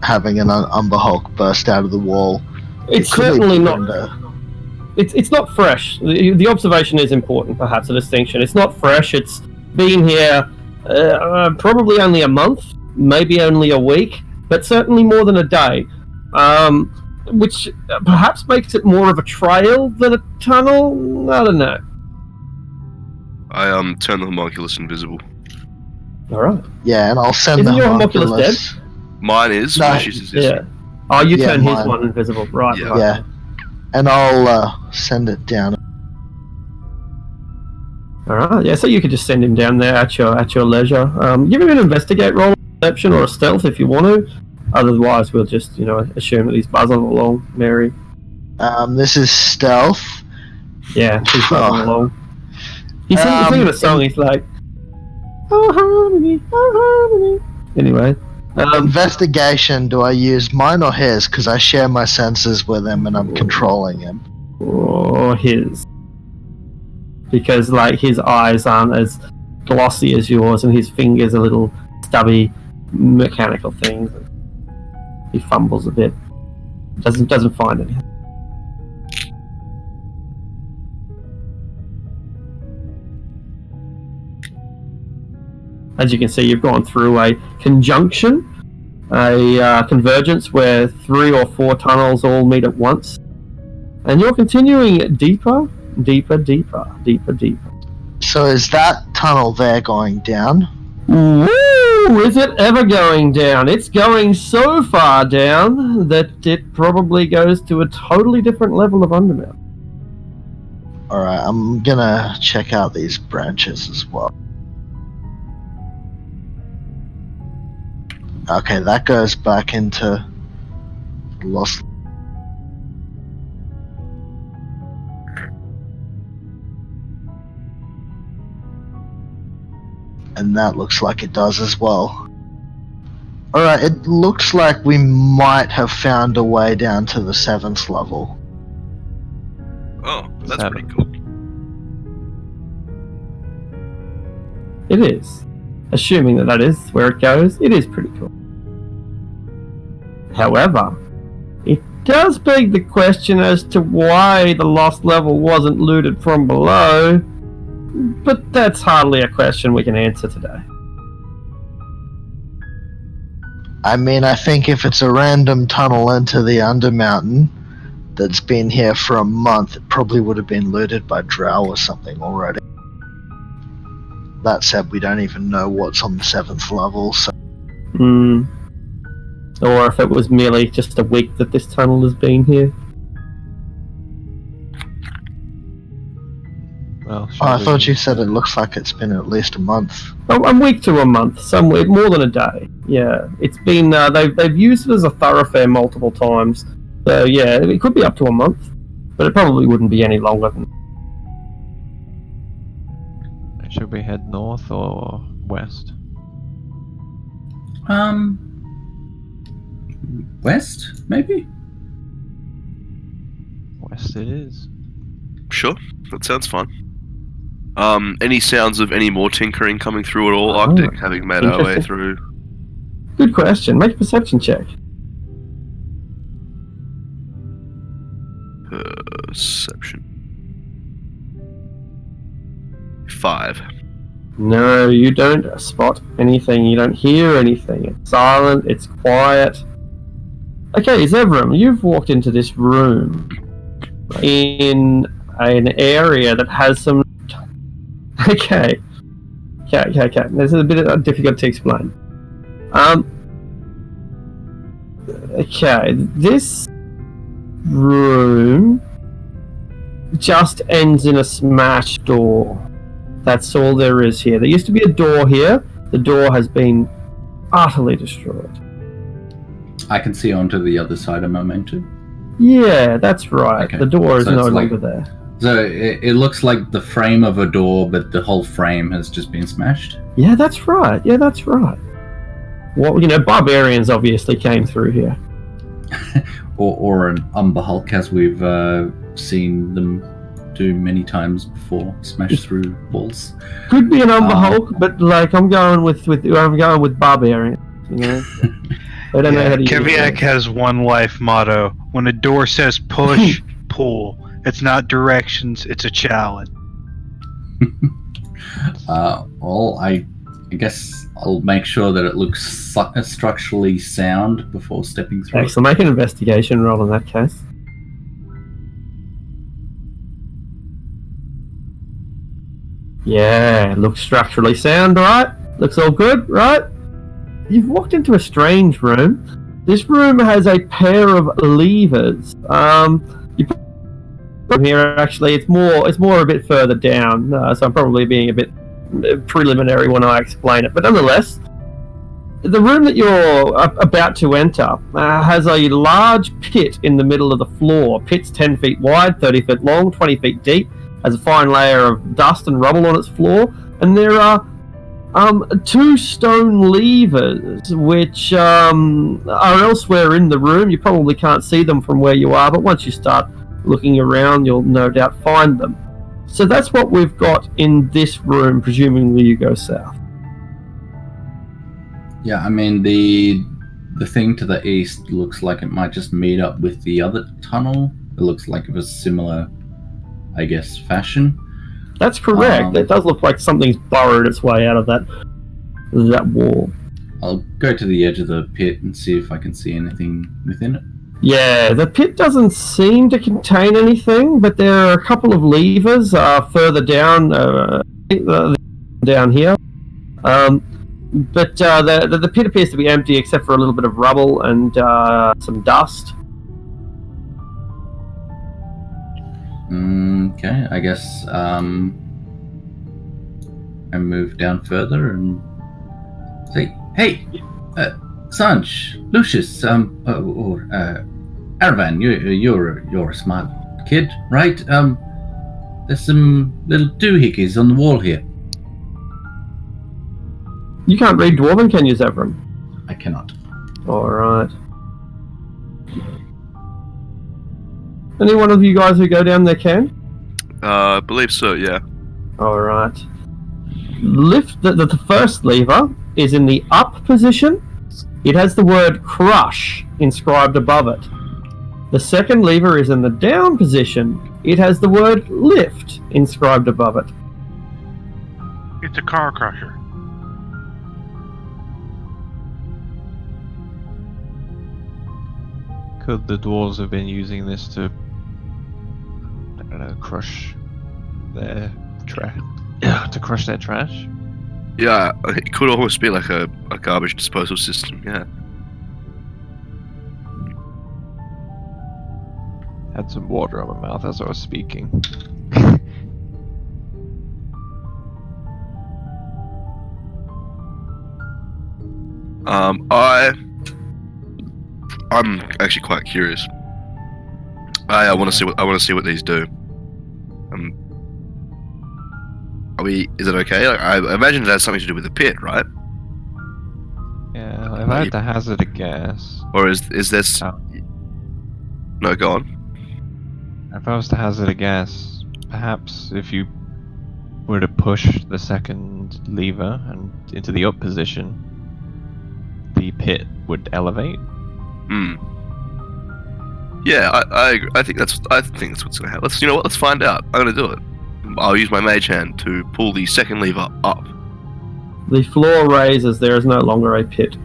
D: having an Umber Hulk burst out of the wall.
A: It's certainly not. It's not fresh. The observation is important, perhaps a distinction. It's not fresh. It's been here probably only a month, maybe only a week, but certainly more than a day, which perhaps makes it more of a trail than a tunnel. I don't know.
G: I turn the homunculus invisible.
A: All right.
D: Yeah, and I'll send
A: Isn't
D: the
A: your
D: homunculus.
A: homunculus dead?
G: Mine is.
D: No.
A: Yeah. Oh, you
D: Yeah,
A: turn his
D: mine.
A: one invisible, right?
G: Yeah.
A: Right.
D: Yeah, and I'll send it down.
A: All right. Yeah. So you could just send him down there at your leisure. Give him an investigate roll, perception, or a stealth if you want to. Otherwise, we'll just assume that he's buzzing along, Mary.
D: This is stealth.
A: Yeah, he's buzzing along. He's singing a song. He's like, "Oh honey, oh honey." Anyway,
D: Investigation, do I use mine or his? Because I share my senses with him and I'm controlling him.
A: Or his. Because, like, his eyes aren't as glossy as yours, and his fingers are little stubby mechanical things. He fumbles a bit. Doesn't find anything. As you can see, you've gone through a conjunction, a convergence where 3 or 4 tunnels all meet at once. And you're continuing deeper, deeper, deeper, deeper, deeper.
D: So is that tunnel there going down?
A: Woo! Is it ever going down? It's going so far down that it probably goes to a totally different level of Undermountain.
D: Alright, I'm gonna check out these branches as well. Okay, that goes back into Lost. And that looks like it does as well. Alright, it looks like we might have found a way down to the 7th level.
G: Oh, that's
C: 7.
G: pretty cool.
A: It is. Assuming that is where it goes, it is pretty cool. However, it does beg the question as to why the lost level wasn't looted from below, but that's hardly a question we can answer today.
D: I mean, I think if it's a random tunnel into the Undermountain that's been here for a month, it probably would have been looted by Drow or something already. That said, we don't even know what's on the 7th level, so...
A: Or if it was merely just a week that this tunnel has been here.
C: Well,
D: Oh, I thought you said it looks like it's been at least a month.
A: A week to a month, somewhere more than a day. Yeah, it's been they've used it as a thoroughfare multiple times. So yeah, it could be up to a month, but it probably wouldn't be any longer than.
C: Should we head north or west?
E: West, maybe?
C: West it is.
G: Sure, that sounds fun. Any sounds of any more tinkering coming through at all,
A: Oh,
G: Arctic, having made our way
A: interesting.
G: through?
A: Good question. Make a perception check.
G: Perception. 5.
A: No, you don't spot anything. You don't hear anything. It's silent. It's quiet. Okay, Zevram, you've walked into this room in an area that has some. Okay. This is a bit difficult to explain. Okay, this room just ends in a smashed door. That's all there is here. There used to be a door here. The door has been utterly destroyed.
E: I can see onto the other side of Momentum.
A: Yeah, that's right.
E: Okay.
A: The door is
E: So
A: no
E: it's
A: longer
E: like-
A: there.
E: So it looks like the frame of a door, but the whole frame has just been smashed.
A: Yeah, that's right. Well, barbarians obviously came through here.
E: Or an Umber Hulk, as we've seen them do many times before, smash through walls.
A: Could be an Umber Hulk, but like I'm going with barbarian. You know, I don't know how to use
I: Keviak
A: it.
I: has one life motto: when a door says push, pull. It's not directions; it's a challenge.
E: Well, I guess I'll make sure that it looks structurally sound before stepping through.
A: Excellent. Make an investigation roll in that case. Yeah, looks structurally sound, right? Looks all good, right? You've walked into a strange room. This room has a pair of levers. You from here actually, it's more a bit further down. So I'm probably being a bit preliminary when I explain it. But nonetheless, the room that you're about to enter has a large pit in the middle of the floor. Pit's 10 feet wide, 30 feet long, 20 feet deep. Has a fine layer of dust and rubble on its floor, and there are
H: Two stone levers, which are elsewhere in the room. You probably can't see them from where you are, but once you start looking around, you'll no doubt find them. So that's what we've got in this room, presumably you go south.
E: Yeah, I mean the thing to the east looks like it might just meet up with the other tunnel. It looks like it was similar, I guess, fashion.
H: That's correct. It does look like something's burrowed its way out of that wall.
E: I'll go to the edge of the pit and see if I can see anything within it.
H: Yeah, the pit doesn't seem to contain anything, but there are a couple of levers further down down here. But the pit appears to be empty except for a little bit of rubble and some dust.
E: Okay, I guess I move down further and say, "Hey, Sanj, Lucius, or Aravan, you're a smart kid, right? There's some little doohickeys on the wall here."
H: You can't read Dwarven, can you, Zevran?
E: I cannot.
H: Alright. Any one of you guys who go down there can?
G: I believe so, yeah.
H: Alright. Lift the first lever is in the up position. It has the word crush inscribed above it. The second lever is in the down position. It has the word lift inscribed above it.
B: It's a car crusher.
C: Could the dwarves have been using this to, I don't know, crush their trash? To crush their trash?
G: Yeah, it could almost be like a garbage disposal system, yeah.
C: Had some water on my mouth as I was speaking.
G: I'm actually quite curious. I want to see what these do. Is it okay? Like, I imagine it has something to do with the pit, right?
C: Yeah, if I had to hazard a guess.
G: Or is this?
C: Oh.
G: No, go on.
C: If I was to hazard a guess, perhaps if you were to push the second lever and into the up position, the pit would elevate.
G: Yeah, I think that's what's gonna happen. Let's find out. I'm gonna do it. I'll use my mage hand to pull the second lever up.
H: The floor raises. There is no longer a pit.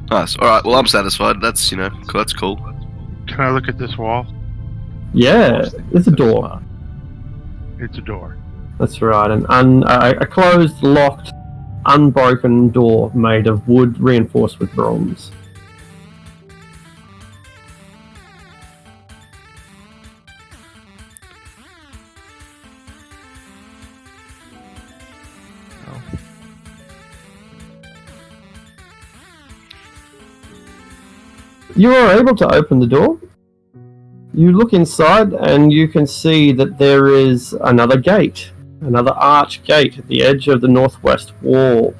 G: Nice. All right. Well, I'm satisfied. That's that's cool.
B: Can I look at this wall?
H: Yeah, it's a door.
B: It's a door.
H: That's right, a closed, locked, unbroken door made of wood reinforced with bronze. You are able to open the door. You look inside and you can see that there is another gate, another arch gate at the edge of the northwest wall.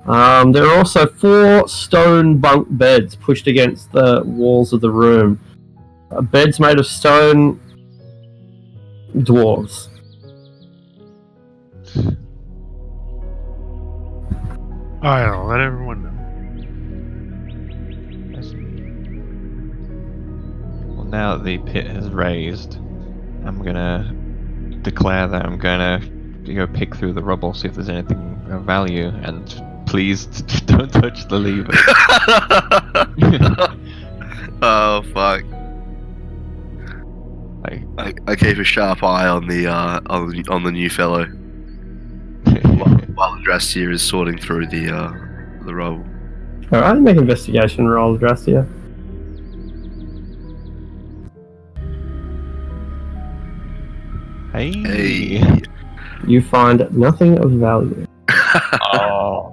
H: There are also 4 stone bunk beds pushed against the walls of the room. Beds made of stone. Dwarves.
B: I'll let everyone know.
C: Well, now that the pit has raised, I'm gonna declare that I'm gonna go pick through the rubble, see if there's anything of value, and please don't touch the lever.
G: Oh fuck! I keep a sharp eye on the new fellow while Drastia is sorting through the rubble.
H: All right, make an investigation roll, Drastia.
C: Hey.
H: You find nothing of value.
C: Oh,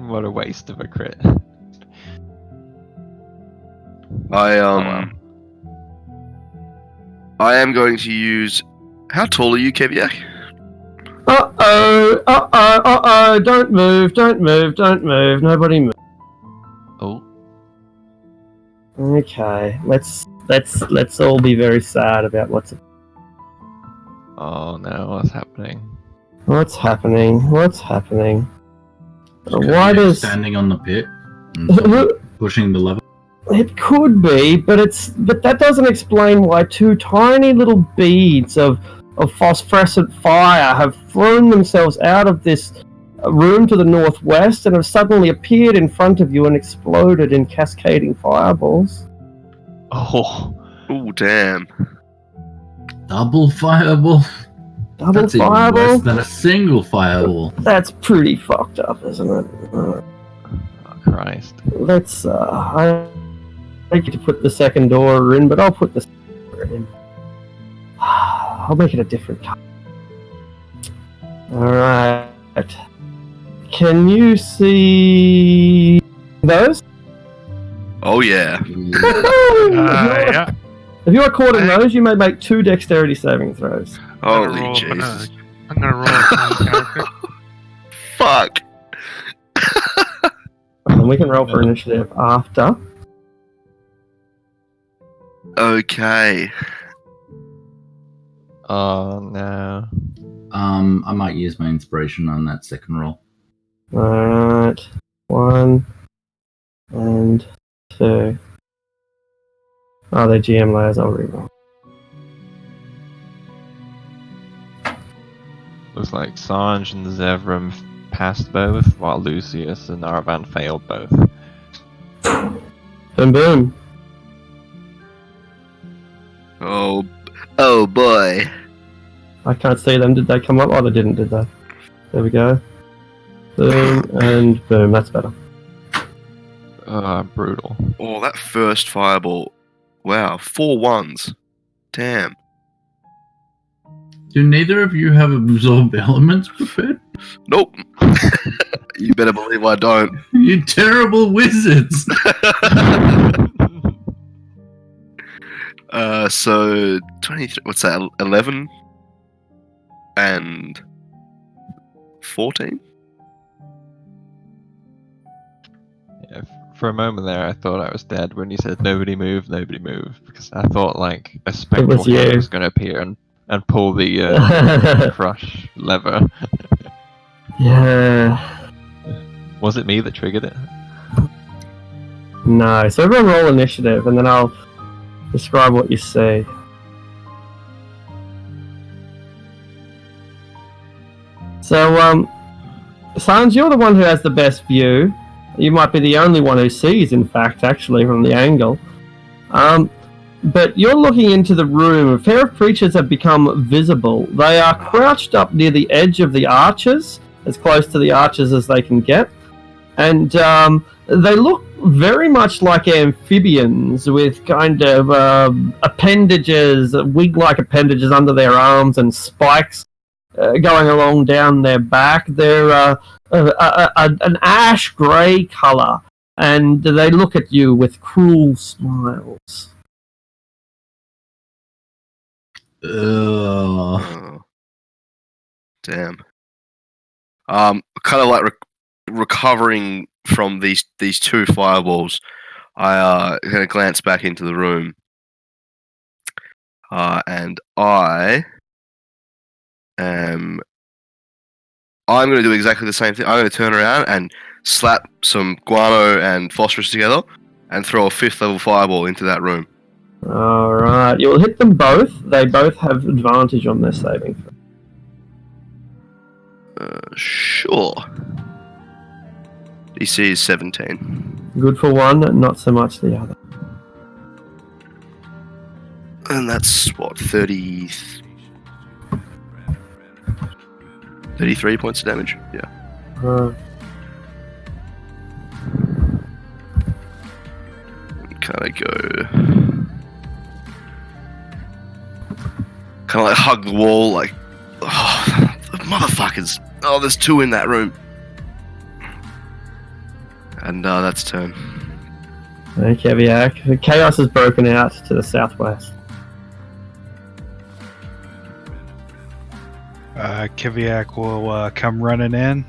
C: what a waste of a crit.
G: I am going to use. How tall are you, Keviak?
A: Don't move, don't move, don't move. Nobody move.
C: Oh,
A: Okay, let's all be very sad about what's
C: oh no, what's happening?
A: happening. What's happening?
E: Just
A: Why
E: Keviak
A: does
E: standing on the pit and someone pushing the lever?
A: it could be, but that doesn't explain why two tiny little beads of phosphorescent fire have thrown themselves out of this room to the northwest and have suddenly appeared in front of you and exploded in cascading fireballs.
C: Oh,
G: Oh, damn.
E: Double fireball?
A: Double
E: That's even
A: fireball?
E: worse than a single fireball.
A: That's pretty fucked up, isn't it?
C: oh Christ.
A: Let's, I like you to put the second door in, but I'll put the second door in. I'll make it a different color. Alright. Can you see those?
G: Oh, yeah.
B: Yeah.
A: If you are caught in those, you may make 2 dexterity saving throws.
G: Holy
B: roll,
G: Jesus.
B: I'm gonna roll a character.
G: Fuck.
A: And we can roll for initiative after.
G: Okay.
C: Oh no.
E: I might use my inspiration on that second roll.
A: Alright. 1 and 2. Oh, they're GM layers, I'll reroll.
C: Looks like Sanj and Zevram passed both, while Lucius and Arvan failed both.
A: Boom boom.
G: Oh boy.
A: I can't see them. Did they come up? Oh, they didn't, did they? There we go. Boom and boom. That's better.
C: Brutal.
G: Oh, that first fireball. Wow, 4 ones. Damn.
E: Do neither of you have absorb elements prepared?
G: Nope. You better believe I don't.
E: You terrible wizards!
G: So 23. What's that? 11 and 14.
C: Yeah, for a moment there, I thought I was dead when you said nobody move, because I thought like a spectral
A: you.
C: hand was going to appear and pull the crush lever.
A: Yeah.
C: Was it me that triggered it?
A: No. So everyone roll initiative, and then I'll describe what you see. So, Sans, you're the one who has the best view. You might be the only one who sees, in fact, actually, from the angle. But you're looking into the room. A pair of creatures have become visible. They are crouched up near the edge of the arches, as close to the arches as they can get. And they look very much like amphibians with kind of appendages, wing-like appendages under their arms and spikes going along down their back. They're an ash grey colour, and they look at you with cruel smiles.
E: Ugh.
G: Oh. Damn. Kind of like recovering from these 2 fireballs, I kind of glance back into the room, and I'm going to do exactly the same thing. I'm going to turn around and slap some guano and phosphorus together and throw a 5th level fireball into that room.
A: Alright, you'll hit them both. They both have advantage on their saving throw.
G: Sure. DC is 17.
A: Good for one, not so much the other.
G: And that's what, 33 points of damage? Yeah. Kind of like hug the wall, like, oh, the motherfuckers. Oh, there's 2 in that room. And that's turn.
A: Okay, Keviak. The chaos has broken out to the southwest.
I: Kiviak will come running in.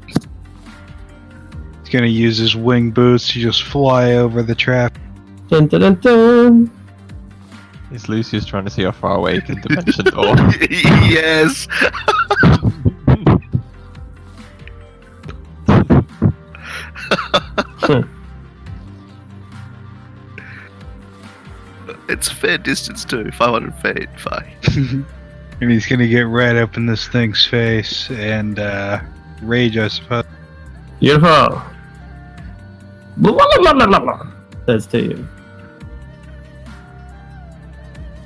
I: He's gonna use his wing boots to just fly over the trap.
A: Dun, dun, dun, dun.
C: Is Lucius trying to see how far away he can dimension door?
G: Yes. It's a fair distance too, 500 feet. Fine.
I: And he's gonna get right up in this thing's face and rage, I suppose.
A: Beautiful. Blah, blah, blah, blah, blah, blah, says to you.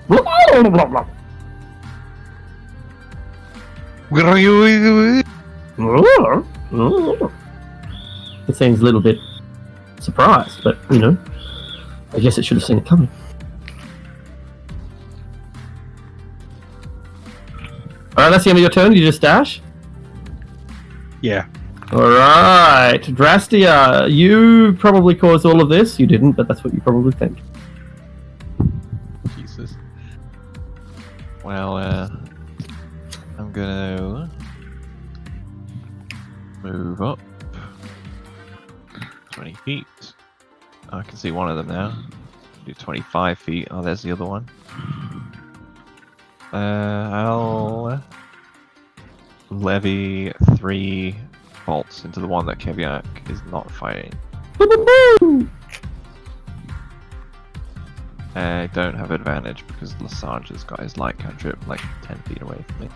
A: Blah, blah, blah, blah, blah. It seems a little bit surprised, but you know, I guess it should have seen it coming. Alright, that's the end of your turn. You just dash?
I: Yeah.
A: Alright, Drastia, you probably caused all of this. You didn't, but that's what you probably think.
C: Jesus. Well, I'm gonna move up 20 feet. I can see one of them now. Do 25 feet. Oh, there's the other one. I'll levy 3 bolts into the one that Keviak is not fighting. I don't have advantage because Lesage has got his light cantrip like 10 feet away from me.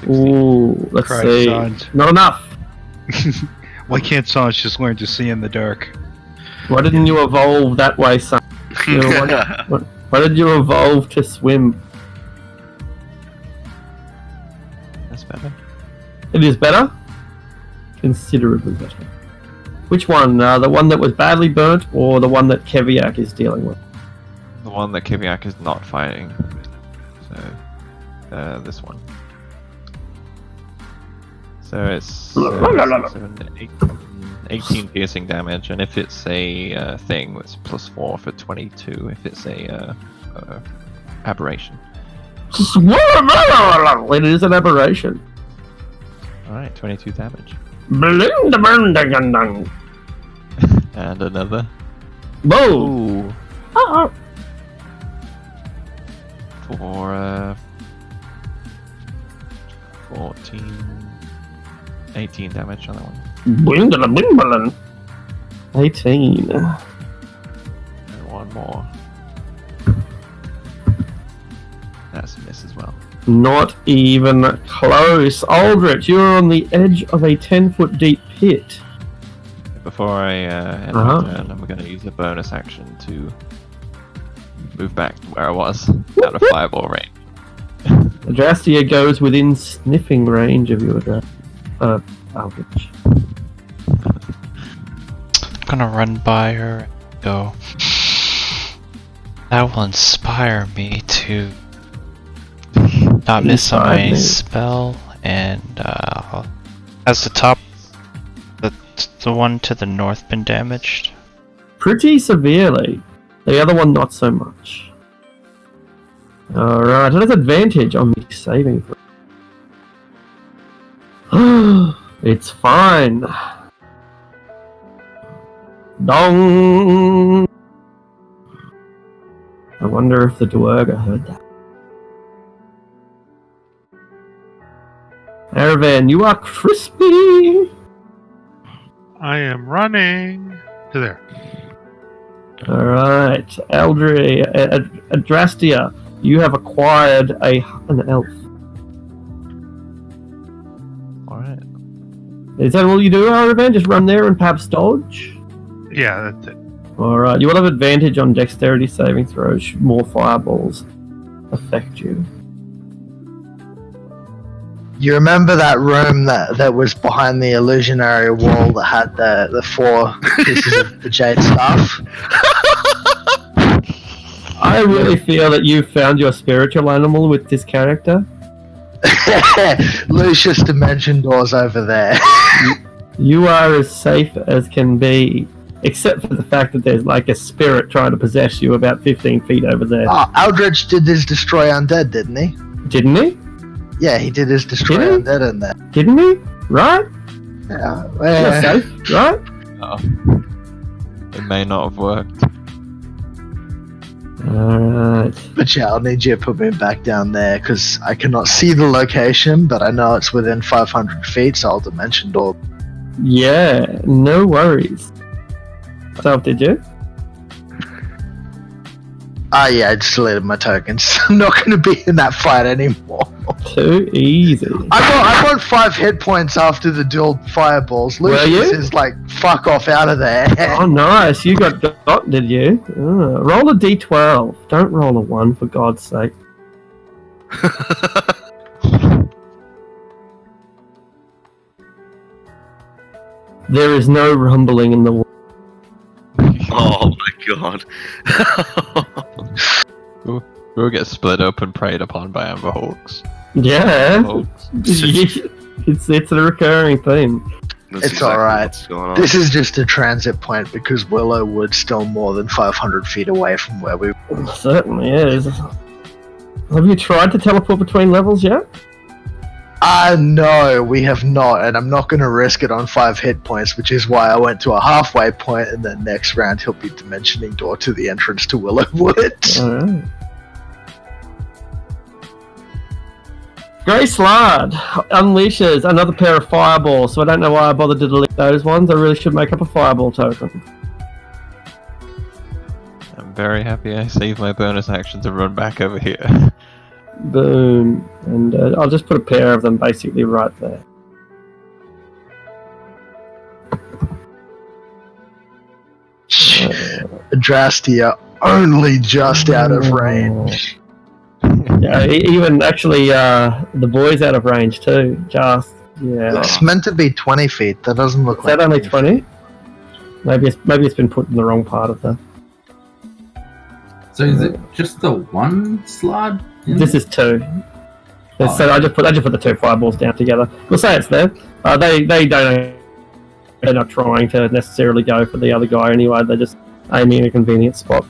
A: Ooh, let's
I: Christ,
A: see.
I: Sanj.
A: Not enough.
I: Why can't Sanj just learn to see in the dark?
A: Why didn't you evolve that way, son? You know, why did you evolve to swim?
C: That's better.
A: It is better? Considerably better. Which one? The one that was badly burnt, or the one that Keviak is dealing with?
C: The one that Keviak is not fighting. So, this one. So it's 18 piercing damage, and if it's a thing, it's +4 for 22. If it's a aberration.
A: It is an aberration.
C: Alright, 22 damage.
A: Whoa!
C: And another.
A: Oh.
C: Ooh. For 18 damage on that one.
A: 18.
C: And one more. That's a miss as well.
A: Not even close. Aldrich, you're on the edge of a 10-foot deep pit.
C: Before I end my turn, I'm going to use a bonus action to move back to where I was, out of fireball range.
A: Adrastia goes within sniffing range of your Aldrich.
F: I'm gonna run by her and go. That will inspire me to not miss on my spell, and has the one to the north been damaged?
A: Pretty severely. The other one not so much. Alright, it has advantage on me saving throw. It's fine. Dong! I wonder if the Dwerga heard that. Aravan, you are crispy!
B: I am running to there.
A: Alright, Eldri, Adrastia, you have acquired an elf.
C: Alright.
A: Is that all you do, Aravan? Just run there and perhaps dodge?
B: Yeah, that's it.
A: Alright, you will have advantage on dexterity saving throws should more fireballs affect you.
D: You remember that room that was behind the illusionary wall that had the 4 pieces of the jade stuff?
A: I really feel that you found your spiritual animal with this character.
D: Lucius Dimension Doors over there.
A: You are as safe as can be. except for the fact that there's like a spirit trying to possess you about 15 feet over there.
D: Oh, Aldrich did his destroy undead, didn't he?
A: Didn't he?
D: Yeah, he did his destroy
A: Did he?
D: undead in there.
A: Didn't he? Right?
D: Yeah.
A: You're safe, right?
C: Oh. It may not have worked.
A: Alright.
D: But yeah, I'll need you to put me back down there because I cannot see the location, but I know it's within 500 feet, so I'll dimension door.
A: Yeah, no worries. So, did you?
D: Yeah, I just deleted my tokens. I'm not going to be in that fight anymore.
A: Too easy.
D: I got 5 hit points after the dual fireballs.
A: Were
D: Lucius
A: you?
D: is like, fuck off out of there.
A: Oh, nice. You got, did you? Roll a d12. Don't roll a 1, for God's sake. There is no rumbling in the water.
G: Oh my god.
C: We'll get split open, preyed upon by amber hawks.
A: Yeah.
C: Hawks.
A: It's a recurring theme.
G: That's
D: It's alright.
G: what's going on.
D: This is just a transit point because Willowwood's still more than 500 feet away from where we
A: It certainly is. Have you tried to teleport between levels yet?
D: No, we have not, and I'm not going to risk it on 5 hit points, which is why I went to a halfway point, and then next round he'll be dimensioning door to the entrance to Willowwood.
A: Alright. Grey Slard unleashes another pair of fireballs, so I don't know why I bothered to delete those ones. I really should make up a fireball token.
C: I'm very happy I saved my bonus action to run back over here.
A: Boom. And I'll just put a pair of them basically right there.
D: Drastia only just out of range.
A: Yeah, even actually the boy's out of range too. Just, yeah.
D: It's meant to be 20 feet. That doesn't look
A: Is
D: like
A: that only 20? Maybe it's been put in the wrong part of the...
E: So is it just the one slot?
A: This is 2. So I just put the 2 fireballs down together. We'll say it's there. They don't. They're not trying to necessarily go for the other guy anyway. They're just aiming a convenient spot.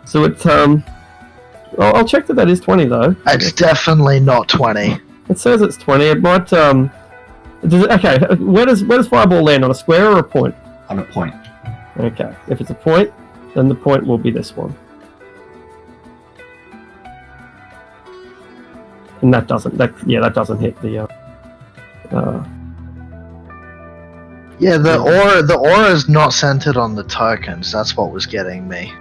A: So it's I'll check that is 20 though.
D: It's definitely not 20.
A: It says it's 20. It might okay. Where does fireball land, on a square or a point?
E: On a point.
A: Okay. If it's a point, then the point will be this one. And that doesn't hit the
D: Yeah, the aura is not centered on the tokens. That's what was getting me.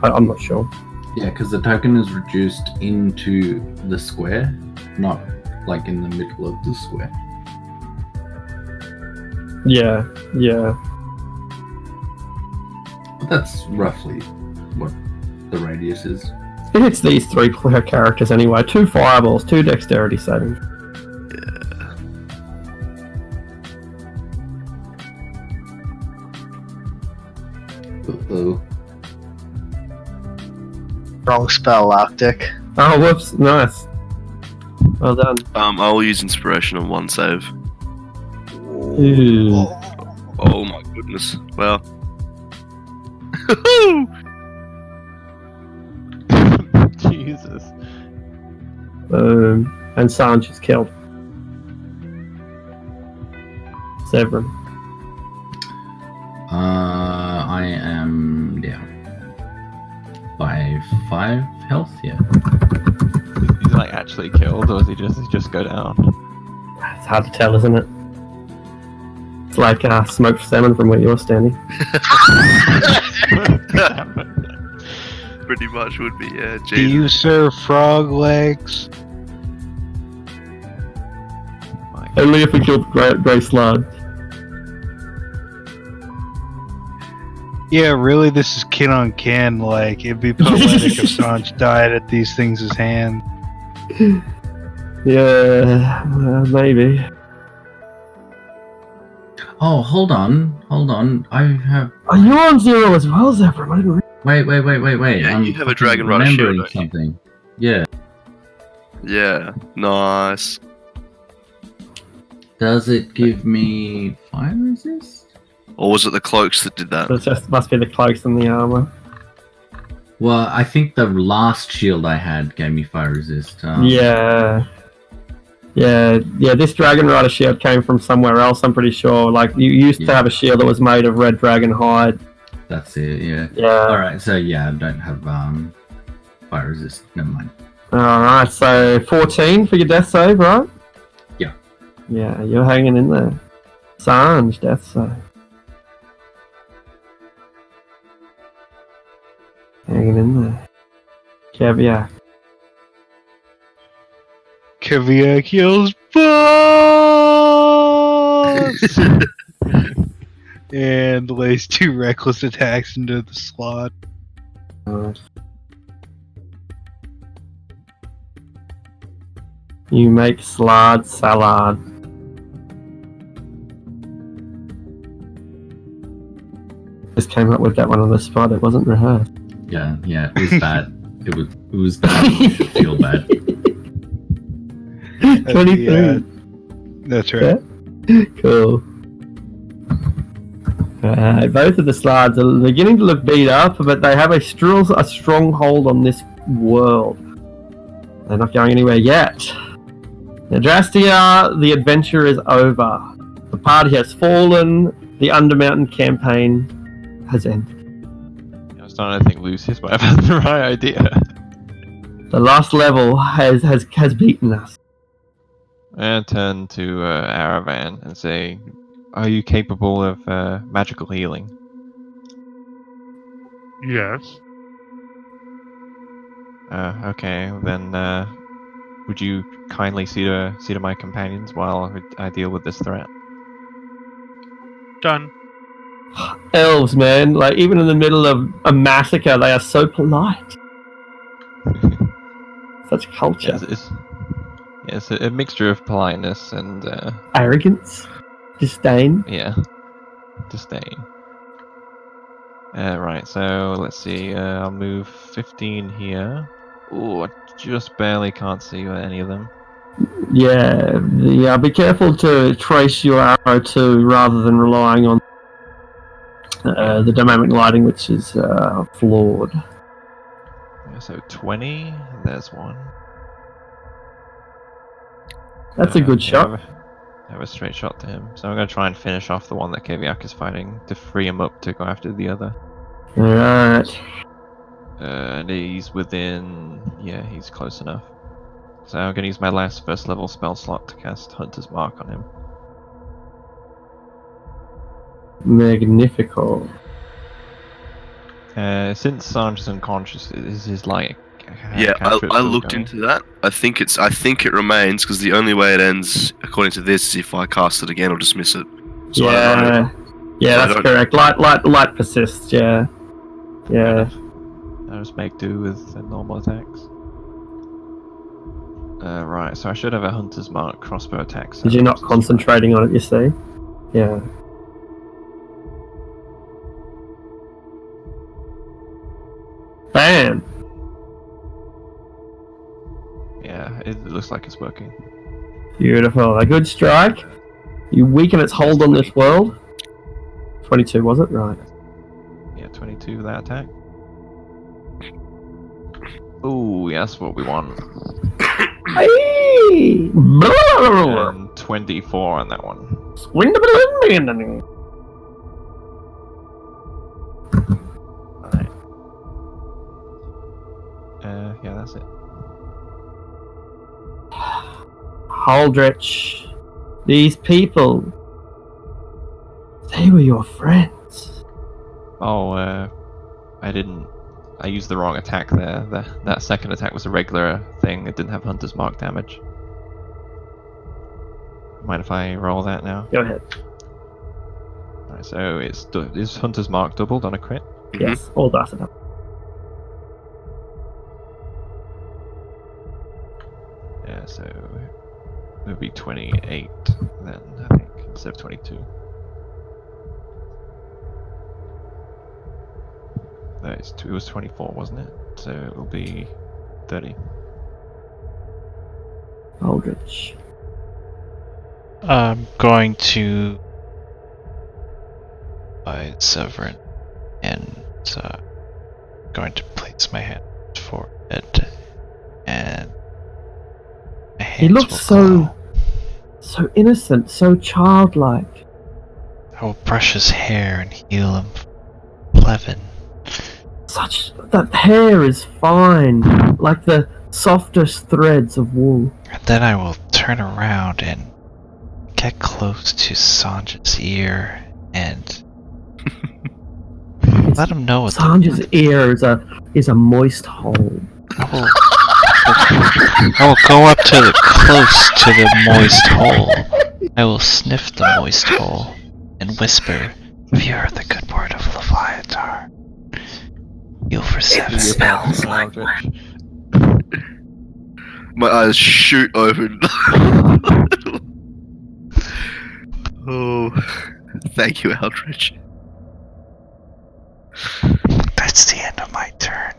A: I'm not sure.
E: Yeah, because the token is reduced into the square, not like in the middle of the square.
A: Yeah.
E: But that's roughly what the radius is.
A: It hits these 3 player characters anyway. 2 fireballs, 2 dexterity savings.
E: Uh-oh.
D: Wrong spell, Arctic.
A: Oh, whoops! Nice. Well done.
G: I'll use inspiration on 1 save.
A: Ooh.
G: Oh my goodness. Well.
C: Jesus.
A: And Sanj is killed. Severin.
E: I am down by 5 health. Yeah.
C: He's like actually killed, or does he just go down?
A: It's hard to tell, isn't it? It's like smoked salmon from where you're standing.
G: Pretty much would be, yeah.
I: Do you serve frog legs?
A: Only if we killed Grey Slug.
I: Yeah, really, this is kin on kin. Like, it'd be poetic if Sanj died at these things' hands.
A: Yeah, maybe.
E: Oh, hold on. I have.
A: Are you on 0 as well, Zephyr? I didn't
E: Wait.
G: Yeah, you have a Dragon Rider shield,
E: remembering
G: don't you?
E: something. Yeah.
G: Yeah, nice.
E: Does it give me fire resist?
G: Or was it the cloaks that did that?
H: So it just must be the cloaks and the armor.
E: Well, I think the last shield I had gave me fire resist.
H: Yeah. This Dragon Rider shield came from somewhere else, I'm pretty sure. Like, you used to have a shield that was made of red dragon hide.
E: That's it, yeah.
H: Yeah.
E: Alright, so yeah, I don't have fire resist. Never mind.
H: Alright, so 14 for your death save, right?
E: Yeah.
H: Yeah, you're hanging in there. Sanj, death save. Hanging in there. Caveat.
I: Caviar kills boss! And lays 2 reckless attacks into the slot.
H: You make slard salad. Just came up with that one on the spot, it wasn't rehearsed.
E: Yeah, it was bad. it was bad. You should feel bad.
H: 23.
I: That's right.
H: Yeah? Cool. Both of the slides are beginning to look beat up, but they have a strong hold on this world. They're not going anywhere yet. Now, Drastia, the adventure is over. The party has fallen. The Undermountain campaign has ended.
C: I was starting to think Lucius might have had the right idea.
H: The last level has beaten us.
C: And turn to Aravan and say, are you capable of magical healing?
B: Yes.
C: Okay, then would you kindly see to my companions while I deal with this threat?
B: Done.
H: Elves, man, like even in the middle of a massacre, they are so polite. Such culture.
C: It's a mixture of politeness and
H: Arrogance. Disdain.
C: yeah, disdain. Right, so let's see. I'll move 15 here. Ooh, I just barely can't see any of them.
H: Yeah, be careful to trace your arrow too, rather than relying on the dynamic lighting, which is flawed.
C: So 20, there's one.
H: That's a good shot.
C: I have a straight shot to him. So I'm going to try and finish off the one that Kaviak is fighting to free him up to go after the other.
H: Alright.
C: And he's within... yeah, he's close enough. So I'm going to use my last first level spell slot to cast Hunter's Mark on him.
H: Magnifico.
C: Since Sanj is unconscious, is his like...
G: Yeah, I looked into that. I think it remains because the only way it ends, according to this, is if I cast it again or dismiss it. So
H: yeah, that's correct. Light persists. Yeah.
C: I just make do with normal attacks. Right, so I should have a Hunter's Mark crossbow attack. So
H: because you're not concentrating on it, you see. Yeah. Bam.
C: Yeah, it looks like it's working.
H: Beautiful. A good strike. You weaken its hold on this world. 22, was it? Right.
C: Yeah, 22 with that attack. Ooh, yeah, that's what we want.
H: Hey!
C: And 24 on that one. Alright. Yeah, that's it.
H: Aldrich, these people, they were your friends.
C: Oh, I used the wrong attack there. That second attack was a regular thing. It didn't have Hunter's Mark damage. Mind if I roll that now?
H: Go ahead.
C: Alright, so is Hunter's Mark doubled on a crit?
H: Yes, all dice it up.
C: Yeah, so it would be 28 then, I think, instead of 22. No, it was 24, wasn't it? So it will be 30.
H: Aldrich.
F: I'm going to by Severin and going to place my hand for it, and my hands
A: He looks
F: will glow.
A: so innocent, so childlike.
F: I will brush his hair and heal him from Levin.
A: That hair is fine, like the softest threads of wool.
F: And then I will turn around and get close to Sanja's ear and let him know what
A: Sanja's ear is a moist hole.
F: I will go up close to the moist hole. I will sniff the moist hole and whisper, "Have you heard the good word of Leviatar? Heal for 7
C: It
F: spells."
C: like
G: My eyes shoot open. Oh, thank you, Eldritch.
F: That's the end of my turn.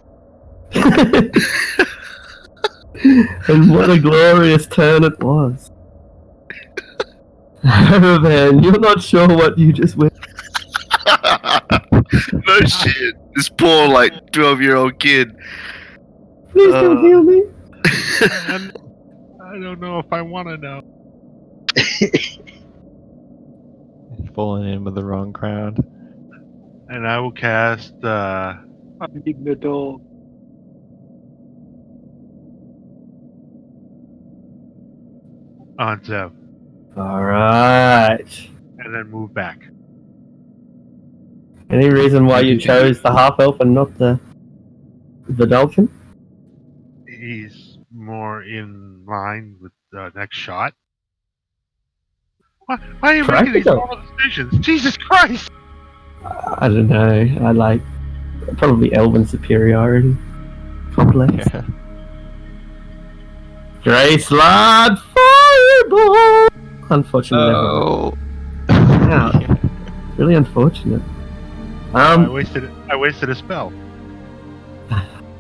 A: And what a glorious turn it was. Man, you're not sure what you just went.
G: No shit. This poor, 12-year-old kid.
A: Please don't heal me.
B: And I don't know if I want to know.
C: falling in with the wrong crowd.
B: And I will cast.
I: I'm eating the dog.
B: On Zev,
A: Alright.
B: and then move back.
A: Any reason why you chose the half elf and not the Dalton?
B: He's more in line with the next shot. Why are you making these
A: Practical.
B: moral decisions? Jesus Christ!
A: I don't know. I like probably elven superiority complex.
C: Yeah.
A: Grace Lord Fireball! Unfortunately.
C: Oh.
A: Yeah. Really unfortunate.
B: I wasted a spell.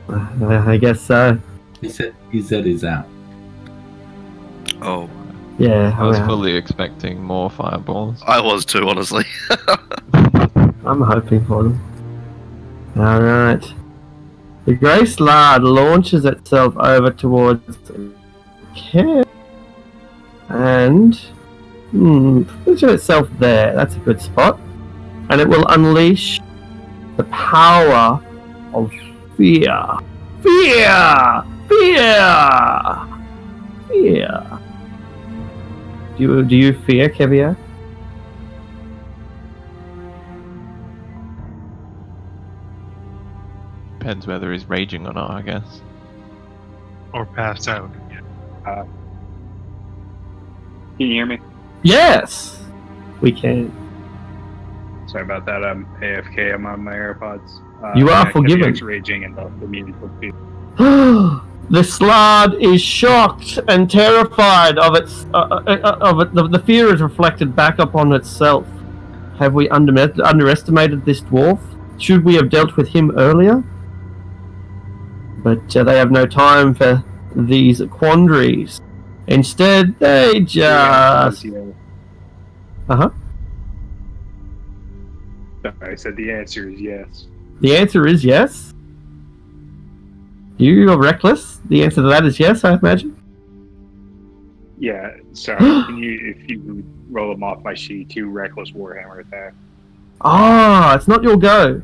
A: I guess so.
E: He said he's out.
G: Oh,
A: Yeah,
C: I was
A: well,
C: fully expecting more fireballs.
G: I was too, honestly.
A: I'm hoping for them. Alright. The Grace Lard launches itself over towards Kev. And position itself there. That's a good spot. And it will unleash the power of fear. Fear! Fear! Fear. Do you fear, Kevia?
C: Depends whether he's raging or not, I guess.
B: Or passed out.
I: Can you hear me?
A: Yes! We can.
I: Sorry about that. I'm AFK. I'm on my AirPods.
A: You are
I: yeah,
A: forgiven.
I: Keviak's raging and the music will be.
A: The Slard is shocked and terrified of its of it. The fear is reflected back upon itself. Have we underestimated this dwarf? Should we have dealt with him earlier? But they have no time for these quandaries. Instead, they just... Uh-huh.
I: Sorry, I said the answer is yes.
A: The answer is yes. You are reckless. The answer to that is yes, I imagine.
I: Yeah, sorry. If you would roll them off my sheet, 2 reckless warhammer attack.
A: Ah, it's not your go.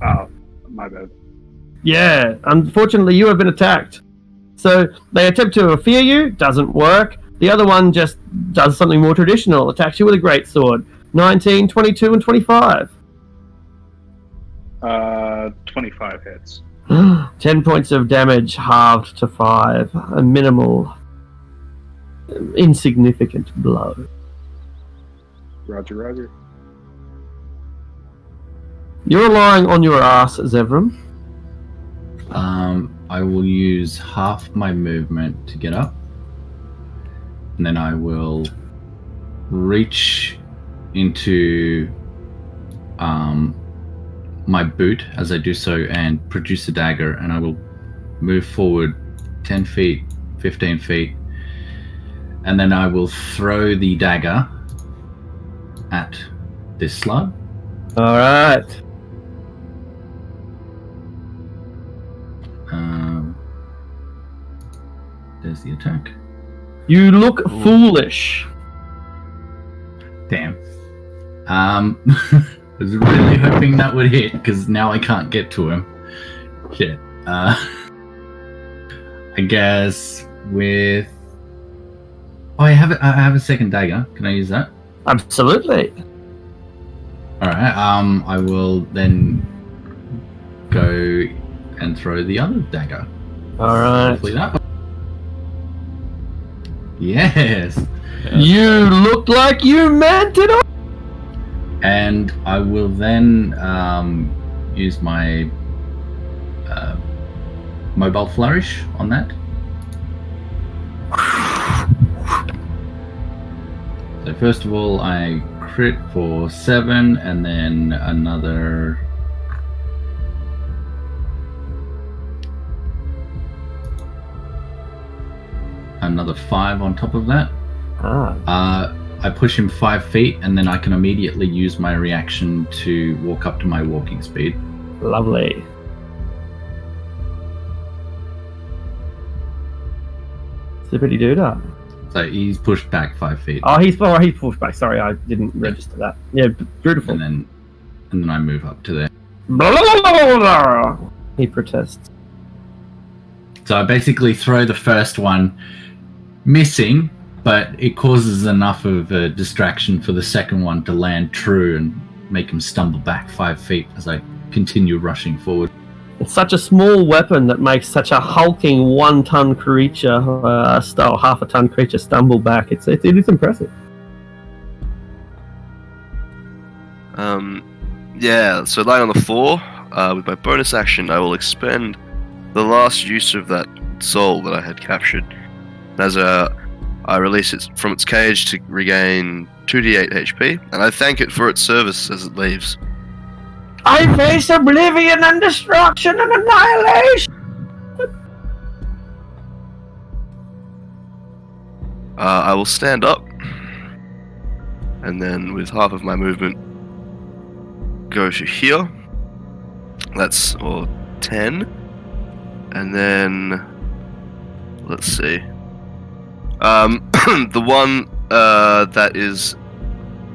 I: Oh, my bad.
A: Yeah, unfortunately you have been attacked. So they attempt to fear you, doesn't work. The other one just does something more traditional, attacks you with a great sword. 19, 22, and 25.
I: 25 hits.
A: 10 points of damage halved to 5. A minimal, insignificant blow.
I: Roger, roger.
A: You're lying on your ass, Zevram.
E: I will use half my movement to get up, and then I will reach into my boot as I do so and produce a dagger, and I will move forward 10 feet, 15 feet, and then I will throw the dagger at this slug.
A: All right.
E: There's the attack.
A: You look foolish.
E: Damn. I was really hoping that would hit, because now I can't get to him. Shit. I guess with... Oh, I have a second dagger. Can I use that?
A: Absolutely.
E: Alright, I will then go and throw the other dagger.
A: All right.
E: Hopefully that one. Yes!
A: You look like you meant it all.
E: And I will then use my mobile flourish on that. So first of all, I crit for 7, and then another... another 5 on top of that. I push him 5 feet, and then I can immediately use my reaction to walk up to my walking speed.
A: Lovely. Zippity doodah.
E: So he's pushed back 5 feet,
A: Oh, he's pushed back. Sorry, I didn't register that. Yeah, beautiful.
E: and then I move up to there.
A: Blah, blah, blah, blah, blah. He protests.
E: So I basically throw the first one, missing, but it causes enough of a distraction for the second one to land true and make him stumble back 5 feet as I continue rushing forward.
A: It's such a small weapon that makes such a hulking 1-ton creature, half-a-ton creature stumble back. It is impressive.
G: Yeah, so lying on the floor, with my bonus action, I will expend the last use of that soul that I had captured. As I release it from its cage to regain 2d8 HP, and I thank it for its service as it leaves.
A: I face oblivion and destruction and annihilation!
G: I will stand up, and then with half of my movement, go to here. That's 10. And then, let's see. The one that is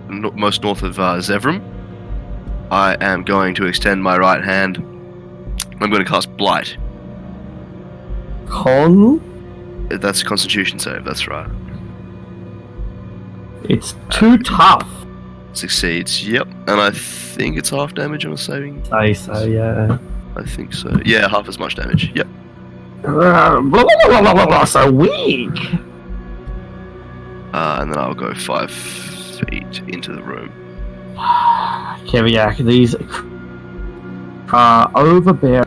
G: most north of Zevram, I am going to extend my right hand. I'm going to cast Blight. That's a Constitution save, that's right.
A: It's too tough.
G: Succeeds, yep. And I think it's half damage on a saving.
A: I say, yeah.
G: I think so. Yeah, half as much damage, yep.
A: Blah, blah, blah, blah, blah, so weak.
G: And then I'll go 5 feet into the room.
A: Keviak, these are overbearing.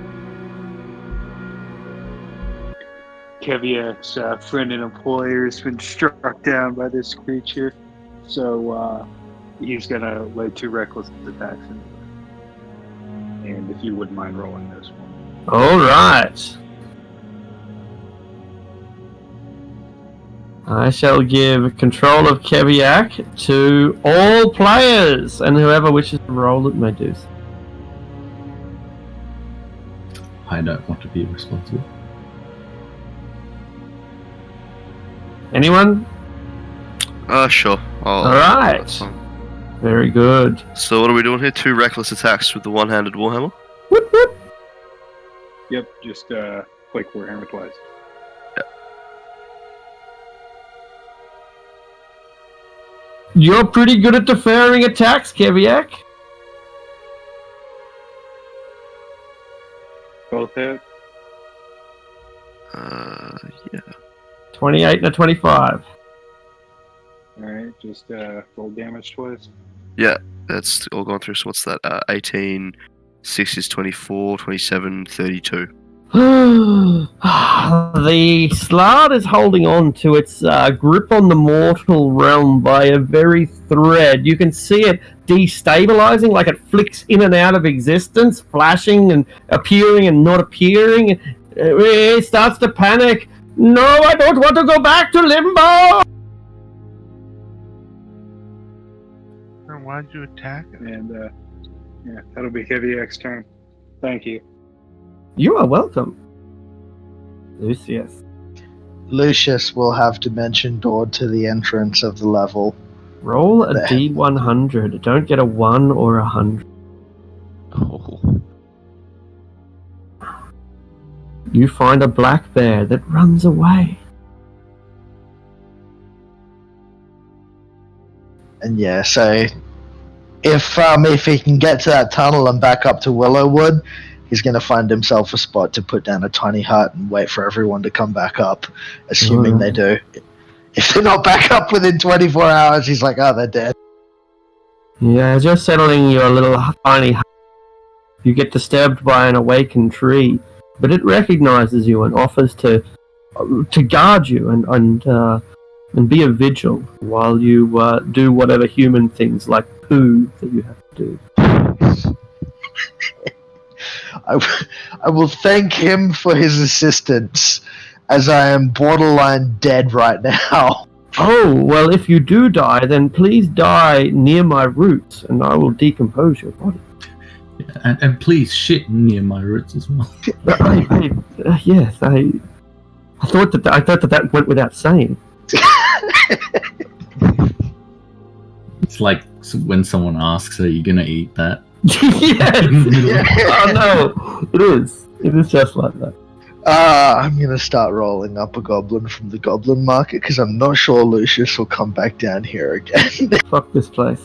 J: Keviak's friend and employer has been struck down by this creature, so he's gonna lay 2 reckless attacks. And if you wouldn't mind rolling this one.
A: Alright. I shall give control of Keviak to all players, and whoever wishes to roll it may do so.
E: I don't want to be responsible.
A: Anyone?
G: Sure.
A: Alright. Very good.
G: So what are we doing here? 2 reckless attacks with the one-handed warhammer?
A: Whoop, whoop.
J: Yep, just click Warhammer twice.
A: You're pretty good at deferring attacks, Keviak.
J: Both hit.
G: Yeah.
A: 28 and a 25.
J: Alright, just roll damage twice.
G: Yeah, that's all gone through. So what's that? 18, 6 is 24, 27, 32.
A: The Slard is holding on to its grip on the mortal realm by a very thread. You can see it destabilizing, like it flicks in and out of existence, flashing and appearing and not appearing. It starts to panic. No, I don't want to go back to limbo!
B: why'd you attack him?
J: And yeah, that'll be Kiviak's turn. Thank you.
A: You are welcome. Lucius.
D: Lucius will have dimension door to the entrance of the level.
A: Roll a
D: There.
A: D100. Don't get a 1 or a 100.
C: Oh.
A: You find a black bear that runs away.
D: And yeah, so if he can get to that tunnel and back up to Willowwood, he's going to find himself a spot to put down a tiny hut and wait for everyone to come back up, assuming they do. If they're not back up within 24 hours, he's like, oh, they're dead.
A: Yeah, as you're settling your little tiny hut, you get disturbed by an awakened tree, but it recognizes you and offers to guard you and be a vigil while you do whatever human things like poo that you have to do.
D: I will thank him for his assistance, as I am borderline dead right now.
A: Oh, well, if you do die, then please die near my roots, and I will decompose your body.
E: And please shit near my roots as well.
A: Yes, I thought that went without saying.
E: It's like when someone asks, are you going to eat that?
A: Yes! Oh no, it is. It is just like that.
D: I'm going to start rolling up a goblin from the goblin market, because I'm not sure Lucius will come back down here again.
A: Fuck this place.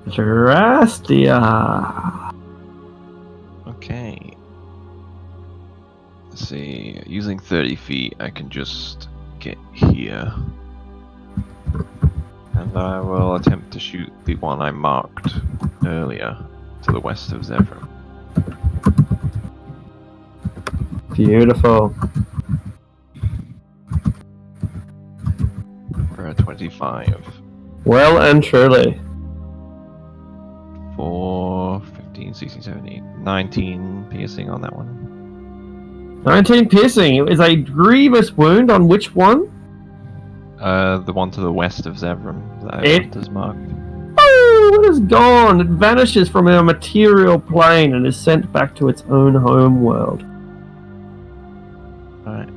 A: Drastia.
C: Okay. Let's see. Using 30 feet, I can just get here. And I will attempt to shoot the one I marked earlier to the west of Zevran.
A: Beautiful.
C: For a 25.
A: Well and truly.
C: For 15, 16, 17, 19 piercing on that one.
A: 19 piercing. It is a grievous wound on which one?
C: The one to the west of Zevran that I has marked.
A: Oh, it is gone. It vanishes from our material plane and is sent back to its own home world.
C: Alright.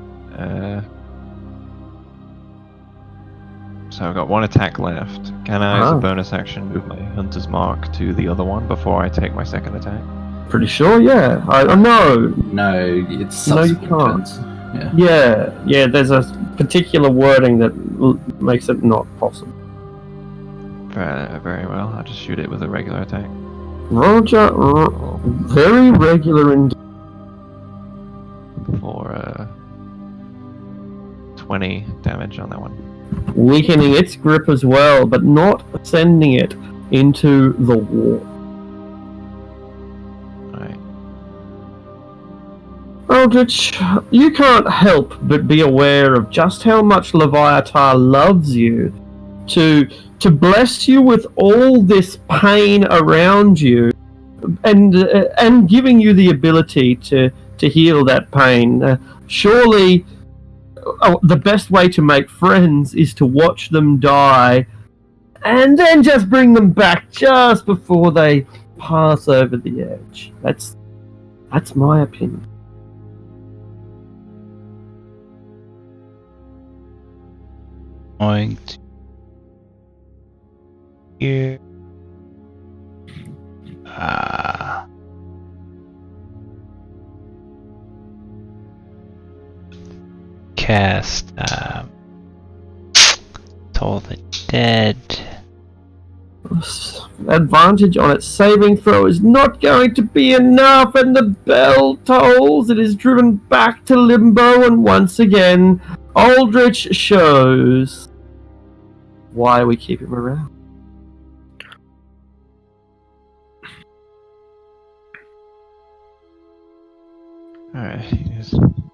C: So I've got one attack left. Can I, as a bonus action, move my Hunter's Mark to the other one before I take my second attack?
A: Pretty sure, yeah. No.
E: No, it's
A: No, you
E: subsequent
A: can't.
E: turns.
A: Yeah, there's a particular wording that makes it not possible.
C: Very well. I'll just shoot it with a regular attack.
A: Roger, very regular indeed.
C: For 20 damage on that one.
A: Weakening its grip as well, but not sending it into the wall.
C: Alright.
A: Eldritch, you can't help but be aware of just how much Leviathan loves you to bless you with all this pain around you and giving you the ability to heal that pain. Surely the best way to make friends is to watch them die and then just bring them back just before they pass over the edge. That's my opinion.
F: Going to here. Cast Toll the Dead.
A: Advantage on its saving throw is not going to be enough, and the bell tolls. It is driven back to limbo, and once again, Aldrich shows why we keep him around.
C: Alright.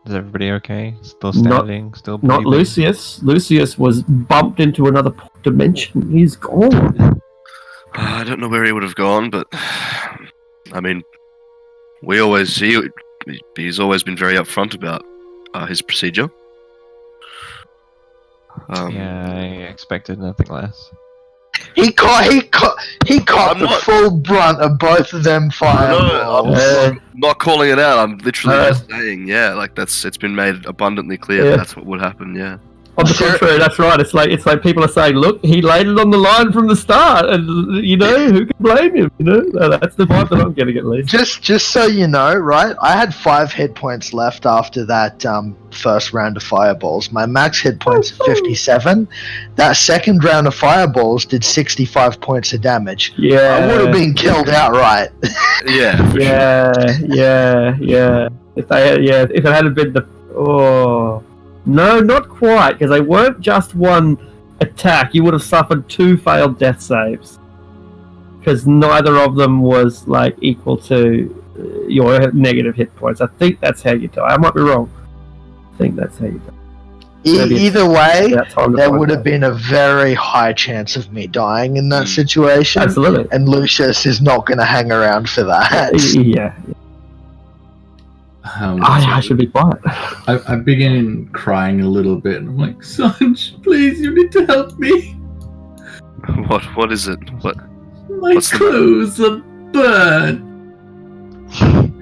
C: Is everybody okay? Still standing? Still breathing?
A: Not Lucius. Lucius was bumped into another dimension. He's gone.
G: I don't know where he would have gone, but I mean, he's always been very upfront about his procedure.
C: Yeah, I expected nothing less.
D: He caught
G: I'm
D: the
G: not-
D: full brunt of both of them fireballs.
G: I'm not calling it out. I'm literally just saying, yeah, like it's been made abundantly clear that that's what would happen. Yeah.
A: On the contrary, that's right. It's like people are saying, look, he laid it on the line from the start, and who can blame him? That's the vibe that I'm getting at least.
D: Just so you know, right? I had 5 hit points left after that first round of fireballs. My max hit points are 57. That second round of fireballs did 65 points of damage.
A: Yeah,
D: I would have been killed outright.
G: Yeah. For
A: yeah. If it hadn't been no, not quite, because they weren't just one attack. You would have suffered 2 failed death saves, because neither of them was like equal to your negative hit points. I think that's how you die. I might be wrong. I think that's how you die.
D: Either way,
A: there
D: there would have been a very high chance of me dying in that situation.
A: Absolutely.
D: And Lucius is not going to hang around for that.
A: Yeah. I should be quiet.
E: I begin crying a little bit, and I'm like, Sanj, please, you need to help me.
G: What is it?
E: My clothes are burnt.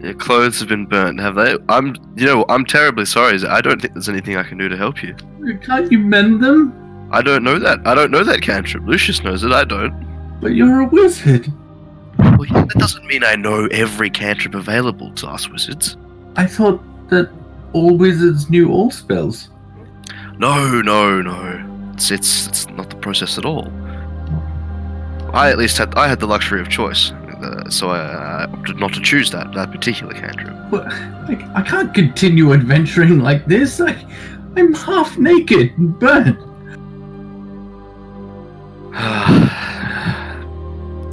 G: Your clothes have been burnt, have they? I'm terribly sorry. I don't think there's anything I can do to help you.
E: Can't you mend them?
G: I don't know that. I don't know that cantrip. Lucius knows it. I don't.
E: But you're a wizard.
G: Well, yeah, that doesn't mean I know every cantrip available to us wizards.
E: I thought that all wizards knew all spells.
G: No. It's not the process at all. I had the luxury of choice, so I opted not to choose that particular cantrip.
E: But I can't continue adventuring like this. I'm half naked and burnt.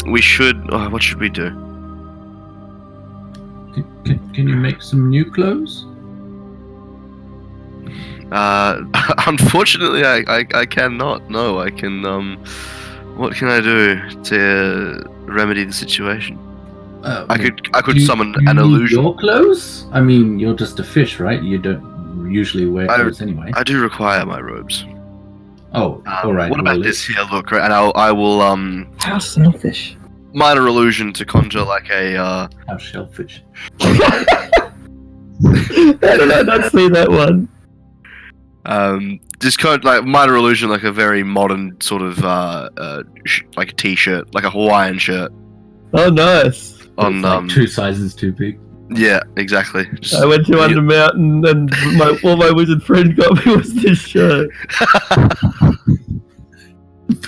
G: We should. What should we do?
E: Can you make some new clothes?
G: Unfortunately, I cannot. No, I can. What can I do to remedy the situation? I could summon an illusion.
E: Your clothes? I mean, you're just a fish, right? You don't usually wear clothes anyway.
G: I do require my robes.
E: Oh, all right.
G: What about this here? Look, and I will
A: How selfish.
G: Minor illusion to conjure like a
E: How shellfish.
A: I don't see that one.
G: Just kind of like minor illusion, like a very modern sort of like a t-shirt, like a Hawaiian shirt.
A: Oh, nice.
G: On
E: like 2 sizes too big.
G: Yeah, exactly.
A: I went to Undermountain, and all my wizard friend got me was this shirt.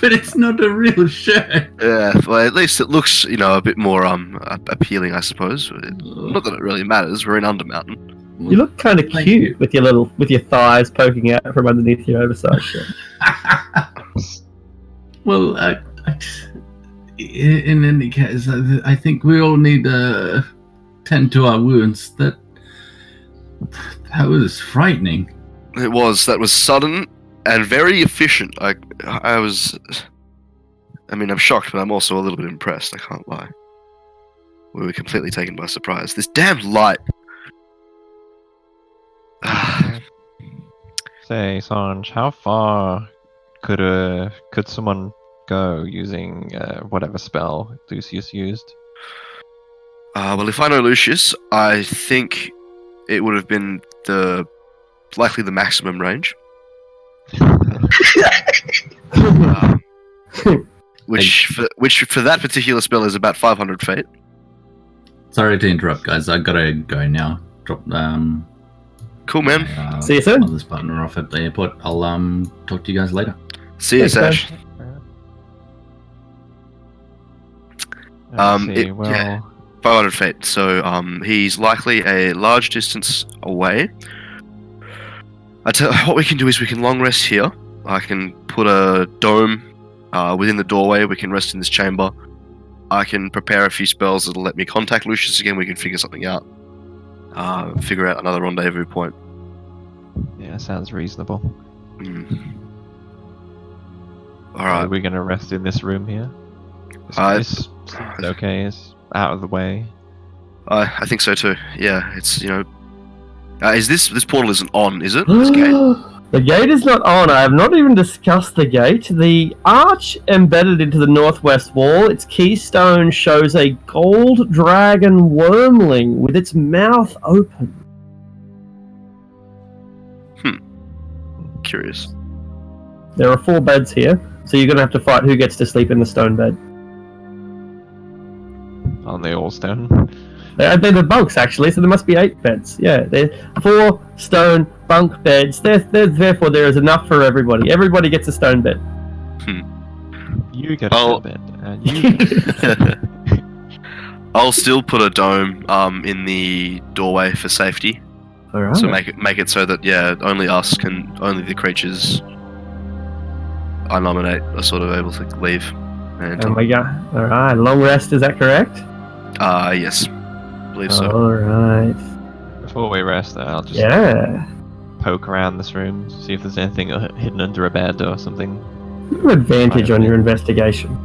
E: But it's not a real shirt.
G: Yeah, well, at least it looks, a bit more appealing, I suppose. Not that it really matters. We're in Undermountain.
A: You look kind of cute with your thighs poking out from underneath your oversized shirt.
E: Well, in any case, I think we all need to tend to our wounds. That was frightening.
G: It was. That was sudden and very efficient. I'm shocked, but I'm also a little bit impressed. I can't lie. We were completely taken by surprise. This damn light.
C: Say, Sanj, how far could someone go using whatever spell Lucius used?
G: Well, if I know Lucius, I think it would have been likely the maximum range. Which for that particular spell is about 500 feet.
E: Sorry to interrupt, guys. I gotta go now. Drop
G: Cool, man.
A: See you soon.
E: Mother's partner off at the airport. I'll talk to you guys later.
G: See you, Sash.
C: Yeah.
G: 500 feet. So he's likely a large distance away. What we can do is we can long rest here. I can put a dome within the doorway. We can rest in this chamber. I can prepare a few spells that'll let me contact Lucius again. We can figure something out. Figure out another rendezvous point.
C: Yeah, sounds reasonable.
G: Alright.
C: Are we going to rest in this room here? This okay, it's out of the way.
G: I think so too. Yeah, it's, is this portal isn't on, is it? This gate?
A: The gate is not on. I have not even discussed the gate. The arch embedded into the northwest wall, its keystone shows a gold dragon wormling with its mouth open.
G: Curious.
A: There are 4 beds here, so you're going to have to fight who gets to sleep in the stone bed.
C: Aren't they all stone?
A: They're the bunks, actually, so there must be 8 beds. Yeah, they're 4 stone bunk beds. Therefore, there is enough for everybody. Everybody gets a stone bed.
C: You get a stone bed. And you
G: I'll still put a dome in the doorway for safety.
A: All right.
G: So make it so that only the creatures I nominate are sort of able to leave. And
A: Oh my god. All right. Long rest. Is that correct?
G: yes, I believe so.
A: All right.
C: Before we rest, I'll just poke around this room, see if there's anything hidden under a bed or something.
A: You have advantage on your investigation.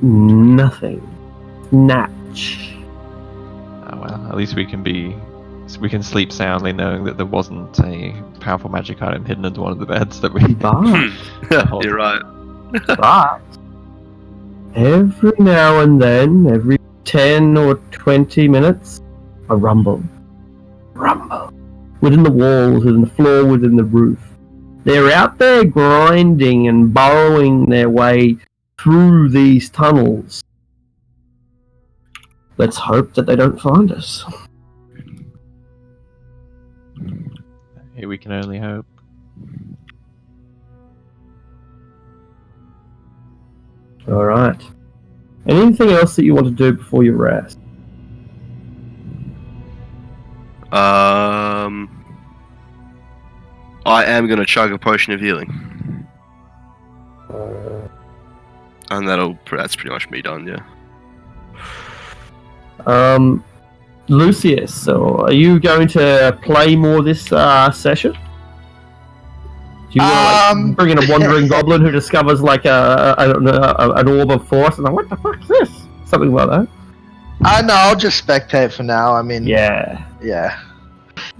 A: Nothing. Natch.
C: Oh well, at least we can sleep soundly knowing that there wasn't a powerful magic item hidden under one of the beds that we...
A: But,
G: You're right.
A: but, every now and then, every 10 or 20 minutes, a rumble. Rumble. Within the walls, within the floor, within the roof. They're out there grinding and burrowing their way through these tunnels. Let's hope that they don't find us.
C: Here we can only hope.
A: Alright. Anything else that you want to do before you rest?
G: I am going to chug a potion of healing. And that's pretty much me done, yeah.
A: Lucius, so are you going to play more this session? Do you want to bring in a wandering goblin who discovers like an orb of force and like, what the fuck is this? Something like that?
D: No, I'll just spectate for now. I mean,
A: yeah.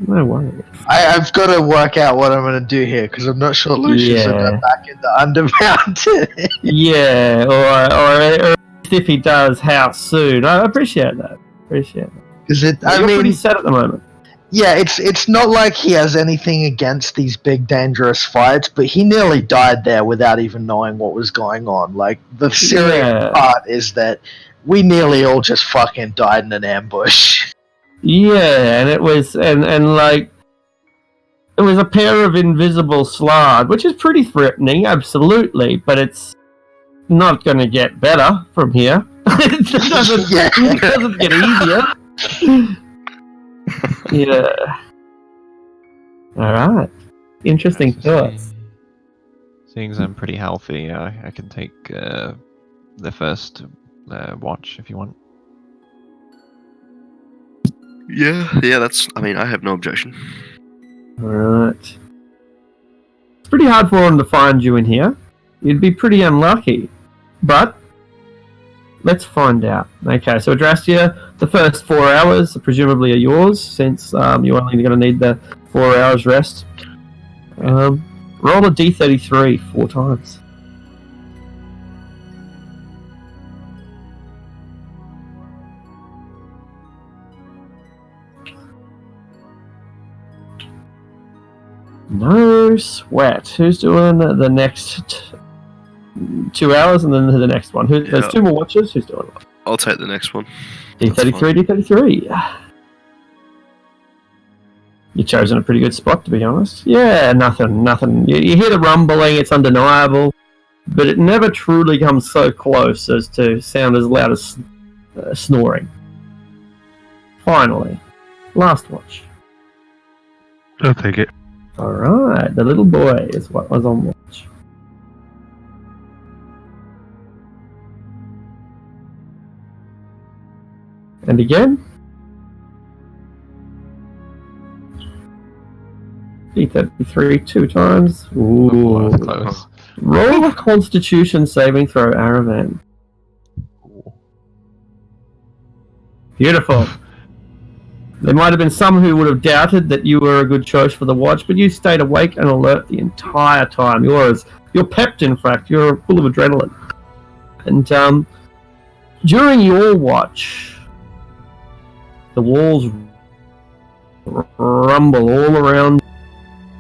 A: No worries.
D: I've got to work out what I'm going to do here because I'm not sure Lucius will go back into Undermountain.
A: Yeah, or if he does, how soon? I appreciate that.
D: Because
A: you're pretty set at the moment.
D: Yeah, it's not like he has anything against these big dangerous fights, but he nearly died there without even knowing what was going on. Like the serious part is that we nearly all just fucking died in an ambush.
A: Yeah, and it was and like it was a pair of invisible slard, which is pretty threatening, absolutely, but it's not going to get better from here. It doesn't get easier. Yeah. Alright. Interesting thoughts.
C: Seeing as I'm pretty healthy, I can take the first watch if you want.
G: Yeah, I have no objection.
A: Alright. It's pretty hard for him to find you in here. You'd be pretty unlucky. But let's find out. Okay, so Adrastia, the first 4 hours presumably are yours, since you're only going to need the 4 hours rest. Roll a d33 4 times. No sweat. Who's doing the next 2 hours and then the next one? There's 2 more watches. Who's doing it?
G: I'll take the next one.
A: D33. You've chosen a pretty good spot, to be honest. Yeah, nothing. You hear the rumbling, it's undeniable, but it never truly comes so close as to sound as loud as snoring. Finally, last watch.
B: I'll take it.
A: Alright, the little boy is what was on watch. And again. D33 2 times. Ooh.
C: Oh, that's close.
A: Roll a Constitution saving throw, Aravan. Beautiful. There might have been some who would have doubted that you were a good choice for the watch, but you stayed awake and alert the entire time. You're pepped, in fact. You're full of adrenaline. And during your watch, the walls rumble all around,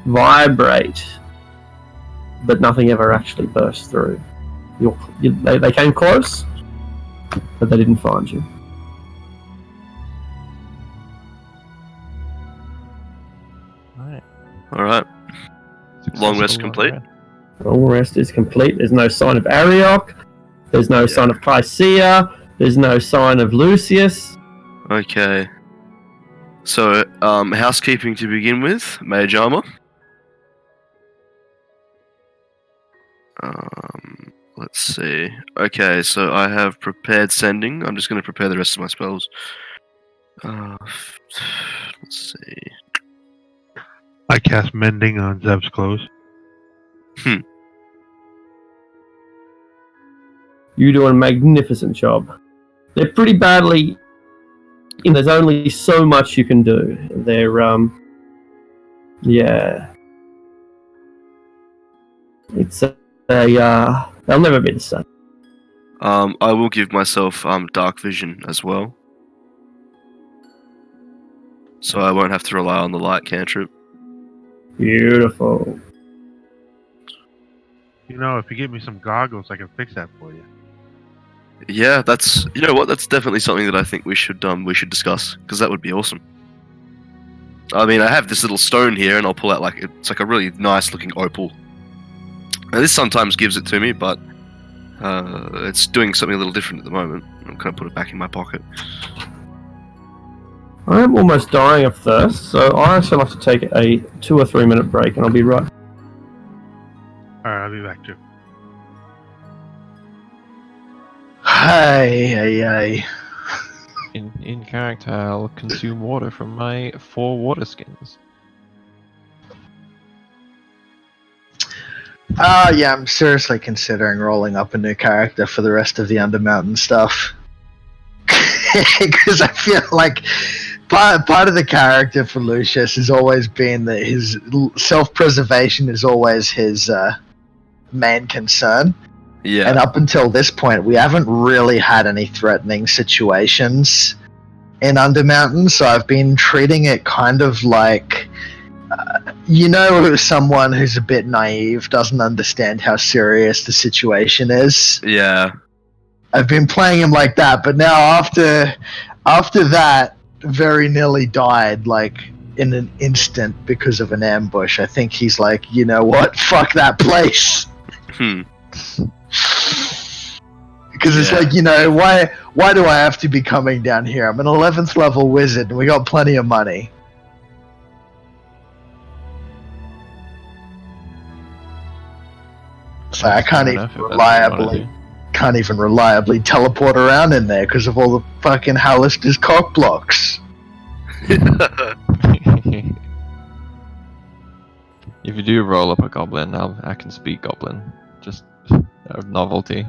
A: vibrate, but nothing ever actually burst through. They came close, but they didn't find you.
G: All right. Long rest complete.
A: Long rest is complete. There's no sign of Ariok. There's no sign of Pycea. There's no sign of Lucius.
G: Okay. So, housekeeping to begin with. Mage armor. Let's see. Okay, so I have prepared sending. I'm just going to prepare the rest of my spells. Let's see.
B: I cast mending on Zeb's clothes.
A: You do a magnificent job. They're pretty badly. There's only so much you can do. They're yeah. It's they'll never be the same.
G: I will give myself dark vision as well, so I won't have to rely on the light cantrip.
A: Beautiful.
B: You know, if you give me some goggles, I can fix that for you.
G: Yeah, that's definitely something that I think we should discuss, because that would be awesome. I mean, I have this little stone here, and I'll pull out it's like a really nice looking opal. Now, this sometimes gives it to me, but it's doing something a little different at the moment. I'm gonna put it back in my pocket.
A: I am almost dying of thirst, so I actually have to take a 2 or 3 minute break, and I'll be right.
B: Alright, I'll be back too.
D: Hey.
C: In character, I'll consume water from my 4 water skins.
D: Yeah, I'm seriously considering rolling up a new character for the rest of the Undermountain stuff. Because I feel like part of the character for Lucius has always been that his self-preservation is always his main concern.
G: Yeah.
D: And up until this point, we haven't really had any threatening situations in Undermountain, so I've been treating it kind of like, someone who's a bit naive, doesn't understand how serious the situation is.
G: Yeah.
D: I've been playing him like that, but now after that, very nearly died, in an instant because of an ambush. I think he's like, you know what? Fuck that place. Because it's like, why do I have to be coming down here? I'm an 11th level wizard, and we got plenty of money. So I can't even reliably teleport around in there because of all the fucking Hallister's cock blocks.
C: If you do roll up a goblin, I can speak goblin. Just out of novelty.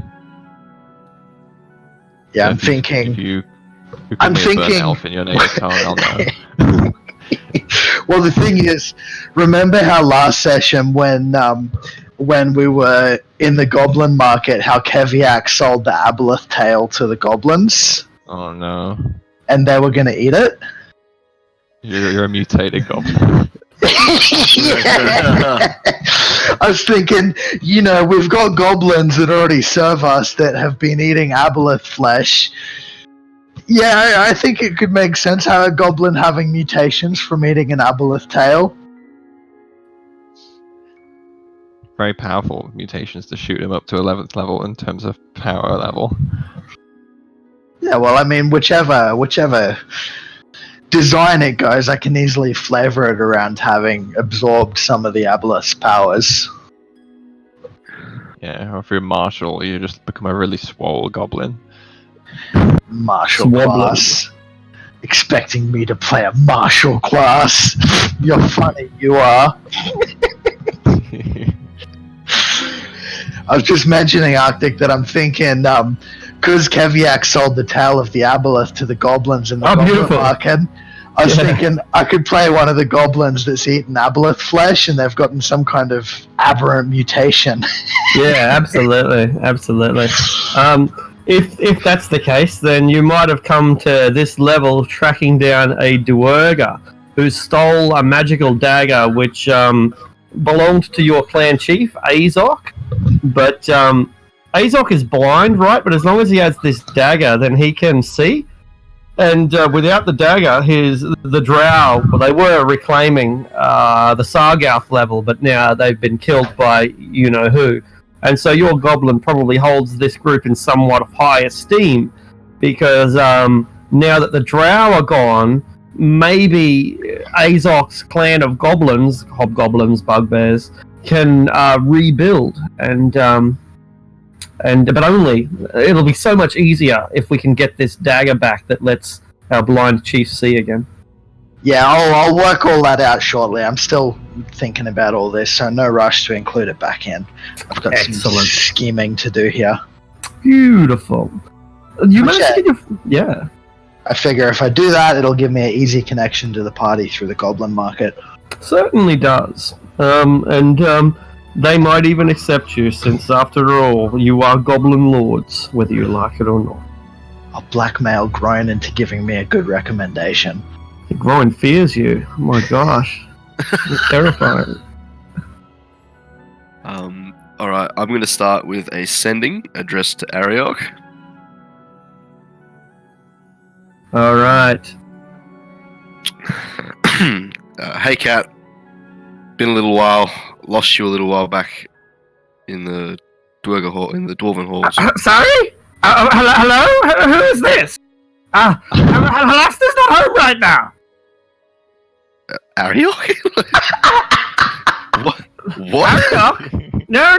D: Yeah,
C: So
D: I'm
C: if
D: thinking.
C: you call me a burnt elf in your native tongue, I'll know.
D: Well, the thing is, remember how last session when we were in the goblin market, how Keviak sold the aboleth tail to the goblins?
C: Oh no.
D: And they were going to eat it?
C: You're a mutated goblin.
D: I was thinking, we've got goblins that already serve us that have been eating aboleth flesh. Yeah, I think it could make sense how a goblin having mutations from eating an aboleth tail.
C: Very powerful mutations to shoot him up to 11th level in terms of power level.
D: Yeah, well, I mean, whichever design it goes, I can easily flavor it around having absorbed some of the aboleth's powers.
C: Yeah, or if you're martial, you just become a really swole goblin.
D: Martial class. Expecting me to play a martial class. You're funny, you are. I was just mentioning, Arctic, that I'm thinking Keviak sold the tail of the aboleth to the goblins in the goblin
A: beautiful.
D: market. I was thinking I could play one of the goblins that's eaten aboleth flesh, and they've gotten some kind of aberrant mutation.
A: Yeah, absolutely. If that's the case, then you might have come to this level tracking down a Duergar who stole a magical dagger which belonged to your clan chief, Azok. But Azok is blind, right? But as long as he has this dagger, then he can see. And without the dagger, the drow, well, they were reclaiming the Sargauth level, but now they've been killed by you-know-who. And so your goblin probably holds this group in somewhat of high esteem, because now that the drow are gone, maybe Azok's clan of goblins, hobgoblins, bugbears, can rebuild. But only it'll be so much easier if we can get this dagger back that lets our blind chief see again.
D: Yeah, I'll work all that out shortly. I'm still thinking about all this, so no rush to include it back in. I've got some scheming to do here.
A: Beautiful. You managed to get your... Yeah.
D: I figure if I do that, it'll give me an easy connection to the party through the goblin market.
A: Certainly does. They might even accept you, since after all, you are goblin lords, whether you like it or not.
D: I'll blackmail Groin into giving me a good recommendation.
A: Groin fears you. Oh my gosh. It's terrifying.
G: Alright, I'm going to start with a sending addressed to Ariok.
A: Alright.
G: Hey Cat, been a little while. Lost you a little while back in the Dwerger Hall, in the Dwarven Halls.
A: Sorry? Hello? Who is this? Halasta's not home right now.
G: Ariok? What?
A: Ariok? No.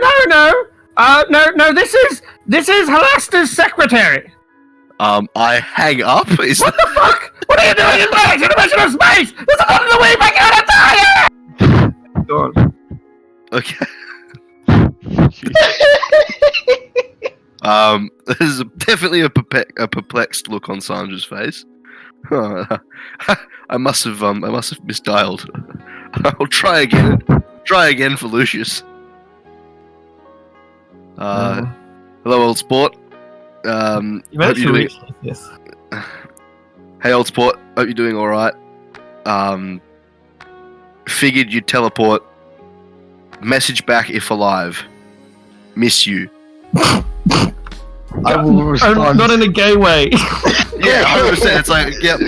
A: No. This is Halasta's secretary.
G: I hang up.
A: What the fuck? What are you doing in my dimensional space? There's a lot in the way back out of time. Go on.
G: Okay. There's definitely a perplexed look on Sandra's face. I must have misdialed. I'll try again. Try again for Lucius. Hello, old sport.
A: You managed to reach this.
G: Hey, old sport. Hope you're doing all right. Figured you'd teleport. Message back if alive. Miss you.
D: I will respond.
A: Not in a gay way.
G: Yeah, 100%. It's like, yep,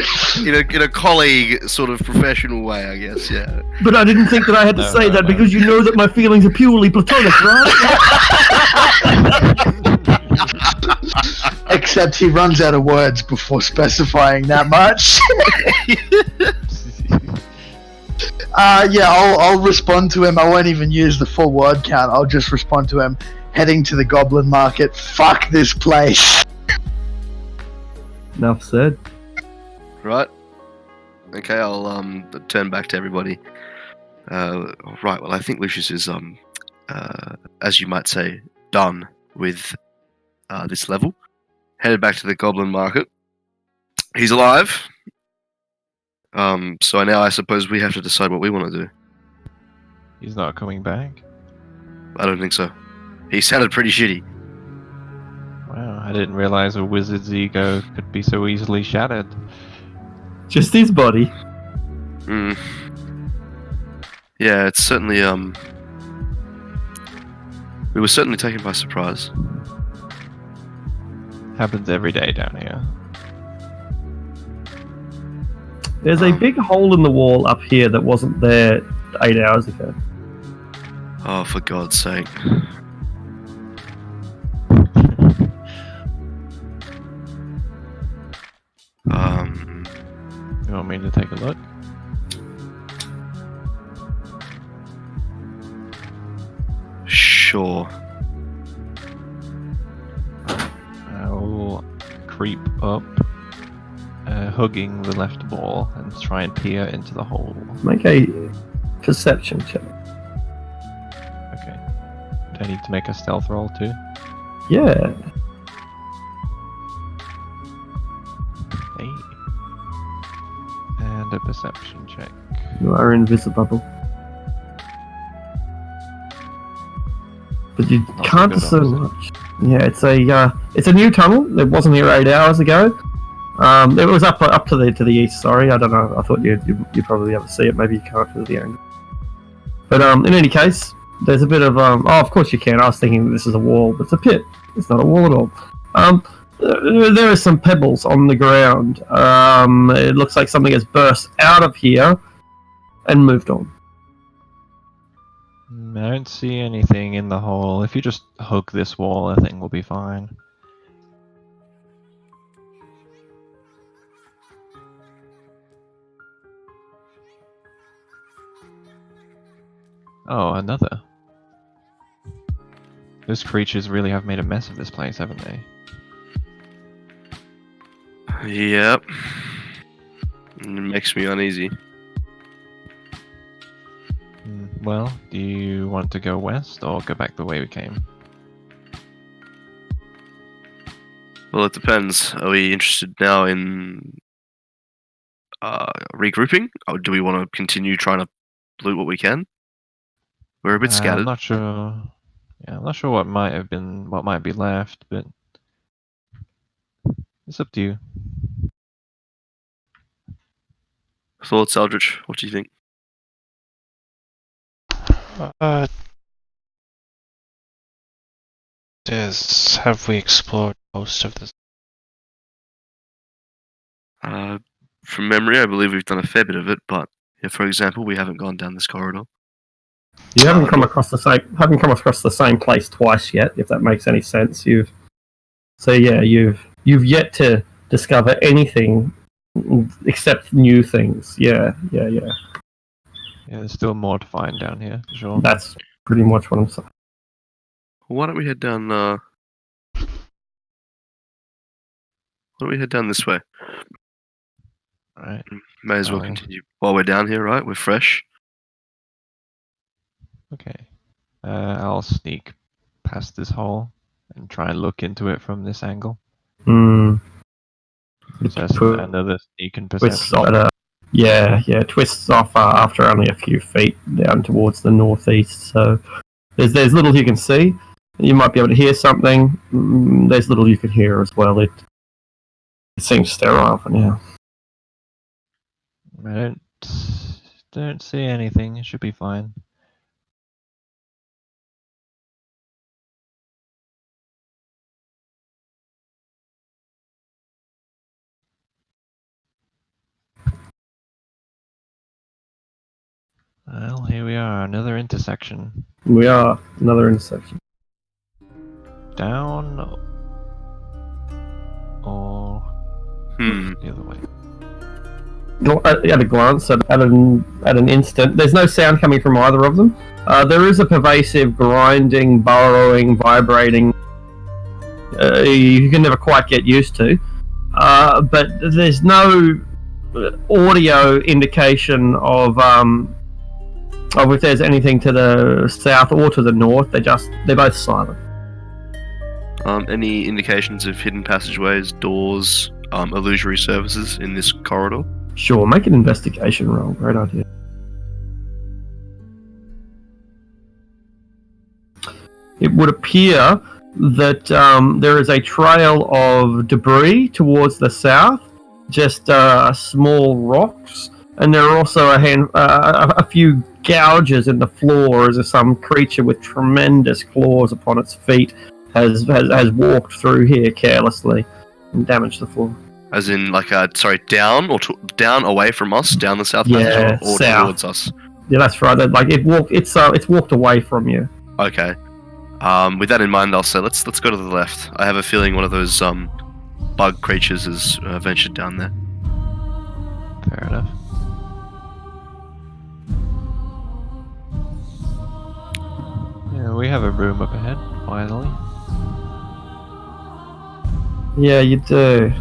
G: in a colleague sort of professional way, I guess. Yeah.
A: But I didn't think that I had to say that because you know that my feelings are purely platonic, right?
D: Except he runs out of words before specifying that much. Yeah, I'll respond to him. I won't even use the full word count. I'll just respond to him. Heading to the goblin market. Fuck this place.
A: Enough said.
G: Right. Okay, I'll turn back to everybody. Right. Well, I think Lucius is as you might say, done with this level. Headed back to the goblin market. He's alive. So now I suppose we have to decide what we want to do.
C: He's not coming back?
G: I don't think so. He sounded pretty shitty.
C: Wow, I didn't realize a wizard's ego could be so easily shattered.
A: Just his body.
G: Yeah, it's certainly, we were certainly taken by surprise.
C: Happens every day down here.
A: There's a big hole in the wall up here that wasn't there 8 hours ago.
G: Oh, for God's sake.
C: You want me to take a look?
G: Sure.
C: I will creep up, hugging the left wall, and try and peer into the hole.
A: Make a perception check.
C: Okay. Do I need to make a stealth roll too?
A: Yeah.
C: and a perception check.
A: You are invisible. But you
C: Not so
A: can't
C: good,
A: discern
C: obviously.
A: much. Yeah, it's a new tunnel. It wasn't here 8 hours ago. It was up to the east. Sorry, I don't know. I thought you probably be able to see it. Maybe you can't through the angle. But in any case, there's a bit of of course you can. I was thinking this is a wall, but it's a pit. It's not a wall at all. There are some pebbles on the ground. It looks like something has burst out of here and moved on.
C: I don't see anything in the hole. If you just hug this wall, I think we'll be fine. Oh, another. Those creatures really have made a mess of this place, haven't they?
G: Yep. It makes me uneasy.
C: Well, do you want to go west or go back the way we came?
G: Well, it depends. Are we interested now in regrouping, or do we want to continue trying to loot what we can? We're a bit
C: I'm
G: scattered.
C: not sure. Yeah, I'm not sure what might be left, but it's up to you.
G: Thoughts, Eldritch? What do you think?
F: Have we explored most of this?
G: From memory, I believe we've done a fair bit of it, but for example, we haven't gone down this corridor.
A: You haven't come across the same place twice yet, if that makes any sense. You've yet to discover anything except new things. Yeah.
C: Yeah, there's still more to find down here, for sure.
A: That's pretty much what I'm saying.
G: Why don't we head down? Why don't we head down this way?
C: Alright.
G: May as well continue while we're down here, right? We're fresh.
C: Okay. I'll sneak past this hole and try and look into it from this angle. Just another sneak and perception.
A: Twists off after only a few feet down towards the northeast. So there's little you can see. You might be able to hear something. There's little you can hear as well. It seems sterile for now.
C: I don't see anything. It should be fine. Well, here we are, another intersection.
A: We are another intersection.
C: Down or the other way.
A: At a glance, at an instant, there's no sound coming from either of them. There is a pervasive grinding, burrowing, vibrating. You can never quite get used to, but there's no audio indication of if there's anything to the south or to the north. They're both silent.
G: Any indications of hidden passageways, doors, illusory surfaces in this corridor?
A: Sure, make an investigation roll. Great idea. It would appear that there is a trail of debris towards the south, just small rocks, and there are also a few gouges in the floor as if some creature with tremendous claws upon its feet has walked through here carelessly and damaged the floor.
G: As in, down or down away from us, down the south passage, or
A: south.
G: towards us?
A: Yeah, that's right. It's walked away from you.
G: Okay. With that in mind, I'll say let's go to the left. I have a feeling one of those bug creatures has ventured down there.
C: Fair enough. Yeah, we have a room up ahead, finally.
A: Yeah, you do.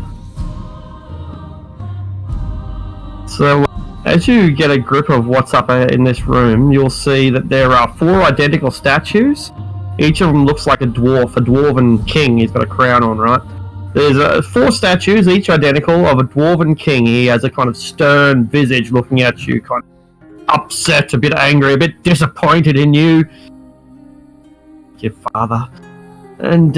A: So, as you get a grip of what's up in this room, you'll see that there are 4 identical statues. Each of them looks like a dwarven king. He's got a crown on, right? There's 4 statues, each identical, of a dwarven king. He has a kind of stern visage looking at you, kind of upset, a bit angry, a bit disappointed in you. Your father. And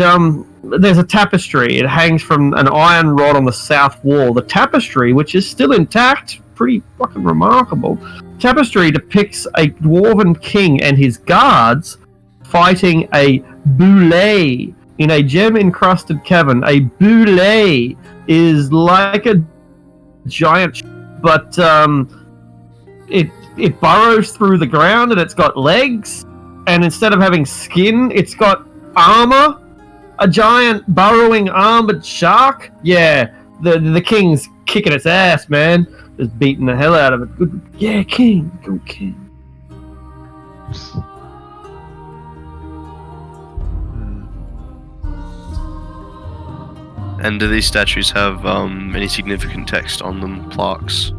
A: there's a tapestry. It hangs from an iron rod on the south wall. The tapestry, which is still intact, pretty fucking remarkable. Tapestry depicts a dwarven king and his guards fighting a boule in a gem-encrusted cavern. A boule is like a giant, but it burrows through the ground and it's got legs. And instead of having skin, it's got armor. A giant burrowing armored shark. Yeah, the king's kicking its ass, man. Just beating the hell out of it. Good, yeah, king, go king.
G: And do these statues have any significant text on them, plaques?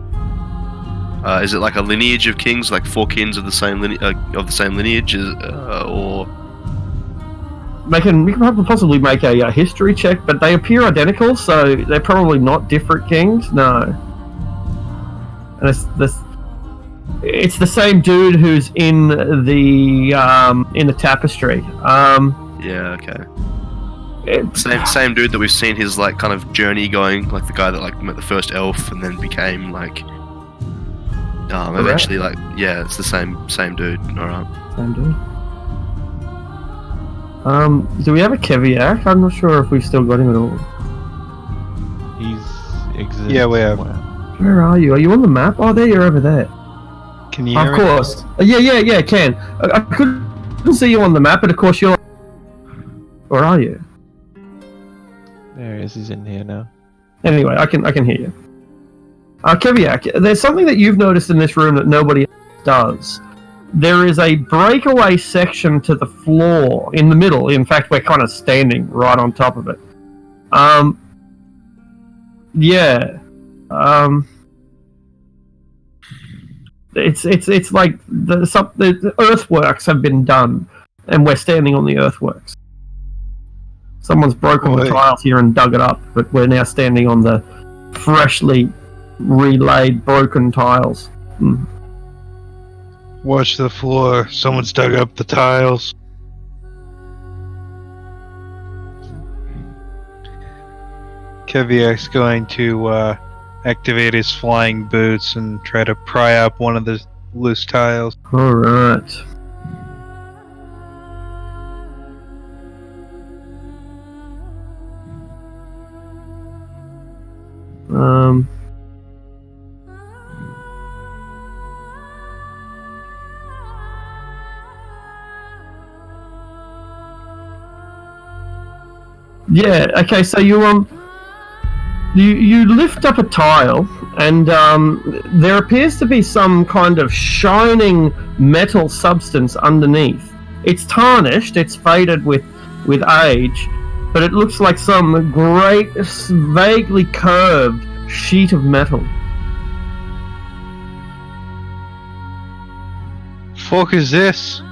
G: Is it like a lineage of kings, like 4 kings of the same lineage, or?
A: We can possibly make a history check, but they appear identical, so they're probably not different kings. No, and it's the same dude who's in the tapestry.
G: Yeah, okay. Same dude that we've seen his like kind of journey going, like the guy that like met the first elf and then became like eventually like, yeah, it's the same dude. All right.
A: Same dude. Do we have a Keviak? I'm not sure if we've still got him at all.
C: He's exists.
I: Yeah, we have.
A: Where are you? Are you on the map? Oh, there, you're over there.
I: Can you hear
A: Of
I: me?
A: course. Yeah, can. I couldn't see you on the map, but of course you're... Where are you?
C: There he is. He's in here now.
A: Anyway, I can hear you. Keviak, there's something that you've noticed in this room that nobody else does. There is a breakaway section to the floor in the middle. In fact, we're kind of standing right on top of it. Yeah. It's like the earthworks have been done, and we're standing on the earthworks. Someone's broken the tiles here and dug it up, but we're now standing on the freshly relaid broken tiles.
I: Watch the floor. Someone's dug up the tiles. Keviak's going to activate his flying boots and try to pry up one of the loose tiles.
A: Alright. Yeah, okay, so you lift up a tile, and there appears to be some kind of shining metal substance underneath. It's tarnished, it's faded with age, but it looks like some great, vaguely curved sheet of metal.
I: Fuck is this?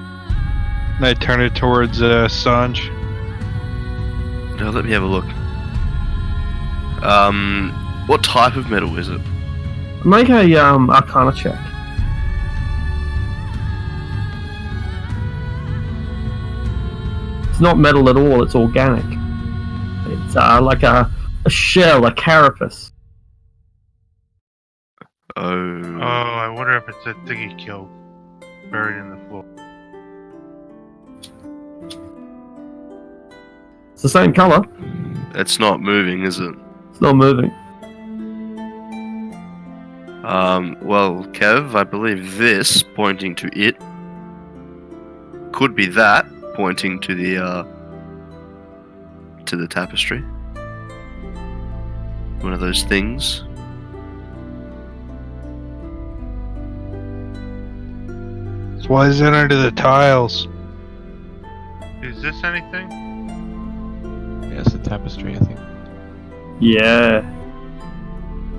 I: And I turn it towards Sanj.
G: Now let me have a look. What type of metal is it?
A: Make a Arcana check. It's not metal at all, it's organic. It's like a shell, a carapace.
B: Oh, I wonder if it's a thing he killed, buried in the floor.
A: It's the same color.
G: It's not moving, is it?
A: It's not moving.
G: Well, Kev, I believe this pointing to it could be that pointing to the tapestry. One of those things.
I: So why is it under the tiles?
B: Is this anything?
C: Yeah, it's a tapestry, I think.
A: Yeah.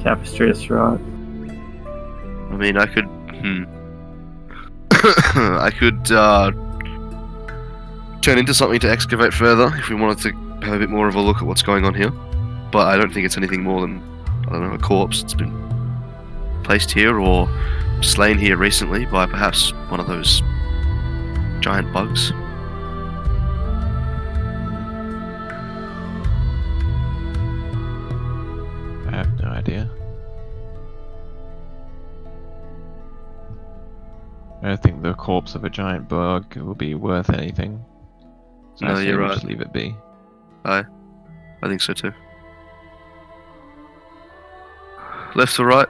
A: Tapestry, that's right.
G: I mean, I could... I could, turn into something to excavate further if we wanted to have a bit more of a look at what's going on here. but I don't think it's anything more than, I don't know, a corpse that's been placed here or slain here recently by perhaps one of those giant bugs.
C: I have no idea. I don't think the corpse of a giant bug will be worth anything. So
G: No,
C: I say
G: you're
C: we
G: right.
C: just leave it be.
G: I think so too. Left or right?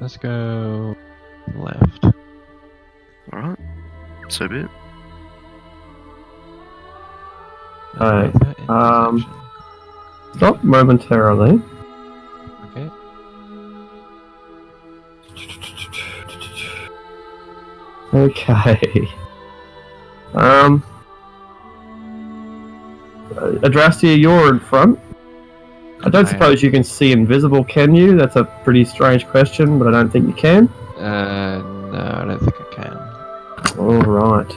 C: Let's go left.
G: Alright. So be it.
A: Alright,
C: That intersection.
A: Stop momentarily.
C: Okay.
A: Okay. Adrastia, you're in front. I don't
C: I
A: suppose you can see invisible, can you? That's a pretty strange question, but I don't think you can.
C: No, I don't think I can.
A: Alright.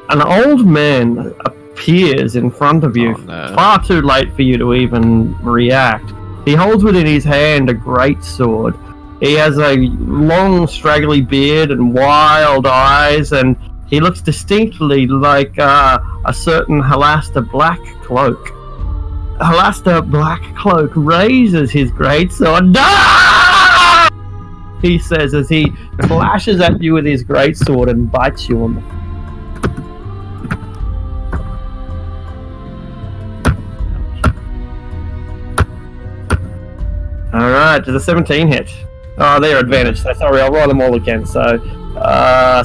A: An old man appears in front of you,
C: Oh, no.
A: far too late for you to even react. He holds within his hand a great sword. He has a long, straggly beard and wild eyes, and he looks distinctly like a certain Halasta Black Cloak. Halasta Black Cloak raises his greatsword. "Ah!" he says as he flashes at you with his greatsword and bites you on the. Alright, does a 17 hit? Oh, they're advantage. So sorry, I'll roll them all again. So,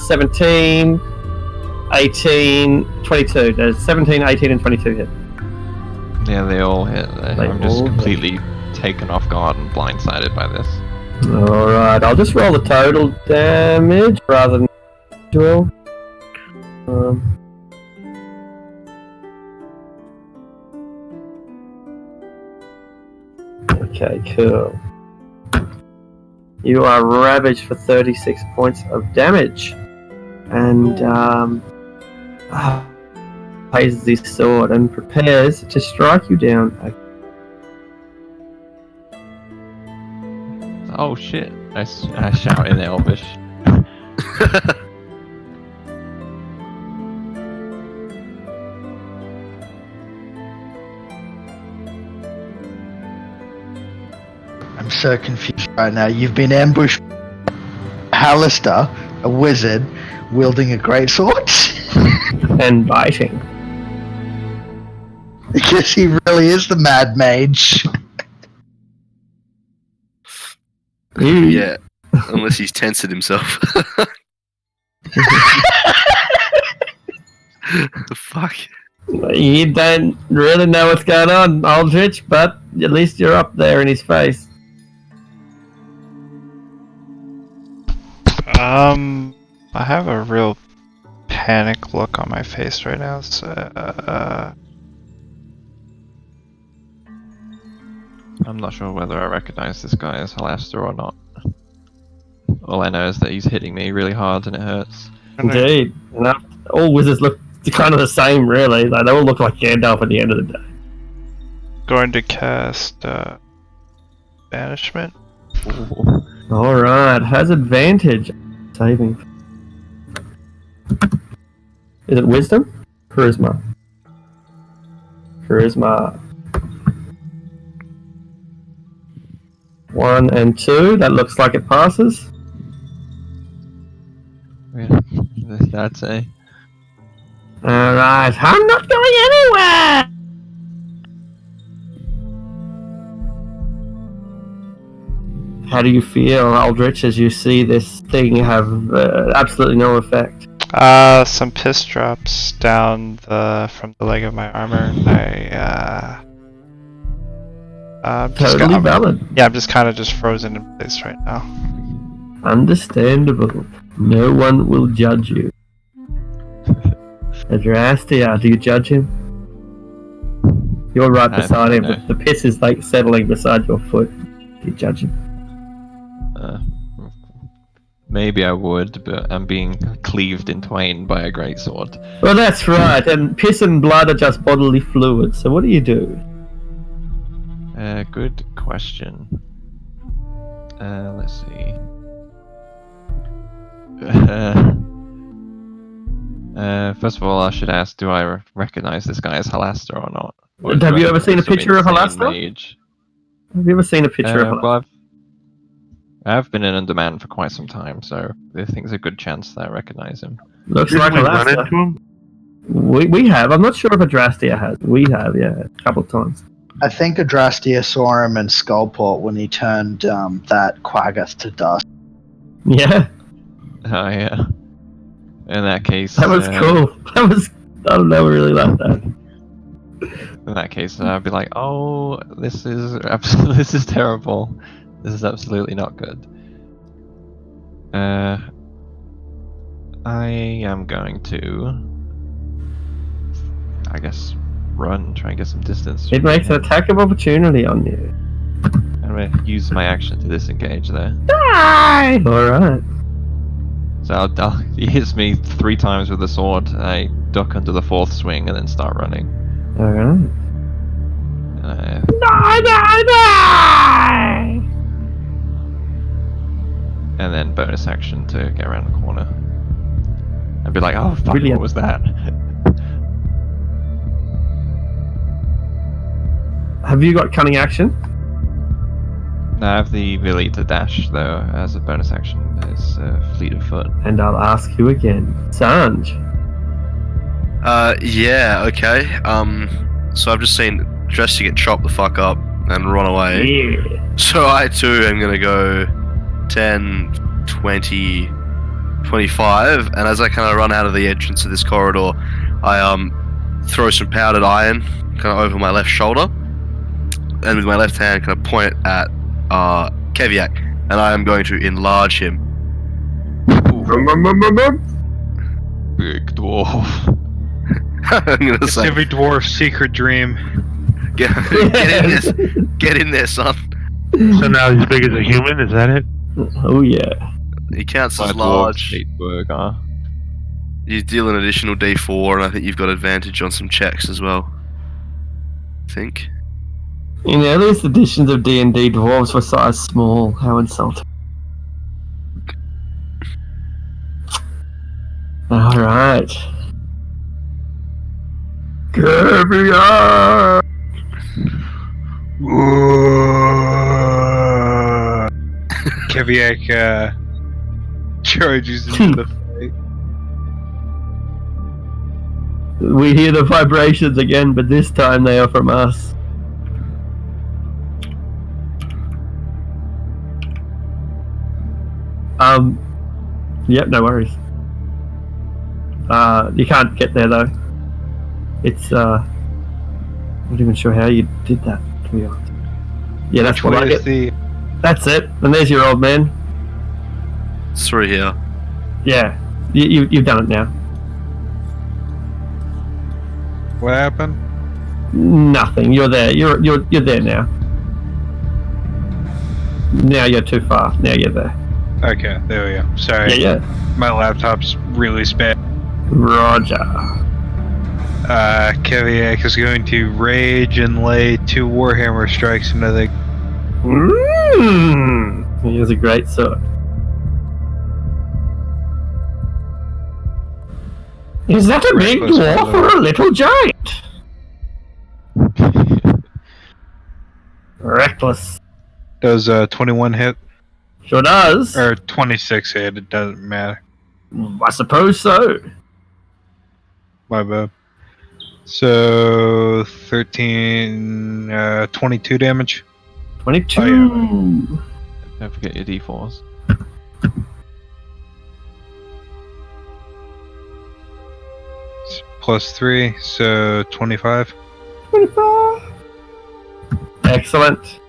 A: 17, 18, 22. There's 17, 18, and 22 hit.
C: Yeah, they all hit.
A: They
C: I'm just
A: all hit.
C: completely taken off guard and blindsided by this.
A: Alright, I'll just roll the total damage rather than usual. Okay, cool. You are ravaged for 36 points of damage. And, raises his sword and prepares to strike you down.
C: Oh shit! I shout in Elvish.
D: I'm so confused right now. You've been ambushed. Hallister, a wizard, wielding a greatsword.
A: And biting.
D: Because he really is the Mad Mage.
G: Yeah. Unless he's tensed himself. Fuck.
A: You don't really know what's going on, Aldrich, but at least you're up there in his face.
F: I have a real panic look on my face right now, so
C: I'm not sure whether I recognize this guy as Halaster or not. All I know is that he's hitting me really hard and it hurts.
A: Indeed. And all wizards look kind of the same, really. Like, they all look like Gandalf at the end of the day.
F: going to cast Banishment.
A: Alright, has advantage. Saving. Is it Wisdom? Charisma. Charisma. 1 and 2. That looks like it passes.
C: Yeah, that's a.
A: Alright, I'm not going anywhere! How do you feel, Aldrich, as you see this thing have absolutely no effect?
F: Some piss drops down from the leg of my armor. I'm just
A: Totally valid.
F: Yeah, I'm just kind of just frozen in place right now.
A: Understandable. No one will judge you. Adrastia, do you judge him? You're right beside him, but the piss is like settling beside your foot. Do you judge him?
C: Maybe I would, but I'm being cleaved in twain by a greatsword.
A: Well, that's right. And piss and blood are just bodily fluids. So what do you do?
C: Good question. Let's see. First of all, I should ask, do I recognize this guy as Halaster or not? Or
A: Have
C: do
A: you
C: I
A: ever seen a
C: some
A: picture of
C: insane
A: Halaster?
C: mage?
A: Have you ever seen a picture of Halaster?
C: Well, I've been in Undermountain for quite some time, so I think there's a good chance that I recognize him.
A: Looks
B: Didn't
A: like
B: we run
A: Halaster.
B: into him?
A: We have. I'm not sure if Adrastia has. We have, yeah, a couple of times.
D: I think Adrastia saw him in Skullport when he turned that Quaggoth to dust.
A: Yeah,
C: Oh yeah. In that case,
A: that was cool. That was. I don't know, really like that.
C: In that case, I'd be like, "Oh, this is this is terrible. This is absolutely not good." I am going to, I guess, run, try and get some distance.
A: It makes an attack of opportunity on you.
C: I'm gonna use my action to disengage there.
A: Die! Alright.
C: So he hits me 3 times with the sword. I duck under the 4th swing and then start running.
A: Alright. Die!
C: And then bonus action to get around the corner. I'd be like, "Oh fuck,
A: Brilliant.
C: what was that?"
A: Have you got cunning action?
C: I have the ability to dash though as a bonus action. It's fleet of foot.
A: And I'll ask you again. Sanj.
G: Yeah, okay. So I've just seen Dressy get chopped the fuck up and run away.
A: Yeah.
G: So I too am gonna go 10, 20, 25, and as I kind of run out of the entrance of this corridor, I throw some powdered iron kind of over my left shoulder, and with my left hand kind of point at Keviak, and I am going to enlarge him.
C: Big dwarf.
G: I'm gonna say,
I: Every dwarf's secret dream.
G: get in there, son.
B: So now he's as big as a human, is that it?
A: Oh yeah.
G: He counts
C: My
G: as
C: dwarves
G: large.
C: hate burger.
G: You deal an additional D4, and I think you've got advantage on some checks as well. I think.
A: In earliest editions of D&D, dwarves were size small. How insulting. Alright. Caviar!
I: Keviak charges into the fight.
A: We hear the vibrations again, but this time they are from us. Yep, no worries. You can't get there though. It's I'm not even sure how you did that, to be honest. Yeah, that's what I get. That's it. And there's your old man.
G: It's through here.
A: Yeah, you've done it now.
I: What happened?
A: Nothing. You're there. You're there now. Now you're too far. Now you're there.
I: Okay, there we go. Sorry.
A: Yeah.
I: My laptop's really sped.
A: Roger.
I: Keviak is going to rage and lay 2 Warhammer strikes into the...
A: He has a great sword. Is that a big
I: Reckless
A: dwarf
I: fellow.
A: or a little giant? Reckless.
I: Does 21 hit?
A: Sure does.
I: Or 26 hit, it doesn't matter.
A: I suppose so.
I: My bad. So 13, 22 damage.
A: 22.
I: Oh,
C: Don't forget your D4s.
I: Plus 3, so 25.
A: 25. Excellent.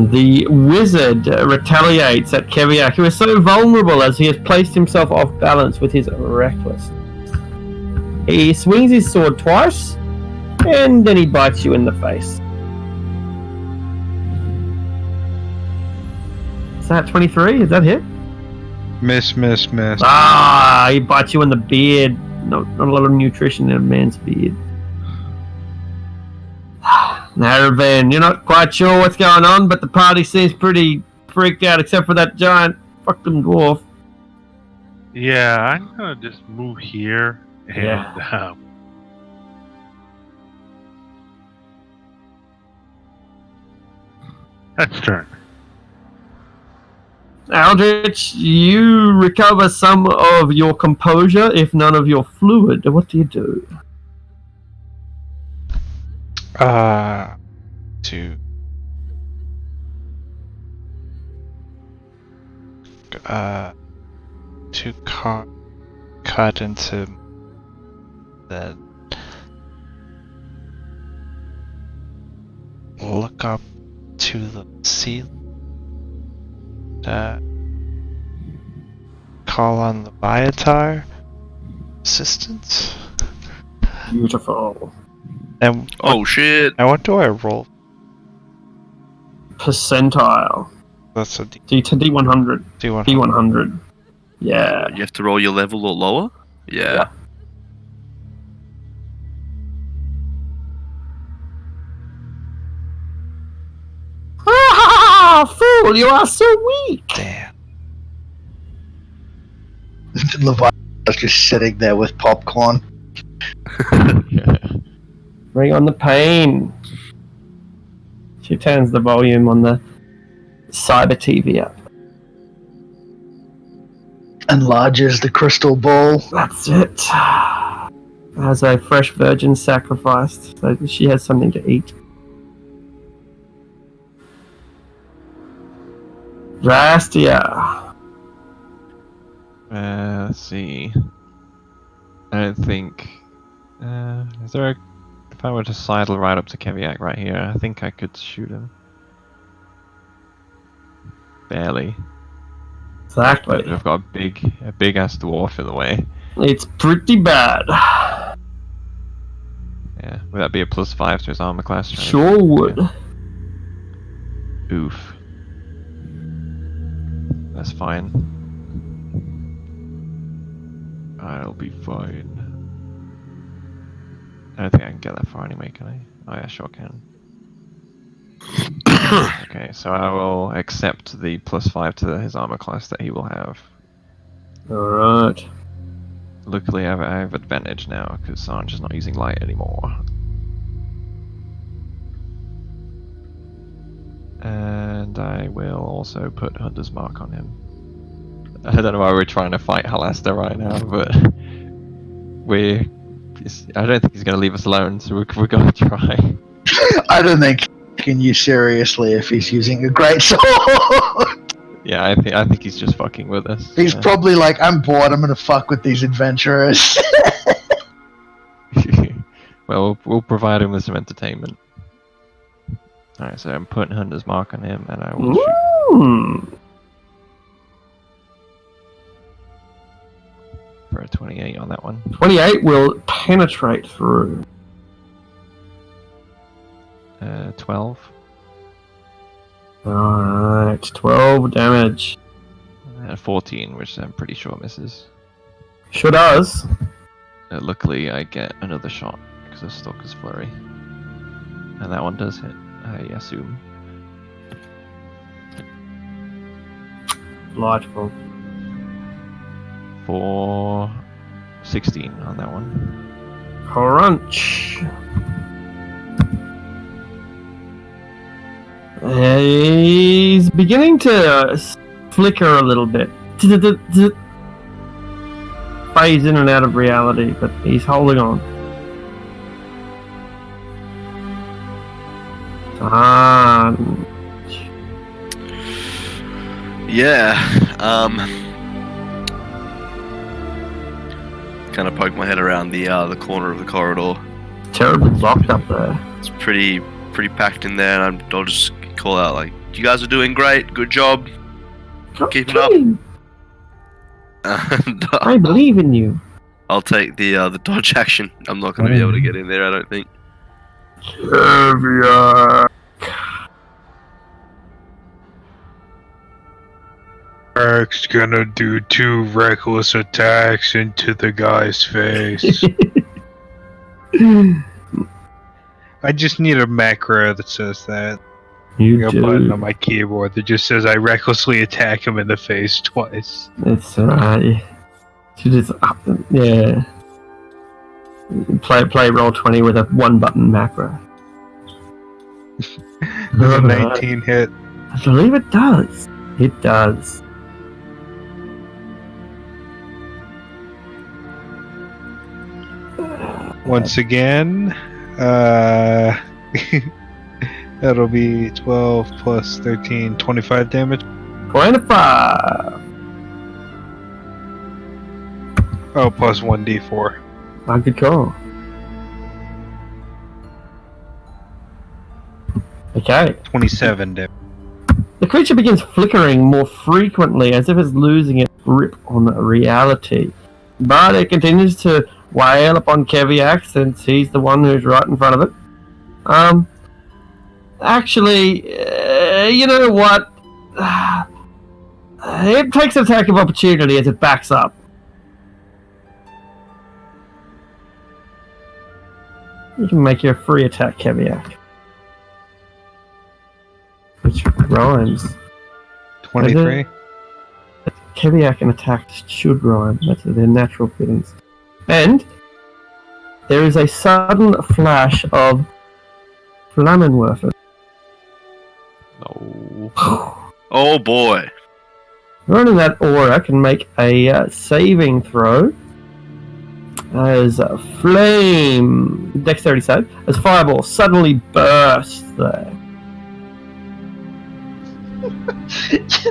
A: The wizard retaliates at Keviak, who is so vulnerable as he has placed himself off balance with his recklessness. He swings his sword twice, and then he bites you in the face. that? 23? Is that hit?
I: Miss.
A: Ah, he bites you in the beard. Not a lot of nutrition in a man's beard. Now, Van, you're not quite sure what's going on, but the party seems pretty freaked out, except for that giant fucking dwarf.
B: Yeah, I'm gonna just move here and
A: Yeah.
B: That's turn.
A: Aldrich, you recover some of your composure, if none of your fluid. What do you do?
F: To cut into the look up to the ceiling. Call on the Biotar assistance.
A: Beautiful.
F: And
G: Oh shit!
F: what do I roll?
A: Percentile.
F: That's a
A: D100.
F: D100.
A: D100. Yeah.
G: You have to roll your level or lower. Yeah.
A: Ah, fool! You are so weak.
F: Damn.
D: Leviathan's just sitting there with popcorn.
A: Bring on the pain. She turns the volume on the cyber TV up.
D: Enlarges the crystal ball.
A: That's it. As a fresh virgin sacrificed, so she has something to eat. Rastia.
C: Let's see. I don't think. Is there a. If I were to sidle right up to Keviak right here, I think I could shoot him. Barely.
A: Exactly.
C: But I've got a big ass dwarf in the way.
A: It's pretty bad.
C: Yeah. Would that be a +5 to his armor class?
A: Sure would.
C: Yeah. Oof. That's fine. I'll be fine. I don't think I can get that far anyway, can I? Oh yeah, sure can. Okay, so I will accept the +5 to his armor class that he will have.
A: Alright.
C: Luckily, I have advantage now because Sanj is not using light anymore. And I will also put Hunter's Mark on him. I don't know why we're trying to fight Halaster right now, but I don't think he's going to leave us alone, so we're going to try.
D: I don't think he's taking you seriously if he's using a great sword.
C: Yeah, I think he's just fucking with us.
D: He's probably like, I'm bored, I'm gonna fuck with these adventurers.
C: Well, we'll provide him with some entertainment. Alright, so I'm putting Hunter's Mark on him, and I will shoot for a 28 on that one.
A: 28 will penetrate through.
C: 12.
A: Alright, 12 damage.
C: 14, which I'm pretty sure misses.
A: Sure does.
C: Luckily, I get another shot because of Stalker's Flurry. And that one does hit, I assume.
A: Delightful.
C: For 16 on that one.
A: Crunch. He's beginning to flicker a little bit. Phase in and out of reality, but he's holding on.
G: Yeah. Kind of poke my head around the corner of the corridor.
A: Terribly locked up there.
G: It's pretty packed in there, and I'll just call out like, "You guys are doing great. Good job. Keep it up." And,
A: I believe in you.
G: I'll take the dodge action. I'm not going to be able to get in there, I don't think.
I: Caviac's gonna do 2 reckless attacks into the guy's face. I just need a macro that says that.
H: You
I: I got a button
H: do.
I: on my keyboard that just says I recklessly attack him in the face twice.
H: It's alright. You just yeah. Play roll 20 with a 1-button macro.
I: Does a 19 hit?
H: I believe it does. It does.
I: Once again, that'll be 12 plus 13, 25 damage.
H: 25.
I: Oh, plus 1d4.
H: Ah, good call. Okay.
I: 27 damage.
H: The creature begins flickering more frequently as if it's losing its grip on reality. But it continues to wail upon Keviak since he's the one who's right in front of it. Actually, you know what? It takes an attack of opportunity as it backs up. You can make your free attack, Keviak. Which rhymes.
I: 23.
H: Keviak and attacks should rhyme. That's their natural fittings. And there is a sudden flash of Flammenwerfer.
C: No.
G: Oh boy.
H: Running that aura can make a saving throw as a flame dexterity save as fireball suddenly bursts there.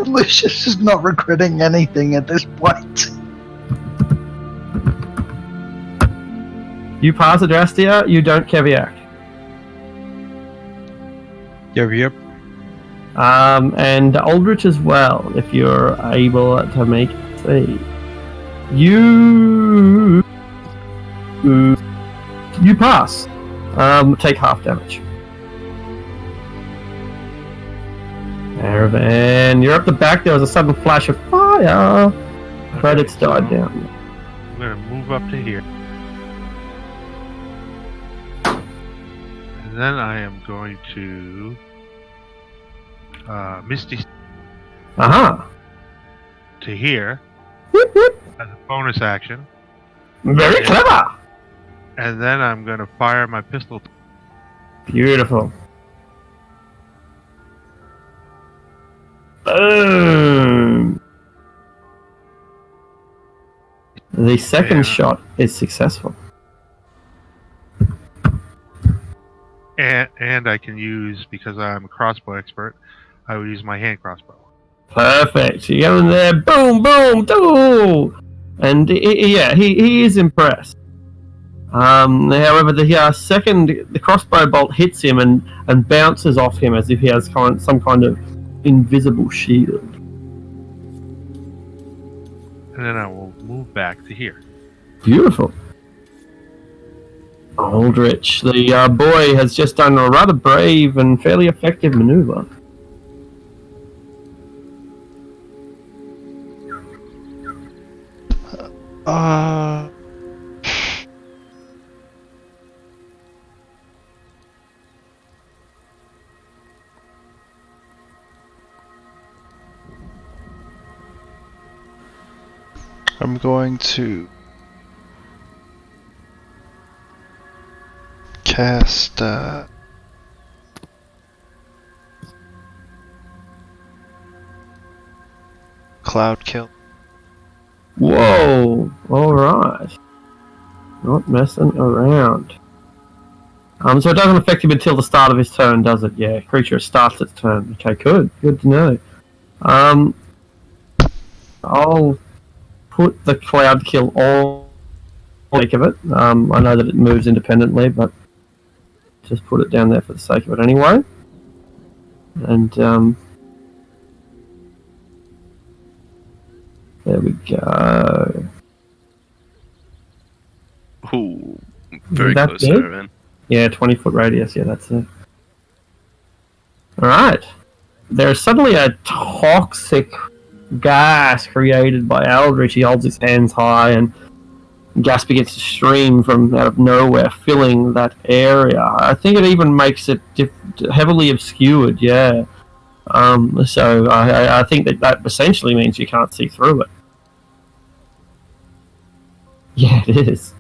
D: Lucius is not regretting anything at this point.
H: You pass Adrastia, you don't Keviak.
I: Yep.
H: And Aldrich as well, if you're able to make a save. You pass. Take half damage. And you're up the back. There was a sudden flash of fire. Credits died down.
B: I'm gonna move up to here. And then I am going to Misty
H: Aha.
B: to here
H: Whoop, whoop.
B: as a bonus action.
H: Very clever.
B: And then I'm gonna fire my pistol.
H: Beautiful. Boom. The second shot is successful.
B: And I can use, because I'm a crossbow expert, I will use my hand crossbow.
H: Perfect. You go in there, boom, boom, boom. And he is impressed. However, the crossbow bolt hits him and bounces off him as if he has some kind of invisible shield.
B: And then I will move back to here.
H: Beautiful. Aldrich, the boy, has just done a rather brave and fairly effective maneuver.
F: I'm going to cast Cloud Kill.
H: Whoa! Alright. Not messing around. So it doesn't affect him until the start of his turn, does it? Yeah, creature starts its turn. Okay, good. Good to know. I'll put the Cloud Kill on the sake of it. I know that it moves independently, but just put it down there for the sake of it anyway. And there we go.
G: Ooh, very
H: That's
G: close
H: it?
G: there, man.
H: Yeah, 20-foot radius. Yeah, that's it. Alright. There's suddenly a toxic
A: gas created by Aldrich. He holds his hands high, and gas begins to stream from out of nowhere, filling that area. I think it even makes it heavily obscured. Yeah. So I think that essentially means you can't see through it. Yeah, it is.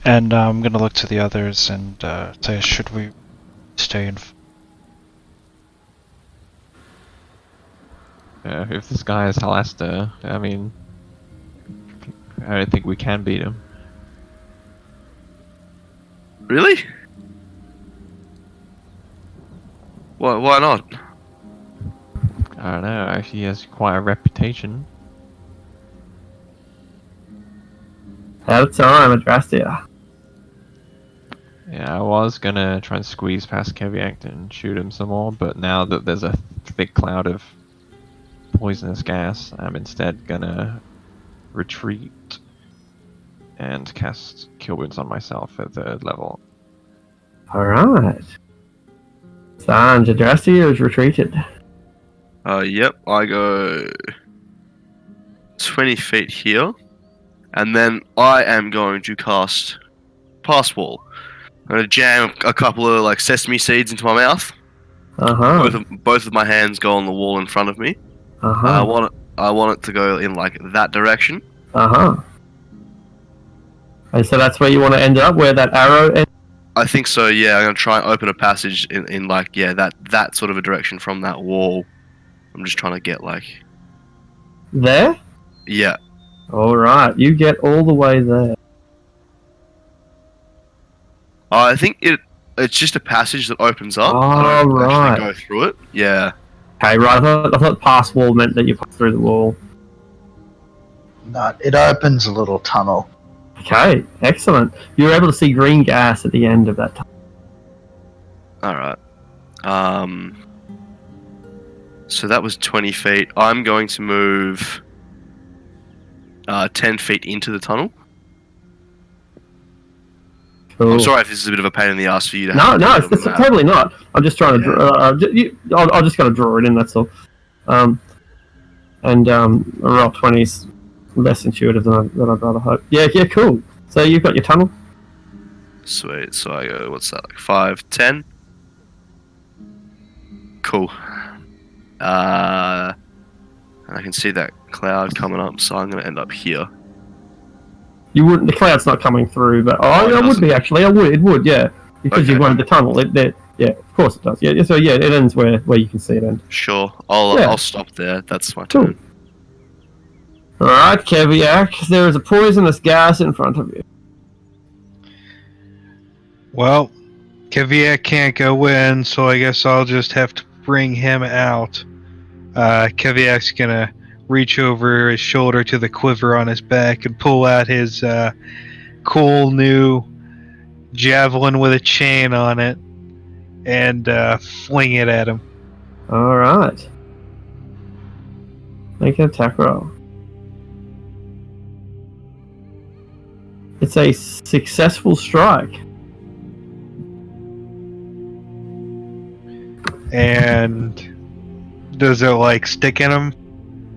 F: And I'm gonna look to the others and say, should we stay in?
C: If this guy is Halaster, I mean, I don't think we can beat him.
G: Really? Why not?
C: I don't know. He has quite a reputation.
A: Out of time, Adrastia.
C: Yeah, I was gonna try and squeeze past Keviac and shoot him some more, but now that there's a thick cloud of poisonous gas, I'm instead gonna retreat and cast Kill Wounds on myself at 3rd level.
A: Alright. Sanj, Adrastia has retreated.
G: Yep, I go 20 feet here, and then I am going to cast Pass Wall. I'm going to jam a couple of like sesame seeds into my mouth. Both of my hands go on the wall in front of me. I want it to go in like that direction.
A: And so that's where you want to end up, where that arrow ends?
G: I think so. Yeah, I'm going to try and open a passage in like that sort of a direction from that wall. I'm just trying to get like
A: there.
G: Yeah.
A: All right, you get all the way there.
G: I think it's just a passage that opens up.
A: Oh,
G: I don't
A: right.
G: actually go through it. Yeah.
A: Okay, right. I thought pass wall meant that you pass through the wall.
D: No, it opens a little tunnel.
A: Okay, excellent. You're able to see green gas at the end of that tunnel.
G: All right. So that was 20 feet. I'm going to move 10 feet into the tunnel.
A: Cool.
G: I'm sorry if this is a bit of a pain in the ass for you to
A: No,
G: have.
A: no, it's totally not. I'm just trying to draw. I'll just got to draw it in. That's all. A roll 20's less intuitive than I'd rather hope. Yeah, cool. So you've got your tunnel.
G: Sweet. So I go. What's that? Like 5, 10. Cool. And I can see that cloud coming up, so I'm going to end up here.
A: You wouldn't. The cloud's not coming through, but it would be actually. It would, yeah, because
G: Okay.
A: you're going to the tunnel. Yeah, of course it does. Yeah, so yeah, it ends where you can see it end.
G: Sure. I'll stop there. That's my
A: Cool.
G: turn.
A: All right, Keviac, there is a poisonous gas in front of you.
I: Well, Keviac can't go in, so I guess I'll just have to bring him out. Keviac's gonna reach over his shoulder to the quiver on his back and pull out his cool new javelin with a chain on it and fling it at him.
A: All right. Make an attack roll. It's a successful strike.
I: And does it like stick in him?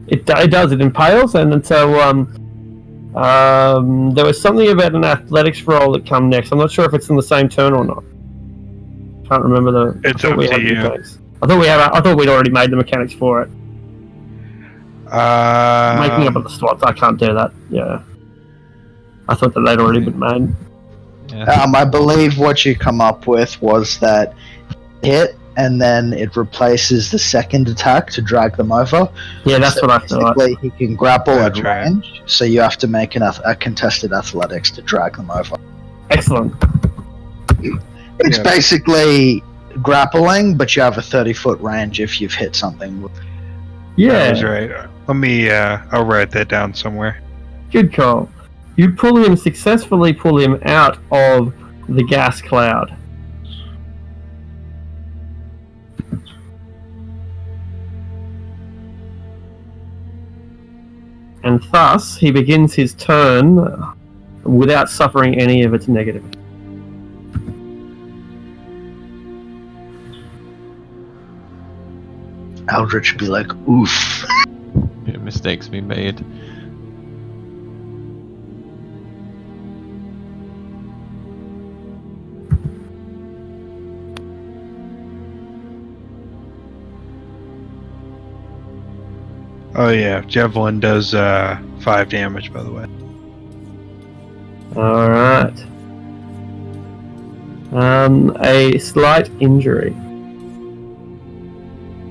A: It does. It impales, and so there was something about an athletics roll that come next. I'm not sure if it's in the same turn or not. Can't remember the.
I: It's up to you.
A: I thought we'd already made the mechanics for it. Making up of the slots, I can't do that. Yeah. I thought that they'd already been made.
C: Yeah.
D: I believe what you come up with was that hit, and then it replaces the second attack to drag them over.
A: Yeah, that's what I thought.
D: Basically, he can grapple at
I: That's right.
D: range, so you have to make a contested athletics to drag them over.
A: Excellent.
D: It's
I: Yeah.
D: basically grappling, but you have a 30-foot range if you've hit something.
I: That
A: Yeah,
I: was right. Let me, I'll write that down somewhere.
A: good call. You successfully pull him out of the gas cloud. And thus, he begins his turn without suffering any of its negative.
D: Eldritch would be like, oof.
C: Yeah, mistakes be made.
I: Oh yeah, Javelin does 5 damage, by the way.
A: Alright. A slight injury.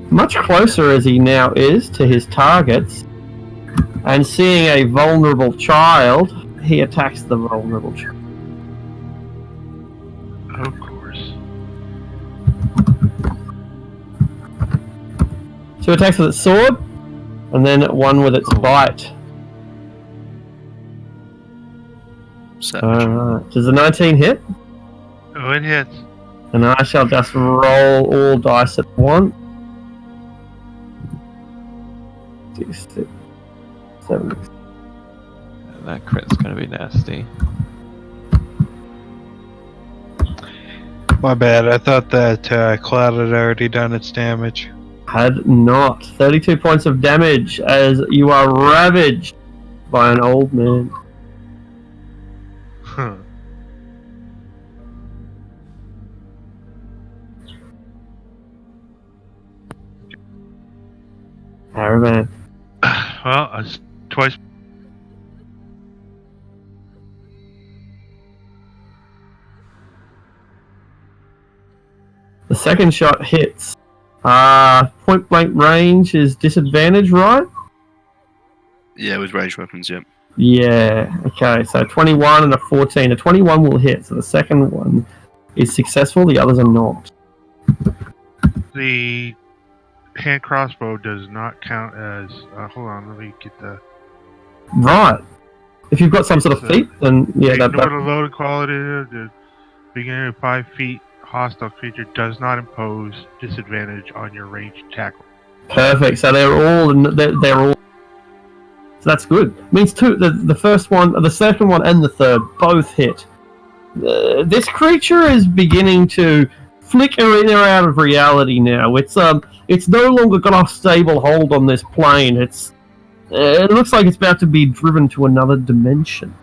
A: Much closer as he now is to his targets, and seeing a vulnerable child, he attacks the vulnerable child.
B: Of course.
A: 2 attacks with its sword, and then 1 with its bite.
G: Savage.
A: Alright. Does the 19 hit?
B: Oh, it hits.
A: And I shall just roll all dice at once. 6, 7.
C: That crit's gonna be nasty.
I: My bad. I thought that Cloud had already done its damage.
A: Had not. 32 points of damage as you are ravaged by an old man.
B: Huh.
A: Caravan.
B: Well, I was twice.
A: The second shot hits. Point blank range is disadvantage, right?
G: Yeah, with ranged weapons, yep.
A: Yeah, okay, so 21 and a 14. A 21 will hit, so the second one is successful, the others are not.
B: The hand crossbow does not count as. Hold on, let me get the.
A: Right. If you've got some sort of feat, then yeah,
B: Ignore
A: that
B: the loaded quality. The beginning of 5 feet hostile creature does not impose disadvantage on your ranged attack.
A: perfect. So they're all. So that's good. Means the first one, the second one, and the third both hit. This creature is beginning to flicker in or out of reality now. It's no longer got a stable hold on this plane. It looks like it's about to be driven to another dimension.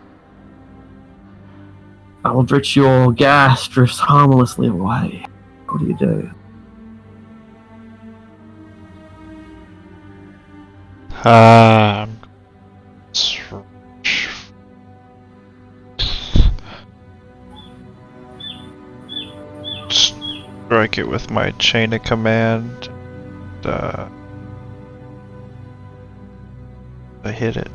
A: Eldritch, your gas drifts harmlessly away. What do you do?
F: Strike it with my chain of command. I hit it.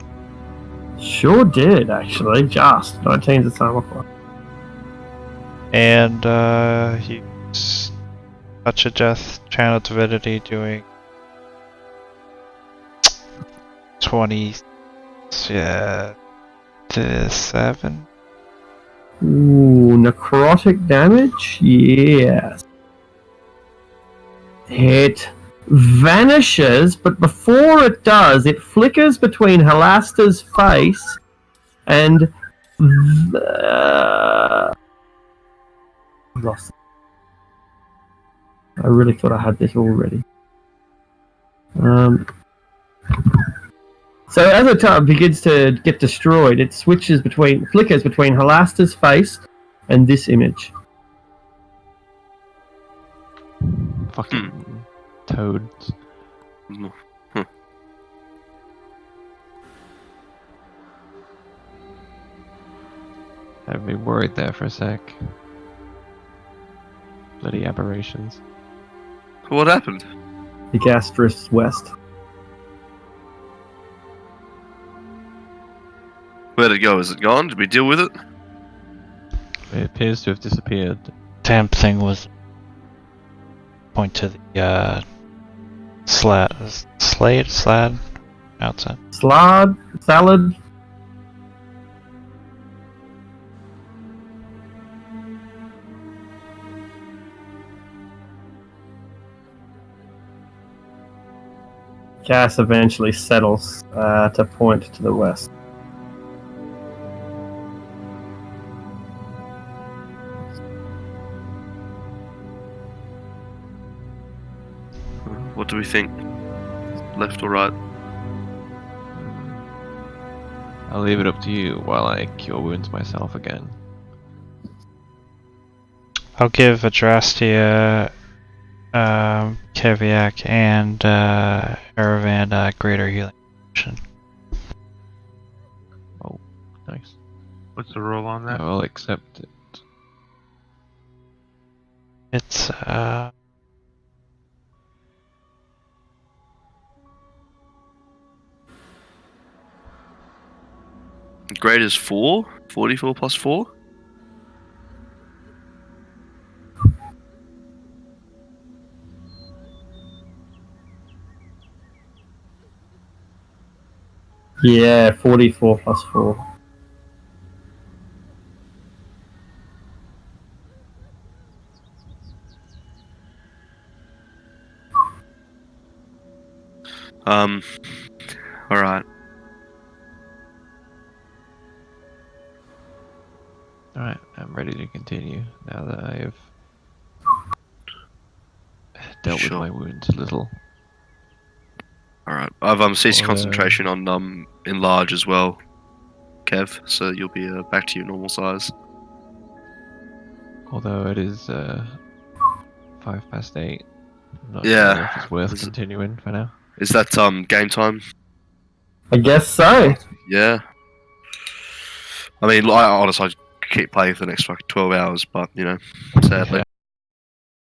A: Sure did, actually. Just 19's the armor class.
F: And use Touch of Death, Channel Divinity, doing 27.
A: Ooh, necrotic damage? Yes. It vanishes, but before it does, it flickers between Halasta's face and lost. I really thought I had this already. So as it begins to get destroyed, it flickers between Halasta's face and this image.
C: Fucking toads. Had me worried there for a sec. Bloody aberrations.
G: What happened?
A: The gas drifts west.
G: Where'd it go? Is it gone? Did we deal with it?
C: It appears to have disappeared.
F: Damn thing was. Point to the slad outside.
A: Salad. Gas eventually settles to point to the west.
G: What do we think? left or right?
C: I'll leave it up to you while I cure wounds myself again.
F: I'll give Adrastia, Keviak, and Aravan greater healing potion.
C: Oh, nice.
B: What's the roll on that?
C: I will accept it.
F: It's
G: Grade is 4? 44 plus 4?
H: Yeah, 44 plus 4.
G: Alright.
C: Alright, I'm ready to continue now that I have dealt with
G: Sure.
C: my wounds a little.
G: Alright. I've ceased
C: Although-
G: concentration on enlarge as well, Kev, so you'll be back to your normal size.
C: Although it is 8:05. I'm not
G: Yeah,
C: sure if it's worth
G: there's-
C: continuing for now.
G: Is that game time?
H: I guess so.
G: Yeah. I mean, I honestly I'd keep playing for the next fucking 12 hours, but sadly.